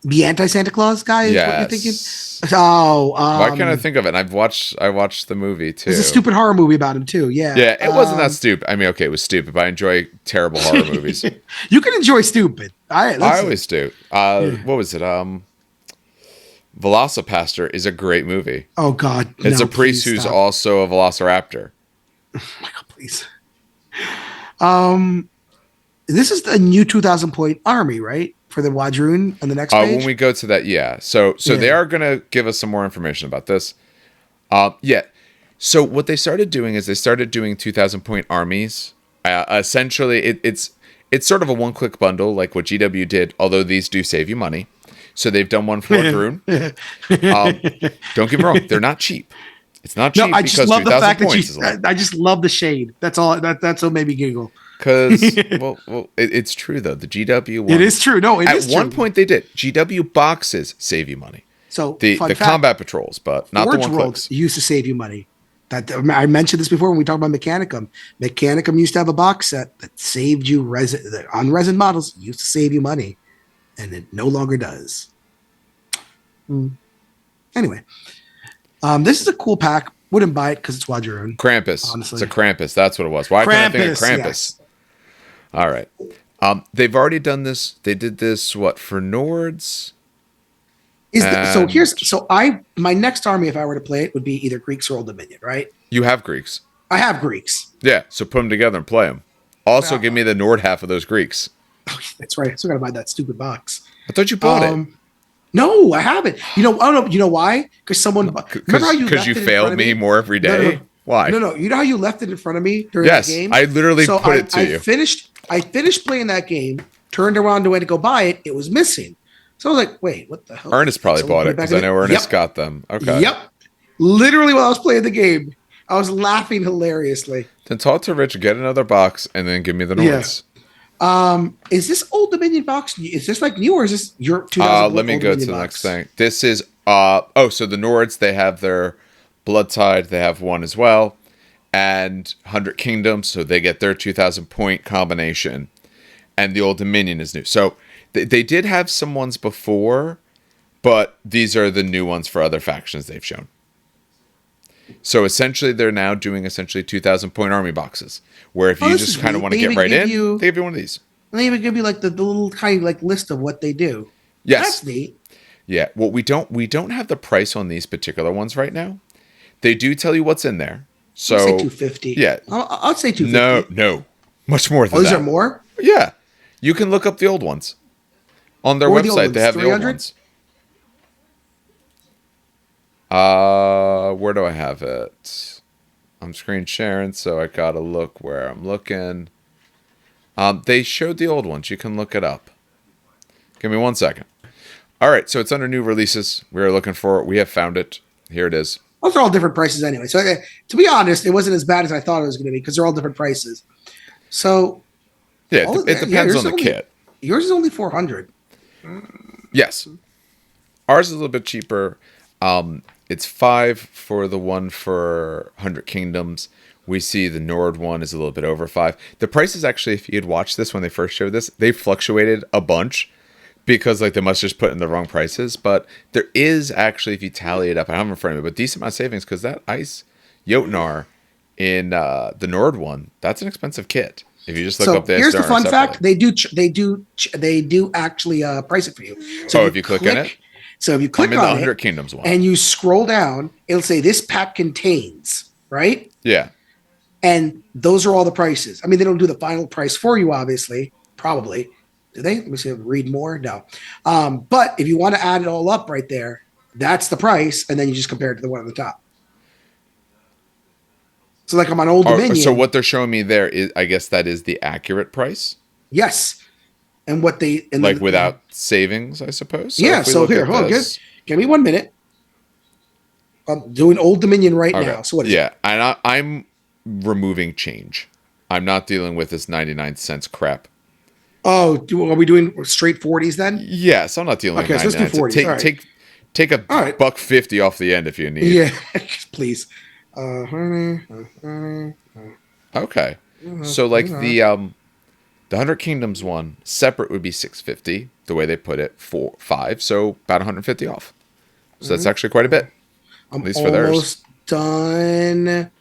The anti-Santa Claus guy is what you're thinking? Oh, why can't I think of it? I watched the movie too. There's a stupid horror movie about him too. Yeah. Yeah, it wasn't that stupid. I mean, okay, it was stupid, but I enjoy terrible horror movies. You can enjoy stupid. I always do. What was it? Velocipaster is a great movie. Oh God. It's a priest who's also a velociraptor. Oh my God, please. This is the new 2,000 point army, right? For the Wadroon on the next page? When we go to that, yeah. So they are going to give us some more information about this. So what they started doing is they started doing 2,000 point armies. Essentially, it's sort of a one-click bundle like what GW did, although these do save you money. So they've done one for Wadroon. Don't get me wrong. They're not cheap. It's not cheap I just love the fact that I just love the shade. That's all. That's what made me giggle. Because, it's true, though. The GW one. It is true. No, it is true. At one point, they did. GW boxes save you money. So the combat patrols, but not the one-clicks. Used to save you money. I mentioned this before when we talked about Mechanicum. Mechanicum used to have a box set that saved you on resin models. Used to save you money, and it no longer does. Anyway, this is a cool pack. Wouldn't buy it because it's Wadroon. Krampus. Honestly. It's a Krampus. That's what it was. Why can't I think of Krampus? Yes. All right. They've already done this. They did this, for Nords? My next army, if I were to play it, would be either Greeks or Old Dominion, right? You have Greeks. I have Greeks. Yeah, so put them together and play them. Also, give me the Nord half of those Greeks. Oh, that's right. I still got to buy that stupid box. I thought you bought it. No, I haven't. I don't know. You know why? Because Because you failed me more every day? No. Why? No. You know how you left it in front of me during the game? Yes, I literally put it to you. I finished playing that game, turned around to went to go buy it. It was missing. So I was like, wait, what the hell? Ernest probably bought it because I know Ernest got them. Okay. Yep. Literally while I was playing the game, I was laughing hilariously. Then talk to Rich, get another box, and then give me the Nords. Yeah. Is this Old Dominion box? Is this like new or is this your 2000? Let me go to the next thing. This is so the Nords, they have their Blood Tide, they have one as well, and 100 Kingdoms, so they get their 2,000 point combination, and the Old Dominion is new. So they did have some ones before, but these are the new ones for other factions they've shown. So essentially, they're now doing essentially 2,000 point army boxes, where if Oh, you this just is kind of neat. want They to get even right give in, you they give you one of these. they even give you like the little tiny like list of what they do. Yes. That's neat. Yeah. Well, we don't have the price on these particular ones right now. They do tell you what's in there. I'll say So 250. yeah. I'll say No, 250. no. Much more Oh, than is there that. more? Yeah. You can look up the old ones. On their What were the old website, they ones? have the old 300? ones. Where do I have it? I'm screen sharing, so I gotta look where I'm looking. They showed the old ones. You can look it up. Give me 1 second. All right, so it's under new releases. We are looking for it. We have found it. Here it is. Those are all different prices anyway. So to be honest, it wasn't as bad as I thought it was going to be because they're all different prices. So Yeah, all it depends on the kit. Yours is only 400. Yes. Ours is a little bit cheaper. It's 5 for the one for 100 Kingdoms. We see the Nord one is a little bit over 5. The prices actually, if you had watched this when they first showed this, they fluctuated a bunch because like they must just put in the wrong prices. But there is actually, if you tally it up, I don't have it in front of me, but decent amount of savings because that Ice Jotnar in the Nord one, that's an expensive kit. If you just look up this, here's the fun fact: they do actually price it for you. So if you click in it, so if you click I'm in on the 100 it Kingdoms one, and you scroll down, it'll say this pack contains, right? Yeah. And those are all the prices. I mean, they don't do the final price for you, obviously. Probably. Do they? Let me see. Read more. No. But if you want to add it all up right there, that's the price, and then you just compare it to the one on the top. So, like I'm on Old Dominion. So what they're showing me there is, I guess that is the accurate price. Yes. And what they and like then, without savings, I suppose. So yeah. So here, hold on. Give me 1 minute. I'm doing Old Dominion right now. So what is it? And I'm removing change. I'm not dealing with this 99 cents crap. Oh, are we doing straight 40s then? Yes, I'm not dealing with 99 so let's do 40s. Take a $1.50 off the end if you need. Yeah, please. Okay. So like the 100 Kingdoms one separate would be $650. The way they put it, 5, so about 150 off. So that's actually quite a bit. At least for theirs. Almost done.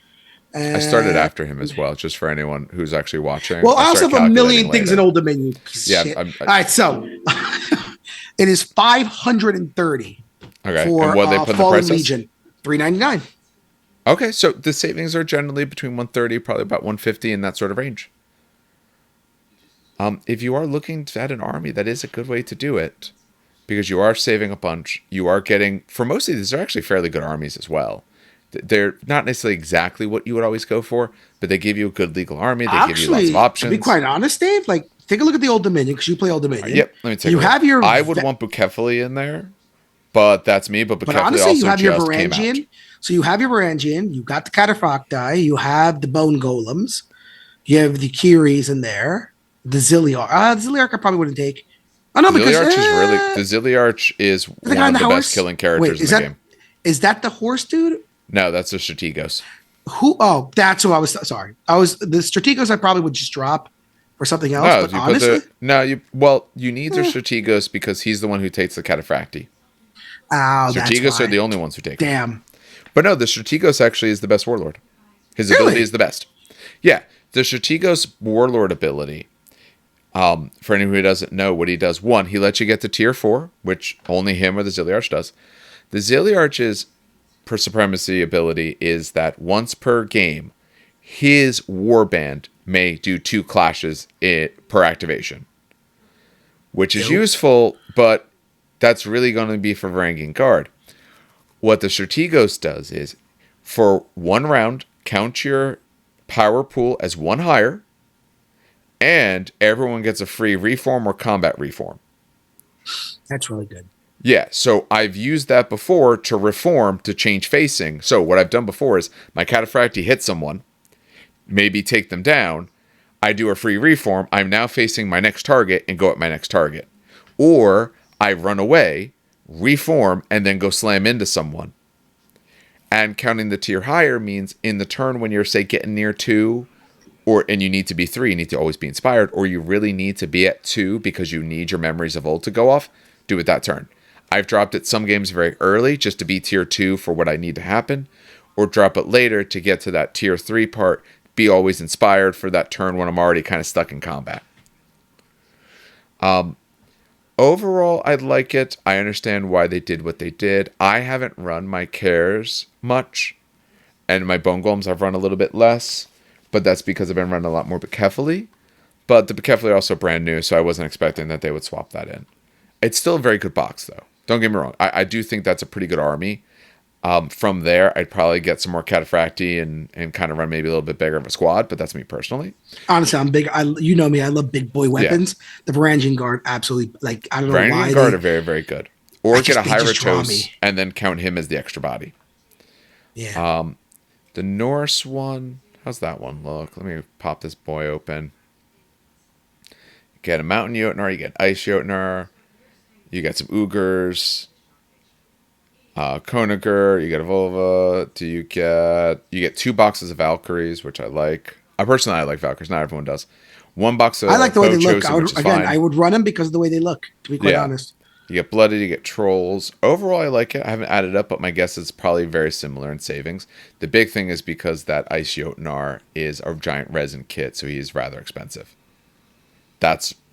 I started after him as well, just for anyone who's actually watching. Well, I also have a million things in Old Dominion. Yeah. All right, so it is 530. Okay. For and what they put Fallen the price Legion, $399. Okay, so the savings are generally between 130, probably about 150 in that sort of range. If you are looking to add an army, that is a good way to do it because you are saving a bunch. You are getting, for most of these, they're actually fairly good armies as well. They're not necessarily exactly what you would always go for, but they give you a good legal army. They give you lots of options. To be quite honest, Dave, like take a look at the Old Dominion because you play Old Dominion. Yep, let me take a look. I would want Bucephali in there, but that's me. But Bucephali also you have your just came out. So you have your Varangian, you got the Cataphracti, you have the Bone Golems, you have the Kiris in there. The Zilliarch. The Zilliarch I probably wouldn't take. Oh no, because the Zilliarch is one of the best killing characters in the game. Is that the horse dude? No, that's the Strategos. Who? Oh, that's who I was. Sorry, the Strategos. I probably would just drop for something else. No, but honestly, you need the Strategos because he's the one who takes the Cataphracti. Oh, Strategos are the only ones who take. Damn. But no, the Strategos actually is the best warlord. His ability is the best. Yeah, the Strategos warlord ability. For anyone who doesn't know what he does, one, he lets you get to tier 4, which only him or the Zilliarch does. The Zilliarch's per supremacy ability is that once per game, his warband may do 2 clashes per activation, which is useful, but that's really going to be for Varangian Guard. What the Strategos does is, for 1 round, count your power pool as 1 higher, and everyone gets a free reform or combat reform. That's really good. Yeah, so I've used that before to reform to change facing. So what I've done before is my Cataphracti hits someone, maybe take them down. I do a free reform. I'm now facing my next target and go at my next target. Or I run away, reform, and then go slam into someone. And counting the tier higher means in the turn when you're, say, getting near 2, and you need to be 3, you need to always be inspired, or you really need to be at 2 because you need your memories of old to go off, do it that turn. I've dropped it some games very early just to be tier 2 for what I need to happen, or drop it later to get to that tier 3 part, be always inspired for that turn when I'm already kind of stuck in combat. Overall, I like it. I understand why they did what they did. I haven't run my cares much, and my bone golems I've run a little bit less, but that's because I've been running a lot more Bikefali. But the Bikefali are also brand new, so I wasn't expecting that they would swap that in. It's still a very good box, though. Don't get me wrong. I do think that's a pretty good army. From there, I'd probably get some more Cataphracti and kind of run maybe a little bit bigger of a squad, but that's me personally. Honestly, I'm big. You know me. I love big boy weapons. Yeah. The Varangian Guard, absolutely. Like, I don't know Varangian why. Guard are very, very good. Or get a Hyratos and then count him as the extra body. Yeah. The Norse one, how's that one look? Let me pop this boy open. You get a Mountain Jotnar, you get Ice Jotnar, you get some Ugars. Koniger, you get a Volva. You get 2 boxes of Valkyries, which I like. I like Valkyries. Not everyone does. 1 box of I like the way they look. Chosen, I would run them because of the way they look, to be quite honest. You get Blooded, you get Trolls. Overall, I like it. I haven't added up, but my guess is probably very similar in savings. The big thing is because that Ice Jotnar is a giant resin kit, so he is rather expensive.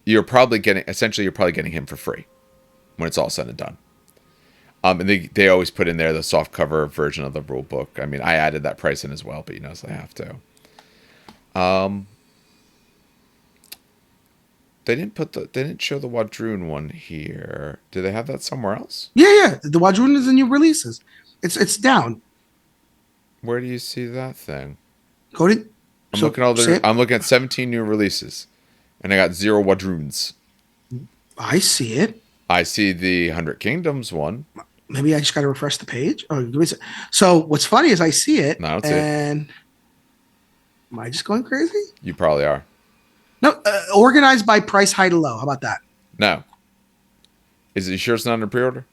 You're probably getting him for free when it's all said and done. And they always put in there the soft cover version of the rule book. I mean, I added that price in as well, but so I have to. They didn't show the Wadroon one here. Do they have that somewhere else? Yeah. The Wadroon is in new releases. It's down. Where do you see that thing? Cody? I'm looking at 17 new releases, and I got 0 Wadroons. I see it. I see the 100 Kingdoms one. Maybe I just got to refresh the page. So what's funny is I see it. No, I don't see it. Am I just going crazy? You probably are. No, organized by price high to low. How about that? No. Is it sure it's not under pre-order?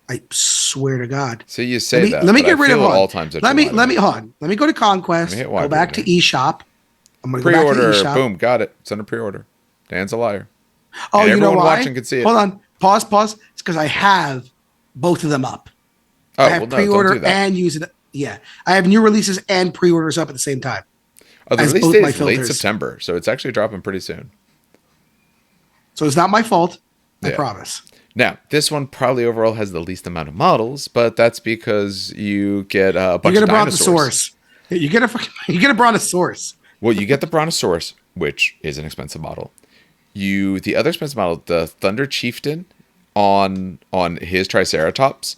I swear to God. See, you say that. Let me get rid of all times. Let me hold on. Let me go to Conquest. Go back to eShop. I'm going to go back to eShop. Boom, got it. It's under pre-order. Dan's a liar. Oh, and you know why? Watching can see it. Hold on. Pause. It's because I have both of them up. Oh, I have pre-order don't do that. And use it. Yeah, I have new releases and pre-orders up at the same time. Oh, the release date is late September, so it's actually dropping pretty soon. So it's not my fault. I promise. Now, this one probably overall has the least amount of models, but that's because you get a bunch of dinosaurs. You get a Brontosaurus. Well, you get the Brontosaurus, which is an expensive model. The other expensive model, the Thunder Chieftain on his Triceratops,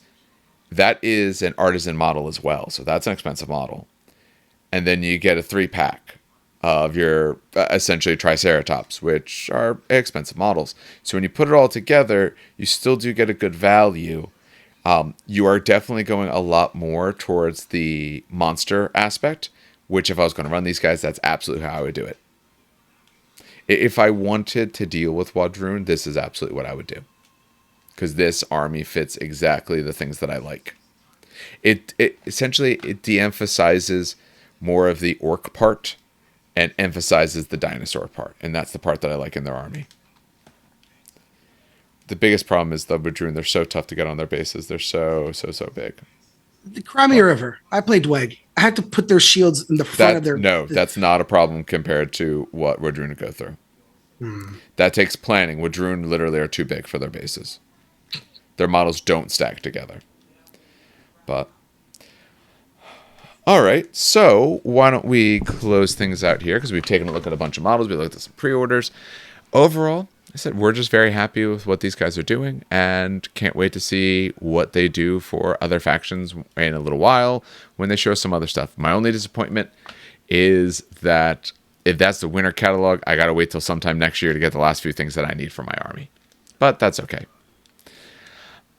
that is an artisan model as well. So that's an expensive model. And then you get a 3-pack of your essentially Triceratops, which are expensive models. So when you put it all together, you still do get a good value. You are definitely going a lot more towards the monster aspect, which if I was going to run these guys, that's absolutely how I would do it. If I wanted to deal with Wadroon, this is absolutely what I would do. Because this army fits exactly the things that I like. It essentially de-emphasizes more of the orc part and emphasizes the dinosaur part. And that's the part that I like in their army. The biggest problem is the Wadroon. They're so tough to get on their bases. They're so big. The Crimea River. I play Dweg. I had to put their shields in the front of their... No, that's not a problem compared to what Wadroon go through. That takes planning. Wadroon literally are too big for their bases. Their models don't stack together. But... all right, so why don't we close things out here, because we've taken a look at a bunch of models. We looked at some pre-orders. Overall, I said we're just very happy with what these guys are doing and can't wait to see what they do for other factions in a little while when they show some other stuff. My only disappointment is that if that's the winter catalog, I got to wait till sometime next year to get the last few things that I need for my army. But that's okay.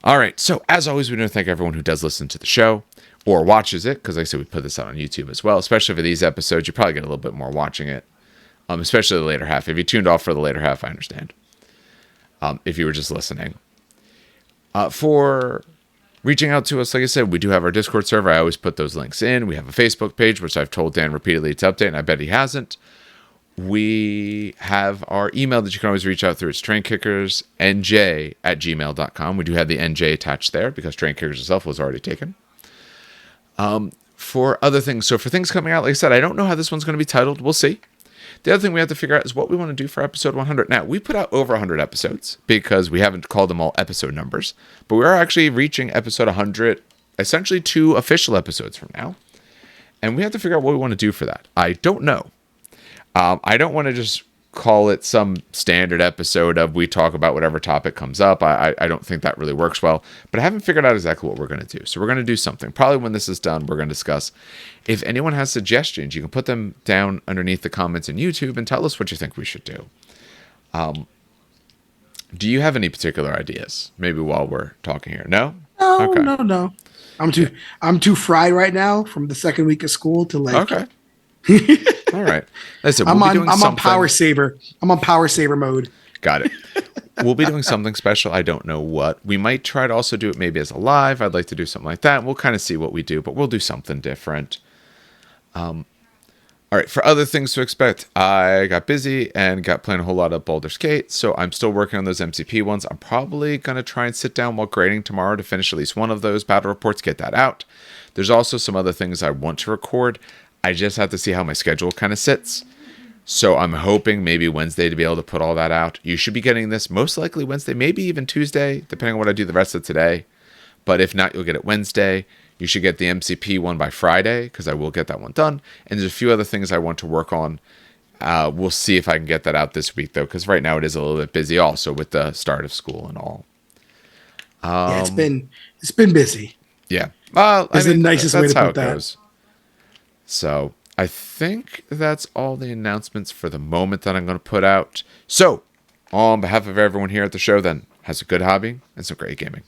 All right, so as always, we want to thank everyone who does listen to the show or watches it, because like I said, we put this out on YouTube as well. Especially for these episodes, you probably get a little bit more watching it, especially the later half. If you tuned off for the later half, I understand. If you were just listening. For reaching out to us, like I said, we do have our Discord server. I always put those links in. We have a Facebook page, which I've told Dan repeatedly to update, and I bet he hasn't. We have our email that you can always reach out through. It's trainkickersnj@gmail.com. We do have the NJ attached there because Train Kickers itself was already taken. For other things, so for things coming out, like I said, I don't know how this one's going to be titled. We'll see. The other thing we have to figure out is what we want to do for episode 100. Now, we put out over 100 episodes because we haven't called them all episode numbers, but we are actually reaching episode 100, essentially 2 official episodes from now. And we have to figure out what we want to do for that. I don't know. I don't want to just call it some standard episode of we talk about whatever topic comes up. I don't think that really works well, but I haven't figured out exactly what we're going to do. So we're going to do something. Probably when this is done, we're going to discuss. If anyone has suggestions, you can put them down underneath the comments in YouTube and tell us what you think we should do. Do you have any particular ideas? Maybe while we're talking here. No? No, Okay. no. I'm too fried right now from the second week of school to like. Okay. All right. Listen, I'm we'll on power saver. I'm on power saver mode. Got it. We'll be doing something special. I don't know what. We might try to also do it maybe as a live. I'd like to do something like that. We'll kind of see what we do, but we'll do something different. All right. For other things to expect, I got busy and got playing a whole lot of Baulders Gate, so I'm still working on those MCP ones. I'm probably going to try and sit down while grading tomorrow to finish at least one of those battle reports, get that out. There's also some other things I want to record. I just have to see how my schedule kind of sits. So I'm hoping maybe Wednesday to be able to put all that out. You should be getting this most likely Wednesday, maybe even Tuesday, depending on what I do the rest of today. But if not, you'll get it Wednesday. You should get the MCP one by Friday because I will get that one done. And there's a few other things I want to work on. We'll see if I can get that out this week, though, because right now it is a little bit busy also with the start of school and all. Yeah, it's been busy. Yeah. Well, It's the nicest way to put that. Goes. So I think that's all the announcements for the moment that I'm going to put out. So on behalf of everyone here at the show, then, has a good hobby and some great gaming.